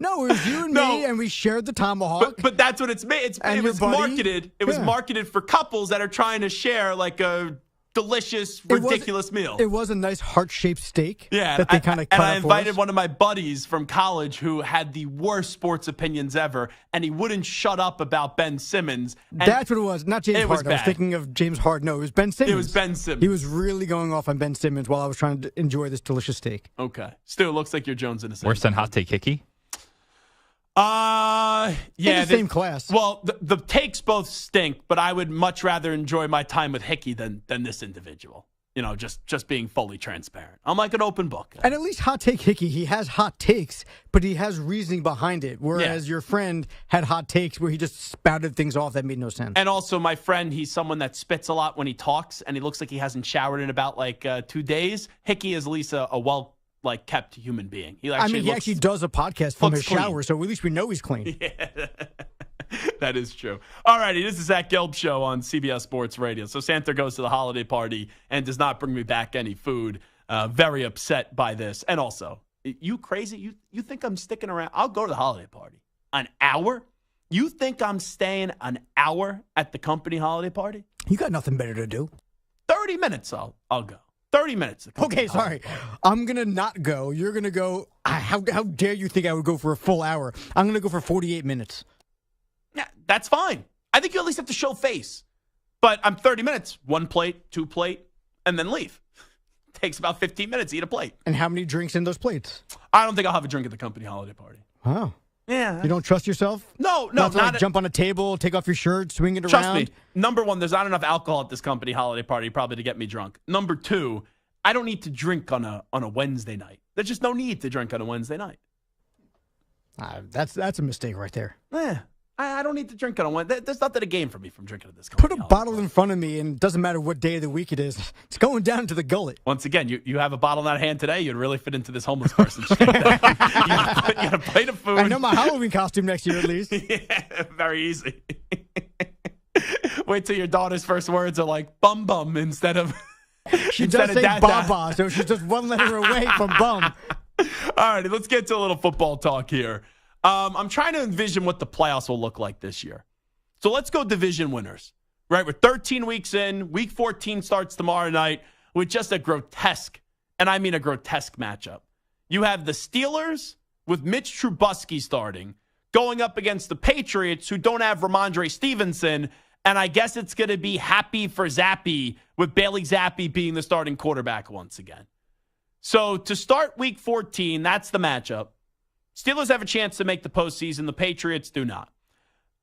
No, it was you and me, and we shared the tomahawk. But that's what it's made. It was marketed. It was marketed for couples that are trying to share like a delicious, ridiculous meal. It was a nice heart-shaped steak. Yeah, that they kind of cut and I up invited for us. one of my buddies from college who had the worst sports opinions ever, and he wouldn't shut up about Ben Simmons. And that's what it was. Not James it was Harden. I was bad. thinking of James Harden. No, it was Ben Simmons. It was Ben Simmons. He was really going off on Ben Simmons while I was trying to enjoy this delicious steak. Okay. Still, it looks like you're Jones in a Worse than Hot Take Hickey? Yeah. In the same class. Well, the takes both stink, but I would much rather enjoy my time with Hickey than this individual. You know, just being fully transparent. I'm like an open book. And at least Hot Take Hickey, he has hot takes, but he has reasoning behind it. Whereas your friend had hot takes where he just spouted things off that made no sense. And also, my friend, he's someone that spits a lot when he talks, and he looks like he hasn't showered in about 2 days. Hickey is at least a well kept human being. He actually does a podcast from his clean. shower, so at least we know he's clean. Yeah. That is true. All righty, this is Zach Gelb Show on CBS Sports Radio. So Santa goes to the holiday party and does not bring me back any food. Very upset by this. And also, you crazy? You think I'm sticking around? I'll go to the holiday party. An hour? You think I'm staying an hour at the company holiday party? You got nothing better to do. 30 minutes I'll go. 30 minutes. Okay, sorry. I'm going to not go. You're going to go. How dare you think I would go for a full hour? I'm going to go for 48 minutes. Yeah, that's fine. I think you at least have to show face. But I'm 30 minutes. 1 plate, 2 plate, and then leave. Takes about 15 minutes to eat a plate. And how many drinks in those plates? I don't think I'll have a drink at the company holiday party. Oh. Yeah. You don't trust yourself? No. Not jump on a table, take off your shirt, swing it Trust around? me. Number one, there's not enough alcohol at this company holiday party probably to get me drunk. Number two, I don't need to drink on a Wednesday night. There's just no need to drink on a Wednesday night. That's a mistake right there. Yeah. I don't need to drink on a Wednesday. There's nothing to gain for me from drinking at this company. Put a bottle in front of me, and it doesn't matter what day of the week it is. It's going down to the gullet. Once again, you have a bottle in that hand today, you'd really fit into this homeless person. You got a plate of food. I know my Halloween costume next year at least. Yeah, very easy. Wait till your daughter's first words are like bum bum instead of She does say baba, so she's just one letter away from bum. All right, let's get to a little football talk here. I'm trying to envision what the playoffs will look like this year. So let's go division winners. Right, we're 13 weeks in. Week 14 starts tomorrow night with just a grotesque, and I mean a grotesque matchup. You have the Steelers with Mitch Trubisky starting, going up against the Patriots who don't have Ramondre Stevenson, and I guess it's going to be happy for Zappy with Bailey Zappi being the starting quarterback once again. So to start week 14, that's the matchup. Steelers have a chance to make the postseason. The Patriots do not.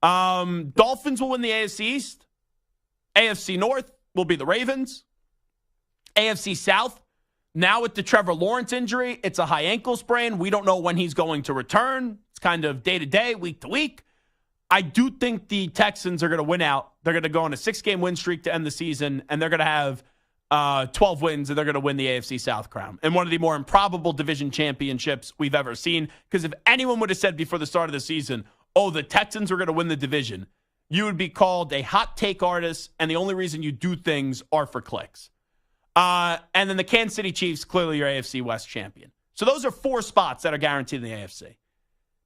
Dolphins will win the AFC East. AFC North will be the Ravens. AFC South, now with the Trevor Lawrence injury, it's a high ankle sprain. We don't know when he's going to return. It's kind of day to day, week to week. I do think the Texans are going to win out. They're going to go on a 6-game win streak to end the season, and they're going to have 12 wins, and they're going to win the AFC South crown. And one of the more improbable division championships we've ever seen. Because if anyone would have said before the start of the season, oh, the Texans are going to win the division, you would be called a hot take artist, and the only reason you do things are for clicks. And then the Kansas City Chiefs, clearly your AFC West champion. So those are 4 spots that are guaranteed in the AFC.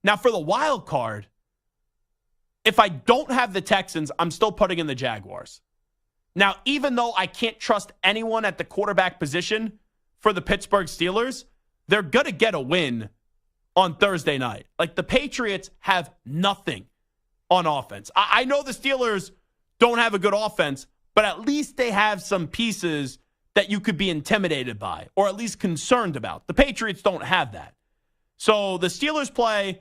Now, for the wild card, if I don't have the Texans, I'm still putting in the Jaguars. Now, even though I can't trust anyone at the quarterback position for the Pittsburgh Steelers, they're going to get a win on Thursday night. Like, the Patriots have nothing on offense. I know the Steelers don't have a good offense, but at least they have some pieces that you could be intimidated by or at least concerned about. The Patriots don't have that. So the Steelers play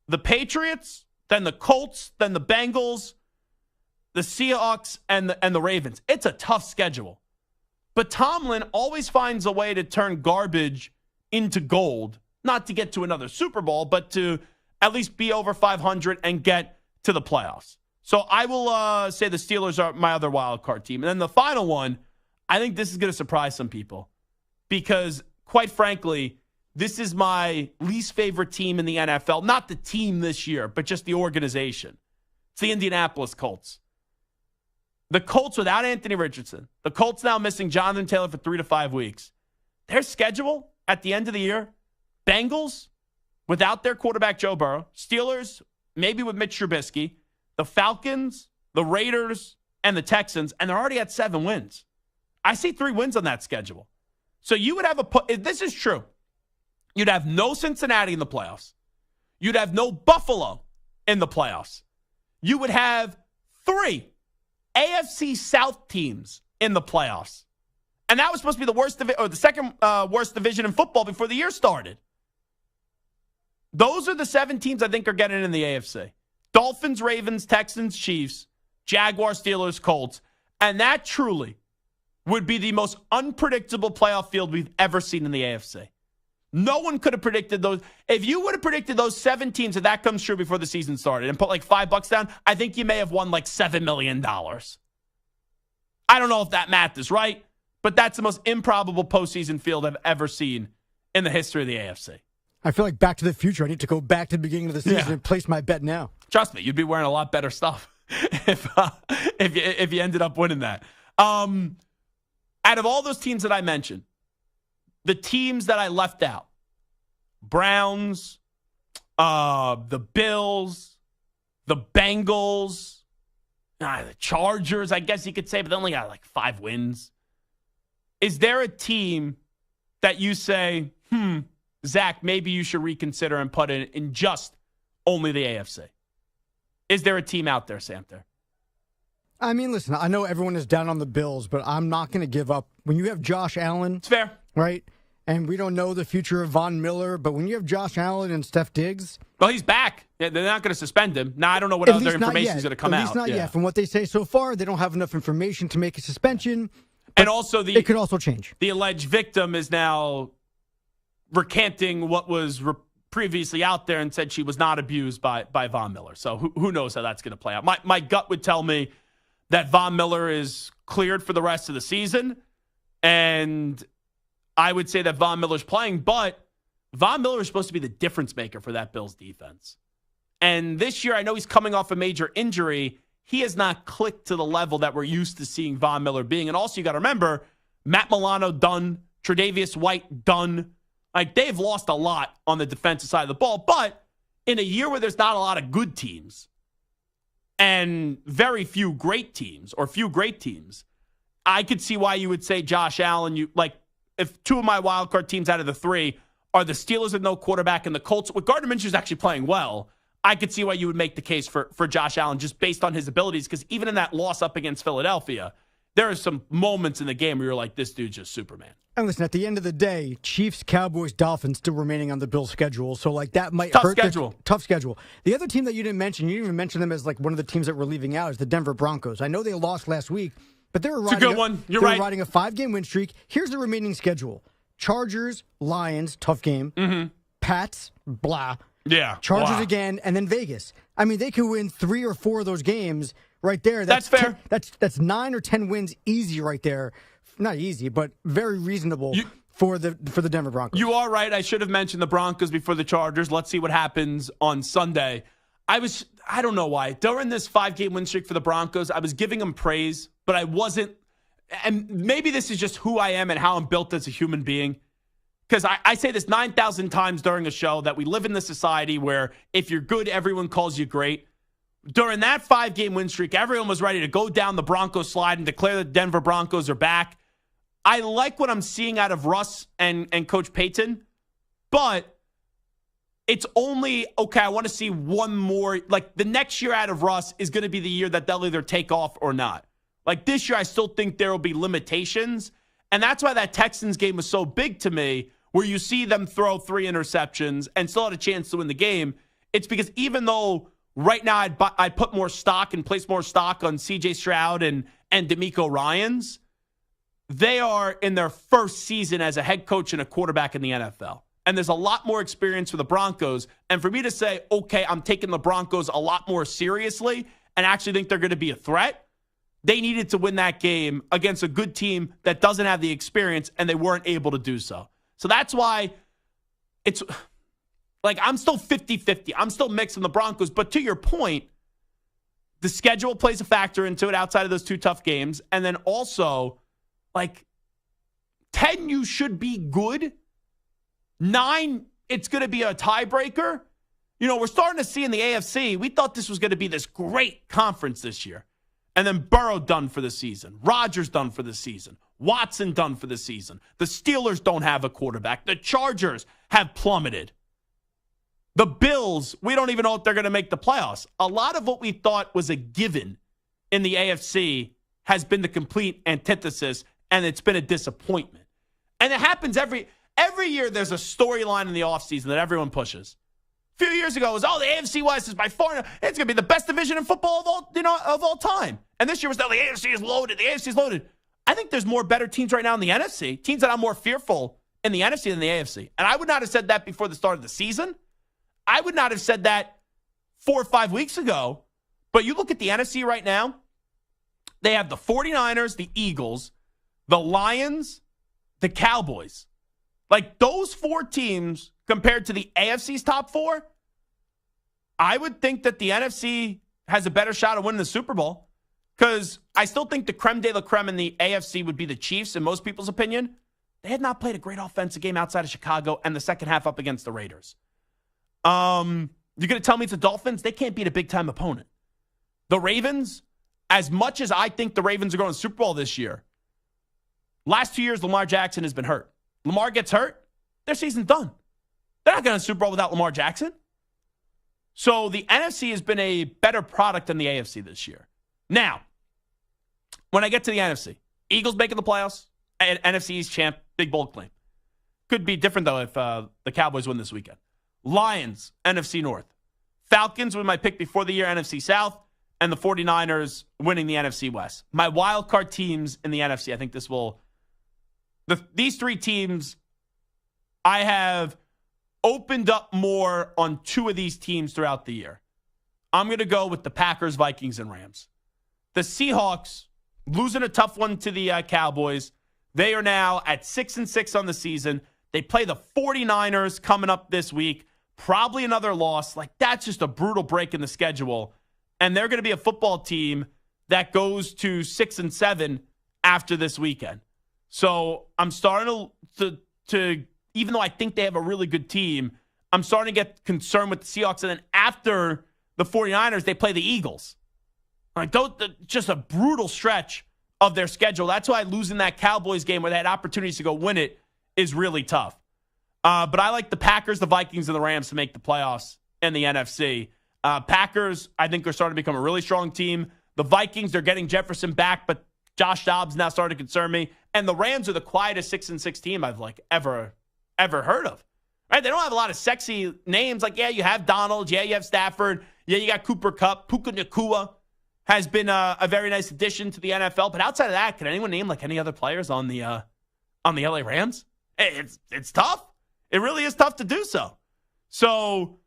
the Patriots, then the Colts, then the Bengals, the Seahawks, and the Ravens. It's a tough schedule. But Tomlin always finds a way to turn garbage into gold, not to get to another Super Bowl, but to at least be over 500 and get to the playoffs. So I will say the Steelers are my other wild card team. And then the final one, I think this is going to surprise some people because, quite frankly, this is my least favorite team in the NFL. Not the team this year, but just the organization. It's the Indianapolis Colts. The Colts without Anthony Richardson. The Colts now missing Jonathan Taylor for 3 to 5 weeks. Their schedule at the end of the year, Bengals without their quarterback Joe Burrow. Steelers, maybe with Mitch Trubisky. The Falcons, the Raiders, and the Texans. And they're already at 7 wins. I see 3 wins on that schedule. So you would have if this is true, you'd have no Cincinnati in the playoffs. You'd have no Buffalo in the playoffs. You would have 3 AFC South teams in the playoffs. And that was supposed to be the worst or the second worst division in football before the year started. Those are the 7 teams I think are getting in the AFC. Dolphins, Ravens, Texans, Chiefs, Jaguars, Steelers, Colts. And that truly would be the most unpredictable playoff field we've ever seen in the AFC. No one could have predicted those. If you would have predicted those 7 teams, if that comes true before the season started and put like $5 down, I think you may have won like $7 million. I don't know if that math is right, but that's the most improbable postseason field I've ever seen in the history of the AFC. I feel like Back to the Future. I need to go back to the beginning of the season and place my bet now. Trust me, you'd be wearing a lot better stuff if you ended up winning that. Out of all those teams that I mentioned, the teams that I left out, Browns, the Bills, the Bengals, the Chargers, I guess you could say, but they only got like 5 wins. Is there a team that you say, Zach, maybe you should reconsider and put in just only the AFC? Is there a team out there, Samter? I mean, listen, I know everyone is down on the Bills, but I'm not going to give up. When you have Josh Allen, it's fair, right? And we don't know the future of Von Miller, but when you have Josh Allen and Steph Diggs. Well, he's back. Yeah, they're not going to suspend him. Now, I don't know what other information is going to come out. At least not yet. From what they say so far, they don't have enough information to make a suspension. And also, it could also change. The alleged victim is now recanting what was previously out there and said she was not abused by Von Miller. So who knows how that's going to play out. My gut would tell me that Von Miller is cleared for the rest of the season. And I would say that Von Miller's playing, but Von Miller is supposed to be the difference maker for that Bills defense. And this year, I know he's coming off a major injury. He has not clicked to the level that we're used to seeing Von Miller being. And also, you got to remember, Matt Milano done, Tre'Davious White done. Like, they've lost a lot on the defensive side of the ball. But in a year where there's not a lot of good teams and very few great teams, I could see why you would say Josh Allen. If 2 of my wild card teams out of the 3 are the Steelers with no quarterback and the Colts, with Gardner Minshew's actually playing well, I could see why you would make the case for Josh Allen just based on his abilities, because even in that loss up against Philadelphia, there are some moments in the game where you're like, this dude's just Superman. And listen, at the end of the day, Chiefs, Cowboys, Dolphins still remaining on the Bills schedule. So, like, that might tough hurt. Schedule. Tough schedule. The other team that you didn't even mention them as, like, one of the teams that we're leaving out is the Denver Broncos. I know they lost last week, but they were riding it's a good one. You're right. Riding a 5-game win streak. Here's the remaining schedule. Chargers, Lions, tough game. Mm-hmm. Pats, blah. Yeah. Chargers again, and then Vegas. I mean, they could win 3 or 4 of those games right there. That's fair. That's 9 or 10 wins easy right there. Not easy, but very reasonable for the Denver Broncos. You are right. I should have mentioned the Broncos before the Chargers. Let's see what happens on Sunday. I don't know why. During this 5-game win streak for the Broncos, I was giving them praise, but I wasn't. And maybe this is just who I am and how I'm built as a human being. Because I say this 9,000 times during a show that we live in this society where if you're good, everyone calls you great. During that 5-game win streak, everyone was ready to go down the Broncos slide and declare the Denver Broncos are back. I like what I'm seeing out of Russ and Coach Payton, but it's only, okay, I want to see one more. Like, the next year out of Russ is going to be the year that they'll either take off or not. Like, this year, I still think there will be limitations, and that's why that Texans game was so big to me, where you see them throw 3 interceptions and still had a chance to win the game. It's because even though right now I'd put more stock and place more stock on C.J. Stroud and DeMeco Ryans, they are in their first season as a head coach and a quarterback in the NFL. And there's a lot more experience for the Broncos. And for me to say, okay, I'm taking the Broncos a lot more seriously and actually think they're going to be a threat, they needed to win that game against a good team that doesn't have the experience, and they weren't able to do so. So that's why it's like I'm still 50-50. I'm still mixing the Broncos. But to your point, the schedule plays a factor into it outside of those 2 tough games. And then also, like, 10, you should be good. 9, it's going to be a tiebreaker. You know, we're starting to see in the AFC, we thought this was going to be this great conference this year. And then Burrow done for the season. Rodgers done for the season. Watson done for the season. The Steelers don't have a quarterback. The Chargers have plummeted. The Bills, we don't even know if they're going to make the playoffs. A lot of what we thought was a given in the AFC has been the complete antithesis, and it's been a disappointment. And it happens every year. There's a storyline in the offseason that everyone pushes. A few years ago, it was, the AFC West is by far, it's going to be the best division in football of all time. And this year was, the AFC is loaded. The AFC is loaded. I think there's more better teams right now in the NFC, teams that I'm more fearful in the NFC than the AFC. And I would not have said that before the start of the season. I would not have said that 4 or 5 weeks ago. But you look at the NFC right now, they have the 49ers, the Eagles, the Lions, the Cowboys. Like, those 4 teams compared to the AFC's top 4, I would think that the NFC has a better shot of winning the Super Bowl, because I still think the creme de la creme in the AFC would be the Chiefs, in most people's opinion. They had not played a great offensive game outside of Chicago and the second half up against the Raiders. You're going to tell me it's the Dolphins? They can't beat a big-time opponent. The Ravens, as much as I think the Ravens are going to the Super Bowl this year, last 2 years, Lamar Jackson has been hurt. Lamar gets hurt, their season's done. They're not going to the Super Bowl without Lamar Jackson. So the NFC has been a better product than the AFC this year. Now, when I get to the NFC, Eagles making the playoffs, and NFC East champ, big bold claim. Could be different, though, if the Cowboys win this weekend. Lions, NFC North. Falcons were my pick before the year, NFC South, and the 49ers winning the NFC West. My wild card teams in the NFC, I think this will... These 3 teams, I have opened up more on 2 of these teams throughout the year. I'm going to go with the Packers, Vikings, and Rams. The Seahawks, losing a tough one to the Cowboys. They are now at 6-6 on the season. They play the 49ers coming up this week. Probably another loss. Like, that's just a brutal break in the schedule. And they're going to be a football team that goes to 6-7 after this weekend. So I'm starting to even though I think they have a really good team, I'm starting to get concerned with the Seahawks. And then after the 49ers, they play the Eagles. Like, just a brutal stretch of their schedule. That's why losing that Cowboys game where they had opportunities to go win it is really tough. But I like the Packers, the Vikings, and the Rams to make the playoffs in the NFC. Packers, I think, are starting to become a really strong team. The Vikings, they're getting Jefferson back, but Josh Dobbs now starting to concern me. And the Rams are the quietest 6-6 team I've ever heard of. Right? They don't have a lot of sexy names. Like, yeah, you have Donald. Yeah, you have Stafford. Yeah, you got Cooper Kupp. Puka Nacua has been a very nice addition to the NFL. But outside of that, can anyone name any other players on the LA Rams? It's tough. It really is tough to do so. So,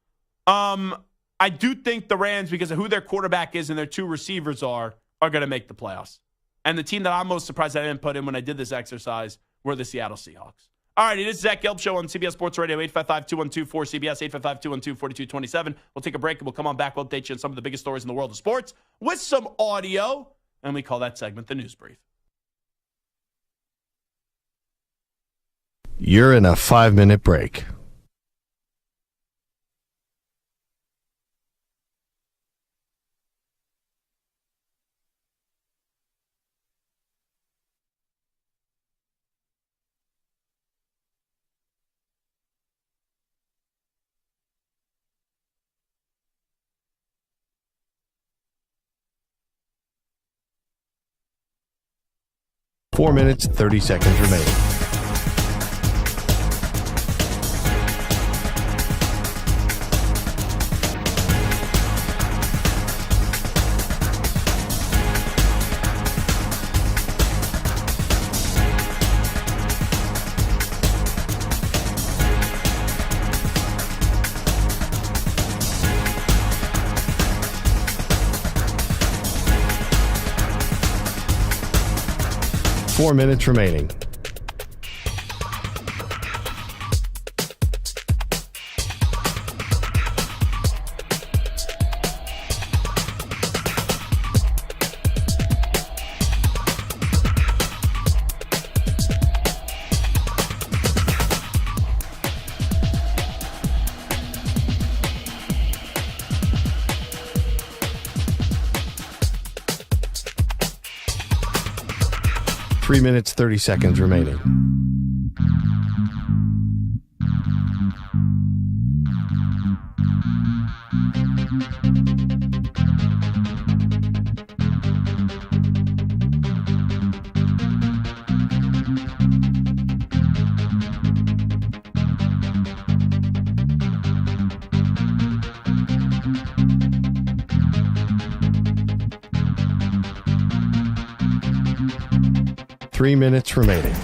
I do think the Rams, because of who their quarterback is and their two receivers are going to make the playoffs. And the team that I'm most surprised I didn't put in when I did this exercise were the Seattle Seahawks. All right, it is Zach Gelb Show on CBS Sports Radio, 855-212-4CBS, 855-212-4227. We'll take a break and we'll come on back. We'll update you on some of the biggest stories in the world of sports with some audio. And we call that segment the News Brief. You're in a 5-minute break. Four minutes, 30 seconds remaining. Four minutes remaining. Three minutes, 30 seconds remaining. Three minutes remaining.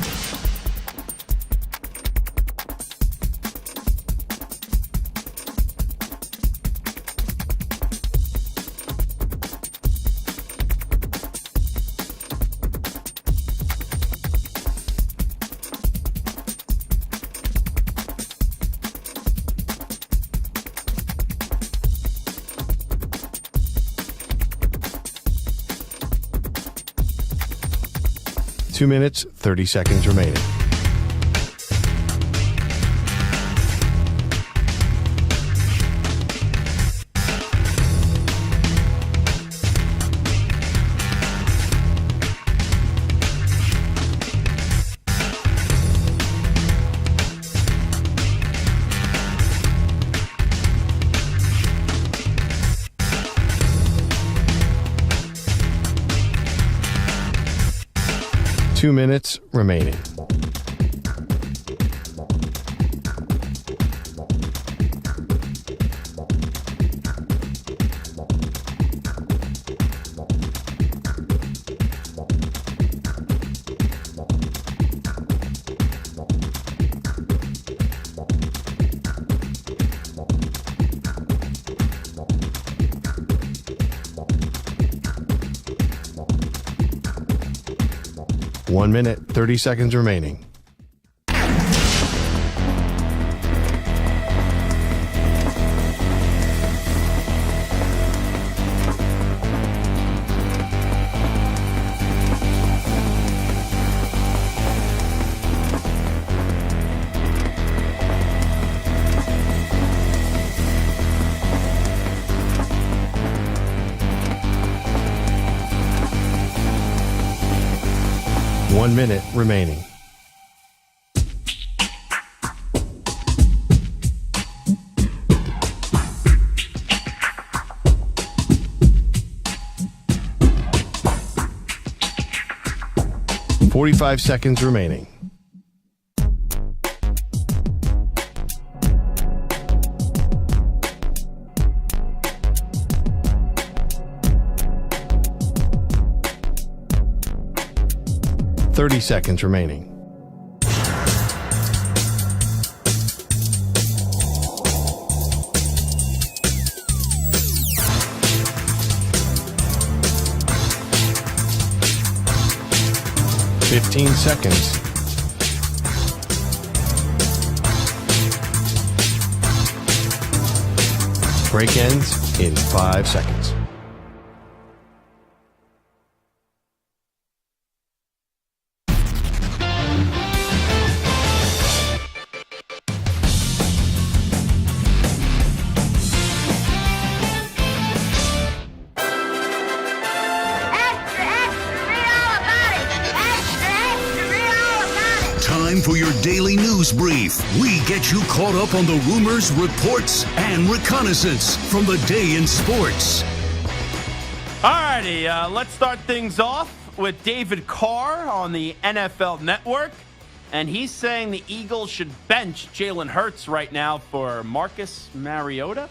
Two minutes, 30 seconds remaining. Two minutes remaining. One minute, 30 seconds remaining. One minute remaining. 45 seconds remaining. Thirty seconds remaining. 15 seconds. Break ends in 5 seconds. Time for your daily news brief. We get you caught up on the rumors, reports, and reconnaissance from the day in sports. Alrighty, let's start things off with David Carr on the NFL Network. And he's saying the Eagles should bench Jalen Hurts right now for Marcus Mariota.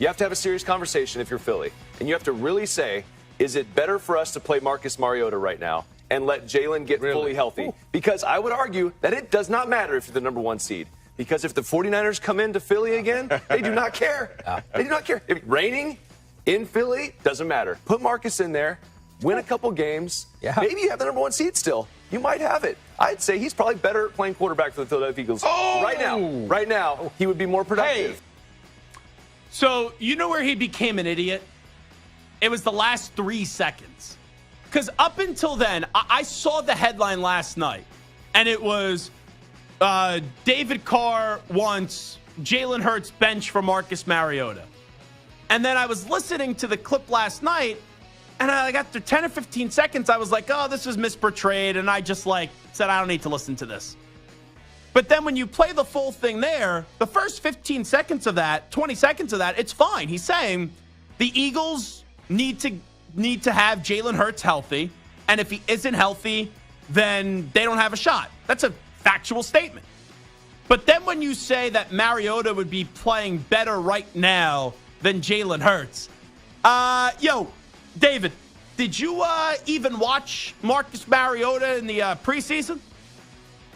You have to have a serious conversation if you're Philly. And you have to really say, is it better for us to play Marcus Mariota right now and let Jalen get fully healthy? Because I would argue that it does not matter if you're the number 1 seed. Because if the 49ers come into Philly again, they do not care. They do not care. If raining in Philly, doesn't matter. Put Marcus in there, win a couple games. Maybe you have the number 1 seed still. You might have it. I'd say he's probably better playing quarterback for the Philadelphia Eagles. Right now. Right now, he would be more productive. Hey. So, you know where he became an idiot? It was the last 3 seconds. Because up until then, I saw the headline last night, and it was David Carr wants Jalen Hurts bench for Marcus Mariota. And then I was listening to the clip last night, and after 10 or 15 seconds, I was like, oh, this is misportrayed, and I just said, I don't need to listen to this. But then when you play the full thing there, the first 15 seconds of that, 20 seconds of that, it's fine. He's saying the Eagles need to have Jalen Hurts healthy, and if he isn't healthy, then they don't have a shot. That's a factual statement. But then when you say that Mariota would be playing better right now than Jalen Hurts, David, did you even watch Marcus Mariota in the preseason?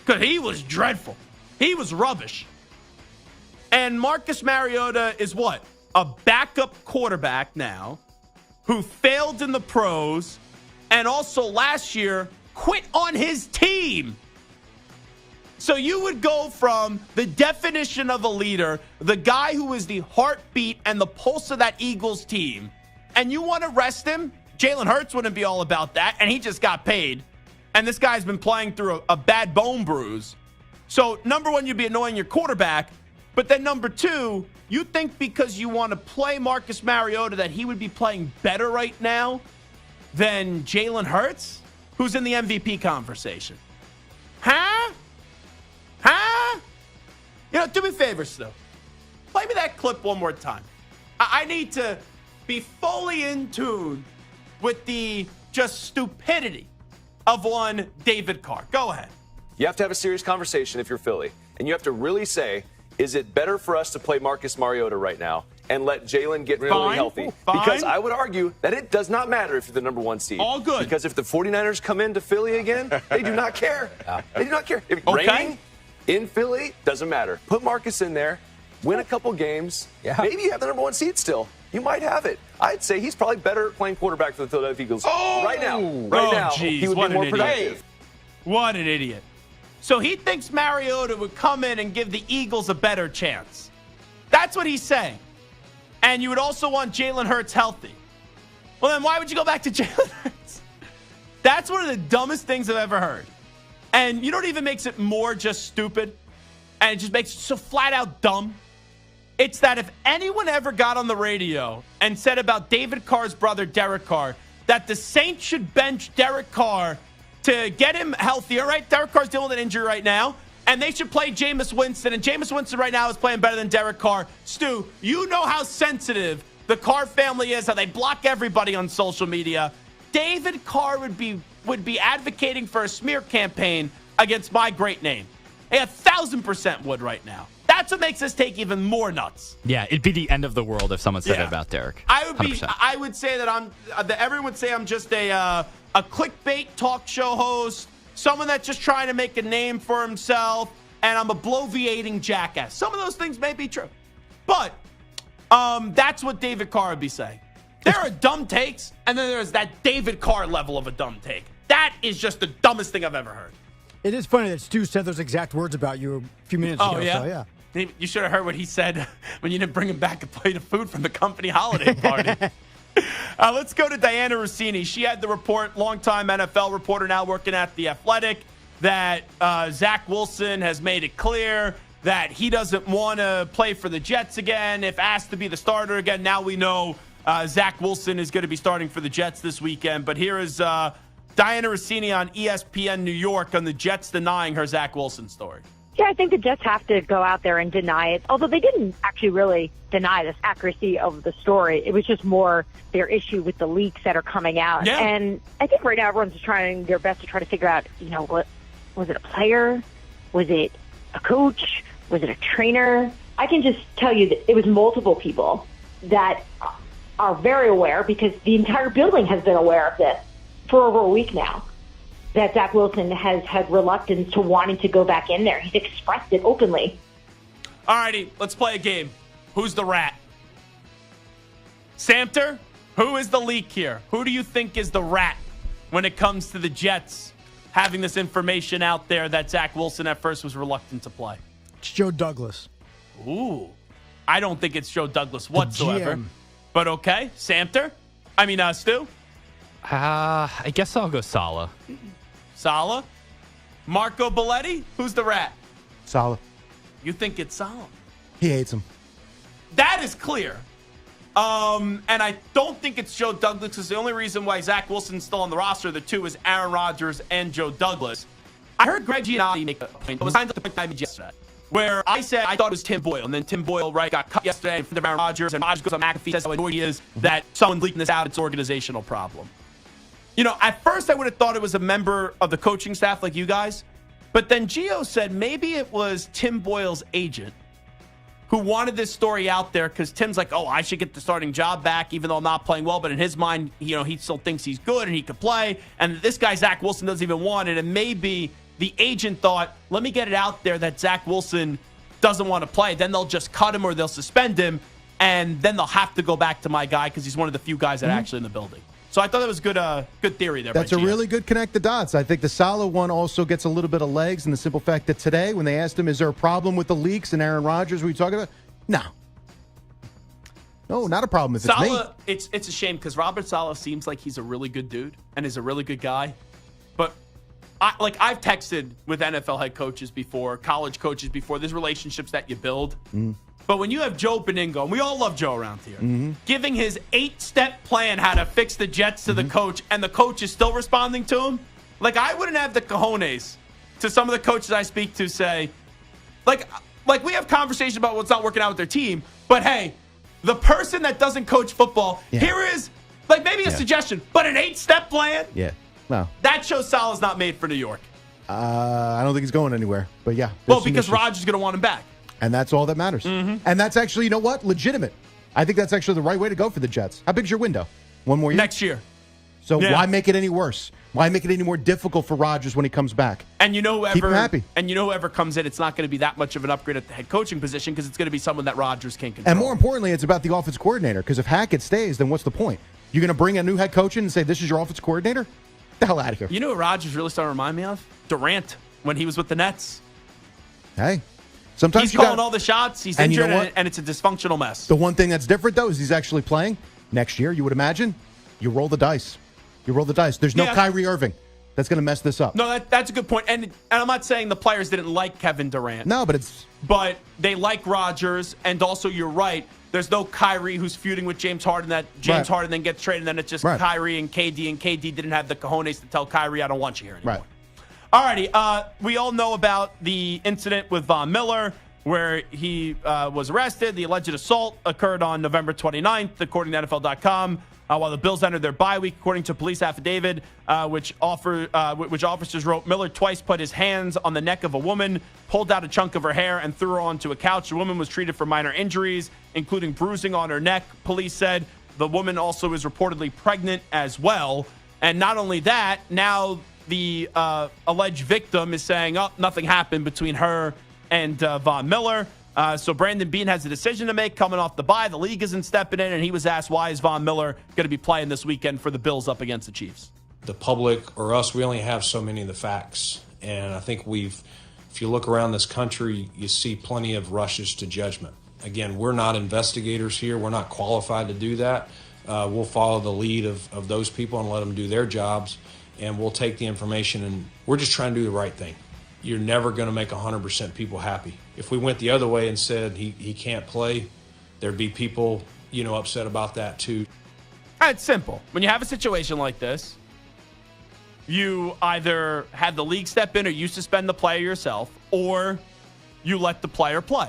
Because he was dreadful. He was rubbish. And Marcus Mariota is what? A backup quarterback now who failed in the pros and also last year quit on his team. So you would go from the definition of a leader, the guy who is the heartbeat and the pulse of that Eagles team, and you want to rest him? Jalen Hurts wouldn't be all about that, and he just got paid. And this guy's been playing through a bad bone bruise. So, number one, you'd be annoying your quarterback. But then number two, you think because you want to play Marcus Mariota that he would be playing better right now than Jalen Hurts, who's in the MVP conversation? Huh? Do me a favor, Stu. Play me that clip one more time. I need to be fully in tune with the just stupidity of one David Carr. Go ahead. You have to have a serious conversation if you're Philly. And you have to really say, is it better for us to play Marcus Mariota right now and let Jalen get fully healthy? Because I would argue that it does not matter if you're the number 1 seed. All good. Because if the 49ers come into Philly again, they do not care. They do not care. If raining in Philly, doesn't matter. Put Marcus in there, win a couple games. Maybe you have the number 1 seed still. You might have it. I'd say he's probably better playing quarterback for the Philadelphia Eagles. Right now, he would be more productive. What an idiot. So he thinks Mariota would come in and give the Eagles a better chance. That's what he's saying. And you would also want Jalen Hurts healthy. Well, then why would you go back to Jalen Hurts? That's one of the dumbest things I've ever heard. And you know what even makes it more just stupid? And it just makes it so flat out dumb? It's that if anyone ever got on the radio and said about David Carr's brother, Derek Carr, that the Saints should bench Derek Carr to get him healthier, right? Derek Carr's dealing with an injury right now, and they should play Jameis Winston, and Jameis Winston right now is playing better than Derek Carr. Stu, you know how sensitive the Carr family is, how they block everybody on social media. David Carr would be would be advocating for a smear campaign against my great name. Hey, 1,000% would right now. That's what makes this take even more nuts. Yeah, it'd be the end of the world if someone said it about Derek. 100%. I would say that everyone would say I'm just a clickbait talk show host, someone that's just trying to make a name for himself, and I'm a bloviating jackass. Some of those things may be true. But that's what David Carr would be saying. There are dumb takes, and then there's that David Carr level of a dumb take. That is just the dumbest thing I've ever heard. It is funny that Stu said those exact words about you a few minutes ago. Oh, yeah? So, yeah. You should have heard what he said when you didn't bring him back a plate of food from the company holiday party. Let's go to Diana Rossini. She had the report, longtime NFL reporter, now working at The Athletic, that Zach Wilson has made it clear that he doesn't want to play for the Jets again. If asked to be the starter again, now we know Zach Wilson is going to be starting for the Jets this weekend. But here is Diana Rossini on ESPN New York on the Jets denying her Zach Wilson story. Yeah, I think the Jets have to go out there and deny it, although they didn't actually really deny the accuracy of the story. It was just more their issue with the leaks that are coming out. Yeah. And I think right now everyone's trying their best to try to figure out, what was it, a player? Was it a coach? Was it a trainer? I can just tell you that it was multiple people that are very aware, because the entire building has been aware of this for over a week now, that Zach Wilson has had reluctance to wanting to go back in there. He's expressed it openly. All righty, let's play a game. Who's the rat? Samter, who is the leak here? Who do you think is the rat when it comes to the Jets having this information out there that Zach Wilson at first was reluctant to play? It's Joe Douglas. Ooh, I don't think it's Joe Douglas whatsoever. GM. But okay, Stu? I guess I'll go Saleh. Saleh? Marco Belletti? Who's the rat? Saleh. You think it's Saleh? He hates him. That is clear. And I don't think it's Joe Douglas, because the only reason why Zach Wilson's still on the roster, the two, is Aaron Rodgers and Joe Douglas. I heard Greg Giannotti make a point. It was kind of the point I made yesterday, where I said I thought it was Tim Boyle, and then Tim Boyle got cut yesterday in front of Aaron Rodgers, and Rodgers goes on McAfee, says how annoyed he is that someone's leaking this out. It's an organizational problem. At first I would have thought it was a member of the coaching staff like you guys, but then Gio said maybe it was Tim Boyle's agent who wanted this story out there, because Tim's like, I should get the starting job back even though I'm not playing well, but in his mind, he still thinks he's good and he could play, and this guy Zach Wilson doesn't even want it, and maybe the agent thought, let me get it out there that Zach Wilson doesn't want to play, then they'll just cut him or they'll suspend him, and then they'll have to go back to my guy because he's one of the few guys that are actually in the building. So I thought that was good theory there. That's a really good connect the dots. I think the Saleh one also gets a little bit of legs in the simple fact that today, when they asked him, is there a problem with the leaks and Aaron Rodgers, were you talking about? No, not a problem if Saleh, it's me. It's a shame, because Robert Saleh seems like he's a really good dude and is a really good guy. But I've texted with NFL head coaches before, college coaches before. There's relationships that you build. But when you have Joe Beningo, and we all love Joe around here, giving his 8-step plan how to fix the Jets to the coach, and the coach is still responding to him, I wouldn't have the cojones to some of the coaches I speak to say, we have conversations about what's not working out with their team, but hey, the person that doesn't coach football, here is maybe a suggestion, but an 8-step plan? Yeah. No. That shows Saleh's not made for New York. I don't think he's going anywhere, but yeah. Well, because Rodgers is going to want him back. And that's all that matters. And that's actually, legitimate. I think that's actually the right way to go for the Jets. How big's your window? One more year? Next year. So why make it any worse? Why make it any more difficult for Rodgers when he comes back? And whoever keep him happy. And whoever comes in, it's not going to be that much of an upgrade at the head coaching position, because it's going to be someone that Rodgers can control. And more importantly, it's about the offense coordinator, because if Hackett stays, then what's the point? You're going to bring a new head coach in and say, this is your offense coordinator? Get the hell out of here. You know what Rodgers really started to remind me of? Durant, when he was with the Nets. Hey. Sometimes he's calling all the shots. He's injured, and it's a dysfunctional mess. The one thing that's different, though, is he's actually playing next year. You would imagine. You roll the dice. There's no Kyrie Irving that's going to mess this up. No, that's a good point. And I'm not saying the players didn't like Kevin Durant. No, but they like Rodgers, and also you're right. There's no Kyrie who's feuding with James Harden. That James Harden then gets traded, and then it's just Kyrie and KD. And KD didn't have the cojones to tell Kyrie, I don't want you here anymore. All righty. We all know about the incident with Von Miller, where he was arrested. The alleged assault occurred on November 29th, according to NFL.com. while the Bills entered their bye week, according to a police affidavit, which officers wrote, Miller twice put his hands on the neck of a woman, pulled out a chunk of her hair, and threw her onto a couch. The woman was treated for minor injuries, including bruising on her neck. Police said the woman also is reportedly pregnant as well. And not only that, now the alleged victim is saying, nothing happened between her and Von Miller. So Brandon Beane has a decision to make coming off the bye. The league isn't stepping in, and he was asked, why is Von Miller going to be playing this weekend for the Bills up against the Chiefs? The public or us, we only have so many of the facts. And I think if you look around this country, you see plenty of rushes to judgment. Again, we're not investigators here. We're not qualified to do that. We'll follow the lead of those people and let them do their jobs. And we'll take the information, and we're just trying to do the right thing. You're never going to make 100% people happy. If we went the other way and said he can't play, there'd be people, upset about that too. It's simple. When you have a situation like this, you either have the league step in or you suspend the player yourself, or you let the player play.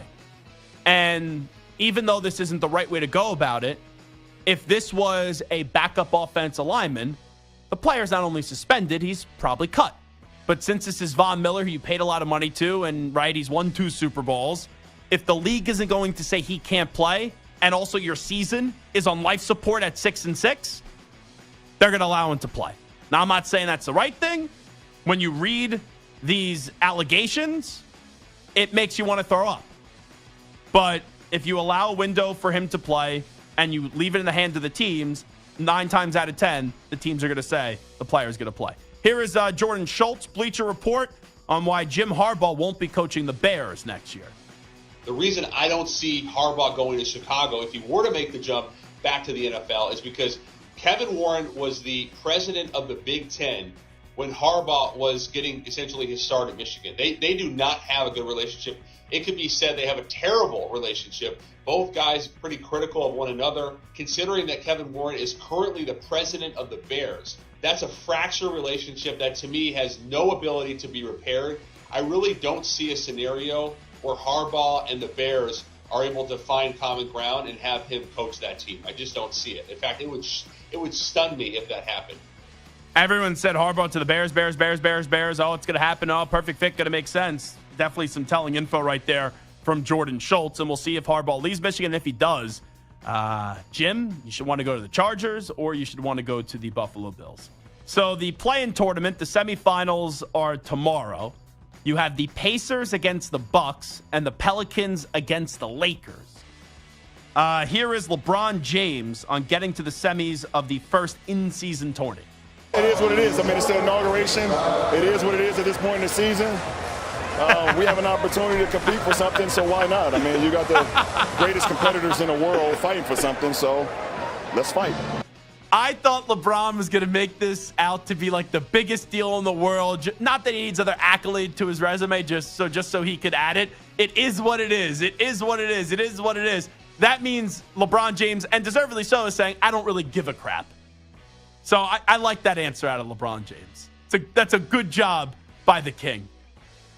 And even though this isn't the right way to go about it, if this was a backup offensive lineman, the player's not only suspended, he's probably cut. But since this is Von Miller, who you paid a lot of money to, and he's won 2 Super Bowls, if the league isn't going to say he can't play, and also your season is on life support at 6-6, they're going to allow him to play. Now, I'm not saying that's the right thing. When you read these allegations, it makes you want to throw up. But if you allow a window for him to play and you leave it in the hands of the teams, 9 times out of 10, the teams are going to say the player's going to play. Here is Jordan Schultz, Bleacher Report, on why Jim Harbaugh won't be coaching the Bears next year. The reason I don't see Harbaugh going to Chicago, if he were to make the jump back to the NFL, is because Kevin Warren was the president of the Big Ten when Harbaugh was getting essentially his start at Michigan. They do not have a good relationship. It could be said they have a terrible relationship. Both guys pretty critical of one another. Considering that Kevin Warren is currently the president of the Bears, that's a fractured relationship that to me has no ability to be repaired. I really don't see a scenario where Harbaugh and the Bears are able to find common ground and have him coach that team. I just don't see it. In fact, it would stun me if that happened. Everyone said Harbaugh to the Bears. Oh, it's going to happen. Oh, perfect fit, going to make sense. Definitely some telling info right there from Jordan Schultz, and we'll see if Harbaugh leaves Michigan. If he does, Jim, you should want to go to the Chargers, or you should want to go to the Buffalo Bills. So the play-in tournament, the semifinals are tomorrow. You have the Pacers against the Bucks and the Pelicans against the Lakers. Here is LeBron James on getting to the semis of the first in-season tournament. It is what it is. I mean, it's the inauguration. It is what it is at this point in the season. We have an opportunity to compete for something, so why not? I mean, you got the greatest competitors in the world fighting for something, so let's fight. I thought LeBron was going to make this out to be like the biggest deal in the world. Not that he needs other accolade to his resume, just so he could add it. It is what it is. It is what it is. It is what it is. That means LeBron James, and deservedly so, is saying, I don't really give a crap. So I like that answer out of LeBron James. That's a good job by the King.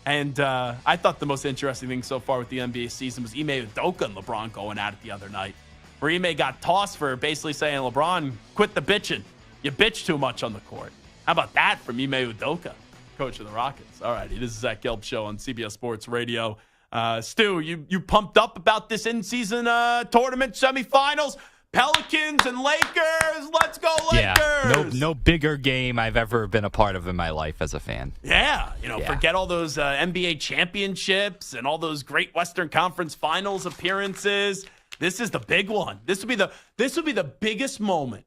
And I thought the most interesting thing so far with the NBA season was Ime Udoka and LeBron going at it the other night, where Ime got tossed for basically saying, LeBron, quit the bitching. You bitch too much on the court. How about that from Ime Udoka, coach of the Rockets? All righty, this is Zach Gelb Show on CBS Sports Radio. Stu, you pumped up about this in-season tournament semifinals? Pelicans and Lakers. Let's go, Lakers. Yeah, no bigger game I've ever been a part of in my life as a fan. Yeah, forget all those NBA championships and all those great Western Conference Finals appearances. This is the big one. This would be the biggest moment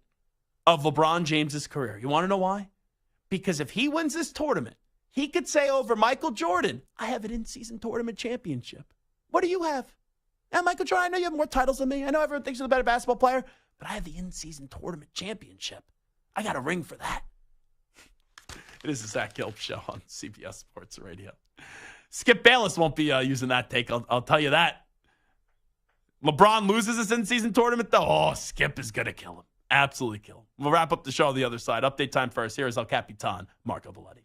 of LeBron James's career. You want to know why? Because if he wins this tournament, he could say over Michael Jordan, I have an in-season tournament championship. What do you have? Yeah, Michael Jordan, I know you have more titles than me. I know everyone thinks you're the better basketball player, but I have the in-season tournament championship. I got a ring for that. It is the Zach Gelb Show on CBS Sports Radio. Skip Bayless won't be using that take. I'll tell you that. LeBron loses his in-season tournament, though. Oh, Skip is going to kill him. Absolutely kill him. We'll wrap up the show on the other side. Update time first. Here is El Capitan, Marco Belletti.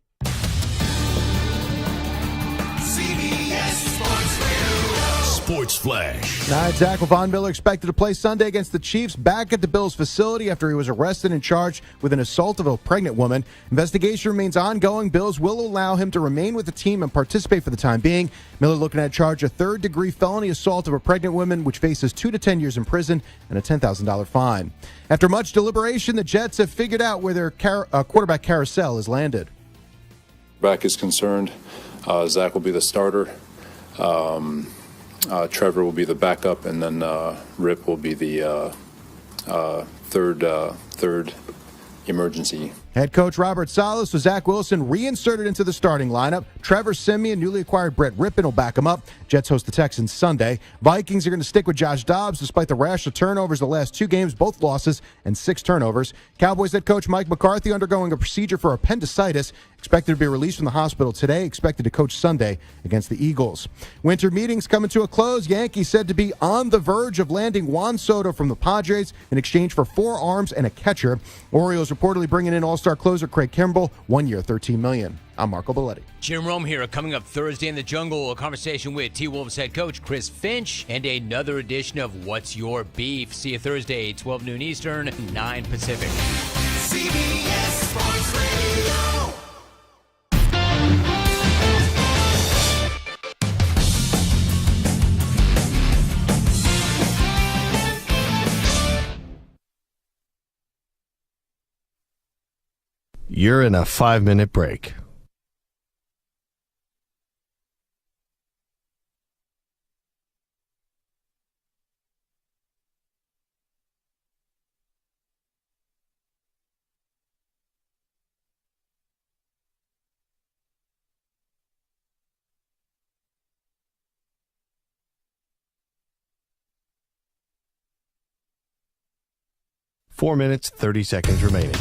CBS Sports Radio. Sports Flash. All right, Zach Von Miller expected to play Sunday against the Chiefs back at the Bills facility after he was arrested and charged with an assault of a pregnant woman. Investigation remains ongoing. Bills will allow him to remain with the team and participate for the time being. Miller looking at charge of third-degree felony assault of a pregnant woman, which faces 2 to 10 years in prison and a $10,000 fine. After much deliberation, the Jets have figured out where their quarterback carousel is landed. Back is concerned, Zach will be the starter. Trevor will be the backup, and then Rip will be the third emergency. Head coach Robert Salas with Zach Wilson reinserted into the starting lineup. Trevor Siemian, newly acquired Brett Rippon will back him up. Jets host the Texans Sunday. Vikings are going to stick with Josh Dobbs despite the rash of turnovers the last 2 games, both losses and 6 turnovers. Cowboys head coach Mike McCarthy undergoing a procedure for appendicitis. Expected to be released from the hospital today. Expected to coach Sunday against the Eagles. Winter meetings coming to a close. Yankees said to be on the verge of landing Juan Soto from the Padres in exchange for 4 arms and a catcher. Orioles reportedly bringing in all-star closer Craig Kimbrell, 1 year, $13 million. I'm Marco Belletti. Jim Rome here. Coming up Thursday in the Jungle, a conversation with T-Wolves head coach Chris Finch and another edition of What's Your Beef. See you Thursday, 12 noon Eastern, 9 Pacific. CBS Sports Radio. You're in a 5-minute break. Four minutes, 30 seconds remaining.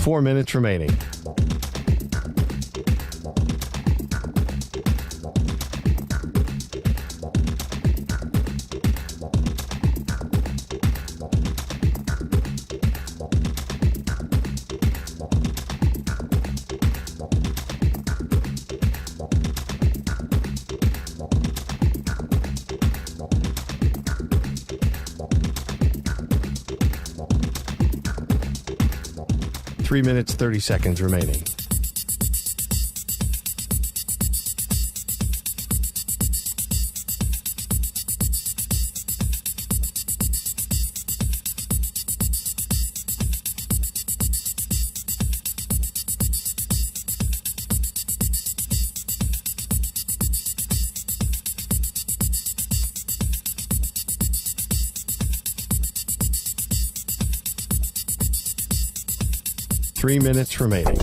Four minutes remaining. Three minutes, 30 seconds remaining. Three minutes remaining.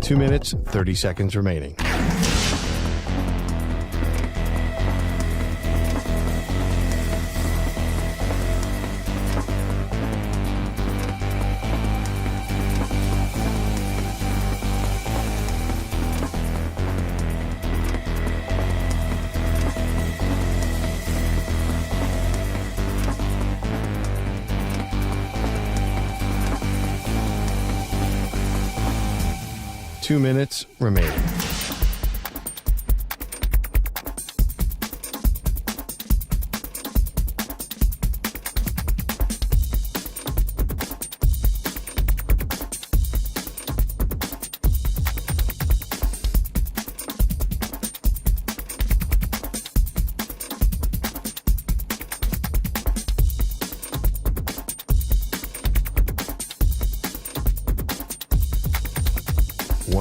Two minutes, 30 seconds remaining. Two minutes remaining.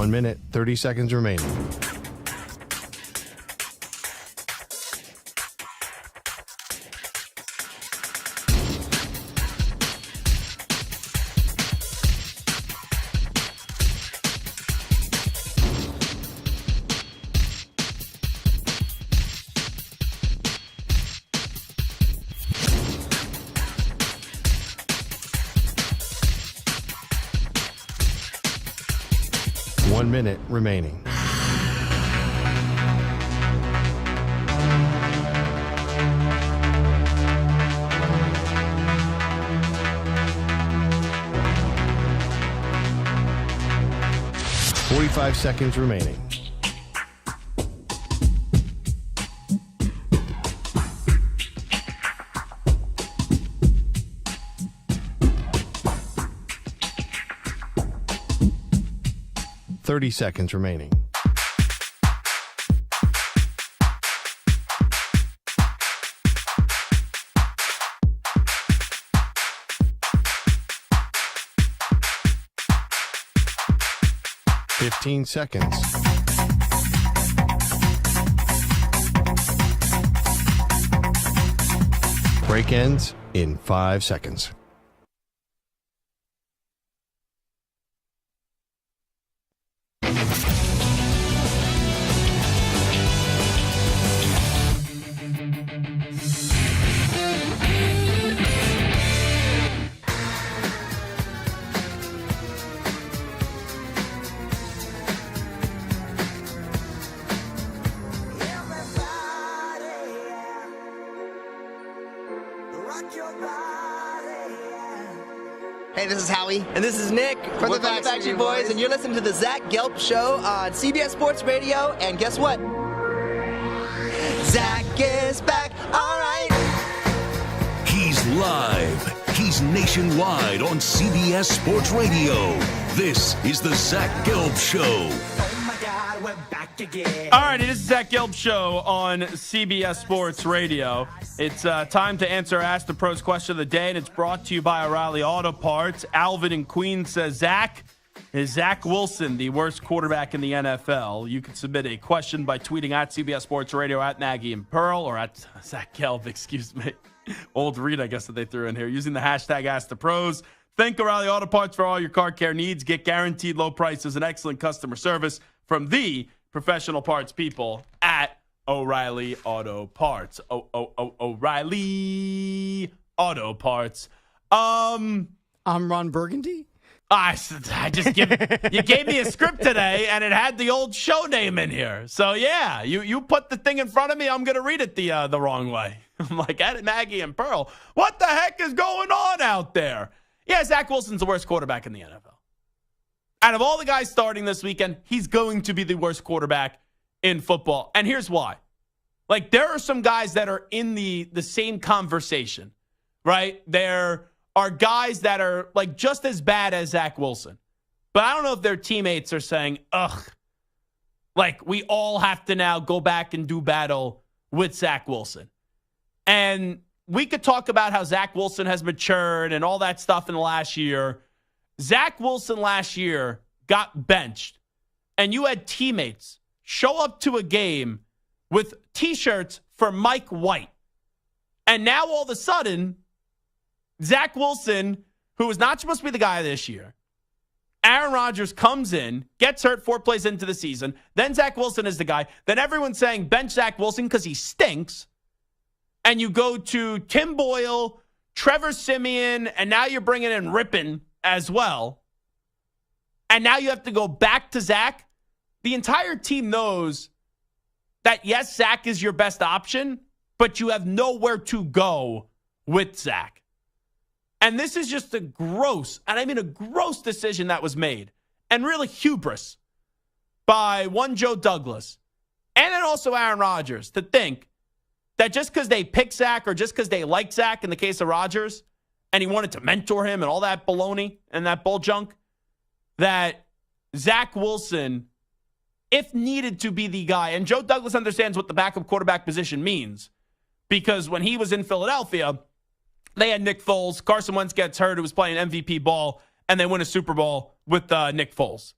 1 minute, 30 seconds remaining. One minute remaining. Five seconds remaining. Thirty seconds remaining. Fifteen seconds. Break ends in 5 seconds. Hey, this is Howie. And this is Nick from the Backstreet Boys. And you're listening to the Zach Gelb Show on CBS Sports Radio. And guess what? Zach is back. All right. He's live. He's nationwide on CBS Sports Radio. This is the Zach Gelb Show. All right, it is the Zach Gelb Show on CBS Sports Radio. It's time to answer Ask the Pros question of the day, and it's brought to you by O'Reilly Auto Parts. Alvin in Queens says, Zach, is Zach Wilson the worst quarterback in the NFL? You can submit a question by tweeting at CBS Sports Radio, at Nagy and Pearl, or at Zach Gelb, excuse me. Old read, I guess, that they threw in here. Using the hashtag Ask the Pros. Thank O'Reilly Auto Parts for all your car care needs. Get guaranteed low prices and excellent customer service from the professional parts people at O'Reilly Auto Parts. O'Reilly Auto Parts. I'm Ron Burgundy. I just you gave me a script today, and it had the old show name in here. So yeah, you put the thing in front of me, I'm gonna read it the wrong way. I'm like, at Maggie and Pearl, what the heck is going on out there? Yeah, Zach Wilson's the worst quarterback in the NFL. Out of all the guys starting this weekend, he's going to be the worst quarterback in football. And here's why. Like, there are some guys that are in the same conversation, right? There are guys that are, like, just as bad as Zach Wilson. But I don't know if their teammates are saying, ugh, like, we all have to now go back and do battle with Zach Wilson. And we could talk about how Zach Wilson has matured and all that stuff in the last year. Zach Wilson last year got benched, and you had teammates show up to a game with T-shirts for Mike White. And now all of a sudden, Zach Wilson, who was not supposed to be the guy this year, Aaron Rodgers comes in, gets hurt 4 plays into the season. Then Zach Wilson is the guy. Then everyone's saying bench Zach Wilson because he stinks. And you go to Tim Boyle, Trevor Siemian, and now you're bringing in Rippon as well. And now you have to go back to Zach. The entire team knows that, yes, Zach is your best option, but you have nowhere to go with Zach. And this is just a gross, and I mean a gross decision that was made, and really hubris by one Joe Douglas and then also Aaron Rodgers to think that just because they pick Zach or just because they like Zach in the case of Rodgers, and he wanted to mentor him and all that baloney and that bull junk, that Zach Wilson, if needed to be the guy, and Joe Douglas understands what the backup quarterback position means, because when he was in Philadelphia, they had Nick Foles. Carson Wentz gets hurt, who was playing MVP ball, and they win a Super Bowl with Nick Foles.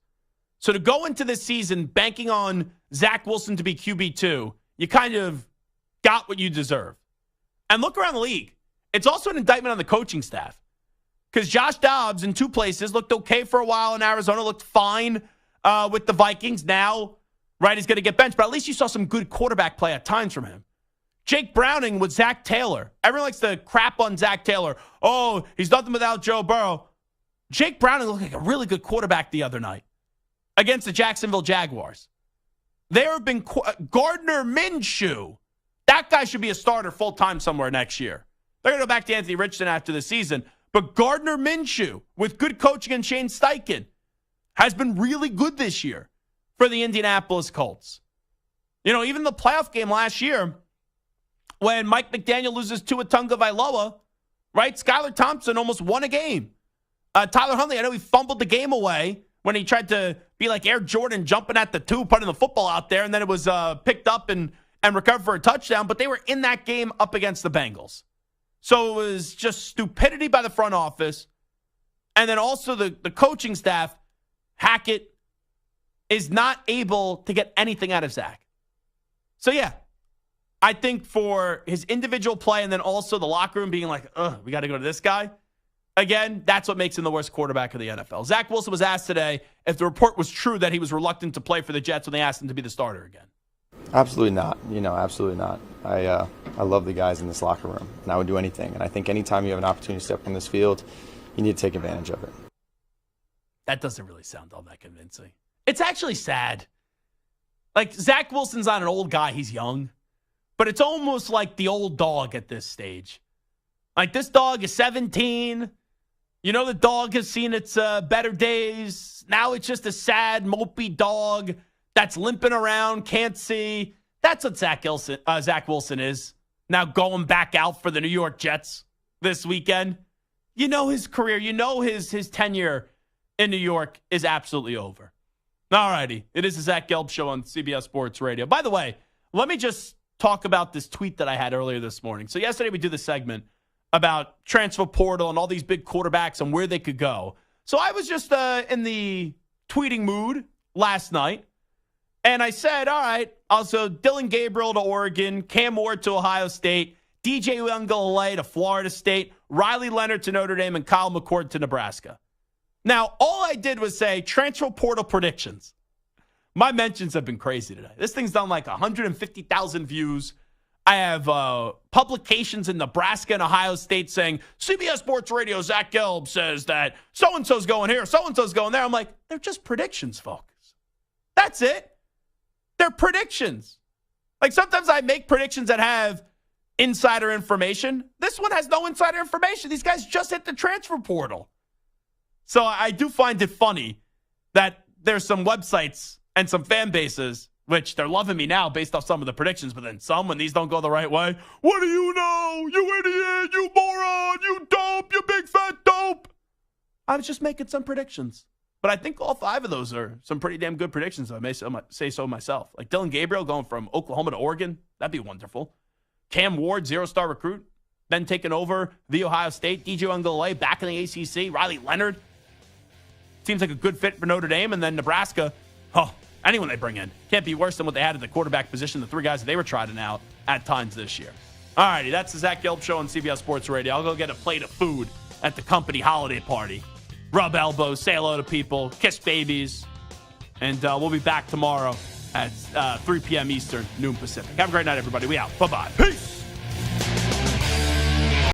So to go into this season banking on Zach Wilson to be QB2, you kind of got what you deserve. And look around the league. It's also an indictment on the coaching staff. Because Josh Dobbs in 2 places looked okay for a while in Arizona, looked fine with the Vikings. Now, right, he's going to get benched. But at least you saw some good quarterback play at times from him. Jake Browning with Zach Taylor. Everyone likes to crap on Zach Taylor. Oh, he's nothing without Joe Burrow. Jake Browning looked like a really good quarterback the other night against the Jacksonville Jaguars. There have been Gardner Minshew. That guy should be a starter full-time somewhere next year. They're going to go back to Anthony Richardson after the season. But Gardner Minshew, with good coaching and Shane Steichen, has been really good this year for the Indianapolis Colts. You know, even the playoff game last year, when Mike McDaniel loses to Tua Tagovailoa, right? Skylar Thompson almost won a game. Tyler Huntley, I know he fumbled the game away when he tried to be like Air Jordan jumping at the 2, putting the football out there, and then it was picked up and recovered for a touchdown. But they were in that game up against the Bengals. So it was just stupidity by the front office. And then also the coaching staff, Hackett, is not able to get anything out of Zach. So, yeah, I think for his individual play and then also the locker room being like, we got to go to this guy. Again, that's what makes him the worst quarterback of the NFL. Zach Wilson was asked today if the report was true that he was reluctant to play for the Jets when they asked him to be the starter again. Absolutely not. Absolutely not. I love the guys in this locker room, and I would do anything. And I think anytime you have an opportunity to step on this field, you need to take advantage of it. That doesn't really sound all that convincing. It's actually sad. Like, Zach Wilson's not an old guy. He's young. But it's almost like the old dog at this stage. Like, this dog is 17. You know, the dog has seen its better days. Now it's just a sad, mopey dog that's limping around, can't see. That's what Zach Wilson is. Now going back out for the New York Jets this weekend. You know his career. You know his tenure in New York is absolutely over. All righty. It is the Zach Gelb Show on CBS Sports Radio. By the way, let me just talk about this tweet that I had earlier this morning. So yesterday we did the segment about transfer portal and all these big quarterbacks and where they could go. So I was just in the tweeting mood last night. And I said, all right, also Dylan Gabriel to Oregon, Cam Ward to Ohio State, DJ Uiagalelei to Florida State, Riley Leonard to Notre Dame, and Kyle McCord to Nebraska. Now, all I did was say transfer portal predictions. My mentions have been crazy today. This thing's done like 150,000 views. I have publications in Nebraska and Ohio State saying, CBS Sports Radio, Zach Gelb says that so-and-so's going here, so-and-so's going there. I'm like, they're just predictions, folks. That's it. They're predictions. Like, sometimes I make predictions that have insider information. This one has no insider information. These guys just hit the transfer portal. So I do find it funny that there's some websites and some fan bases, which they're loving me now based off some of the predictions, but then some, when these don't go the right way, what do you know? You idiot, you moron, you dope, you big fat dope. I was just making some predictions. But I think all 5 of those are some pretty damn good predictions, if I may say so myself. Like Dylan Gabriel going from Oklahoma to Oregon. That'd be wonderful. Cam Ward, 0-star recruit, then taking over the Ohio State. DJ Uiagalelei back in the ACC. Riley Leonard. Seems like a good fit for Notre Dame. And then Nebraska. Oh, anyone they bring in. Can't be worse than what they had at the quarterback position, the 3 guys that they were trying out at times this year. All righty, that's the Zach Gelb Show on CBS Sports Radio. I'll go get a plate of food at the company holiday party. Rub elbows, say hello to people, kiss babies. And we'll be back tomorrow at 3 p.m. Eastern, noon Pacific. Have a great night, everybody. We out. Bye-bye. Peace.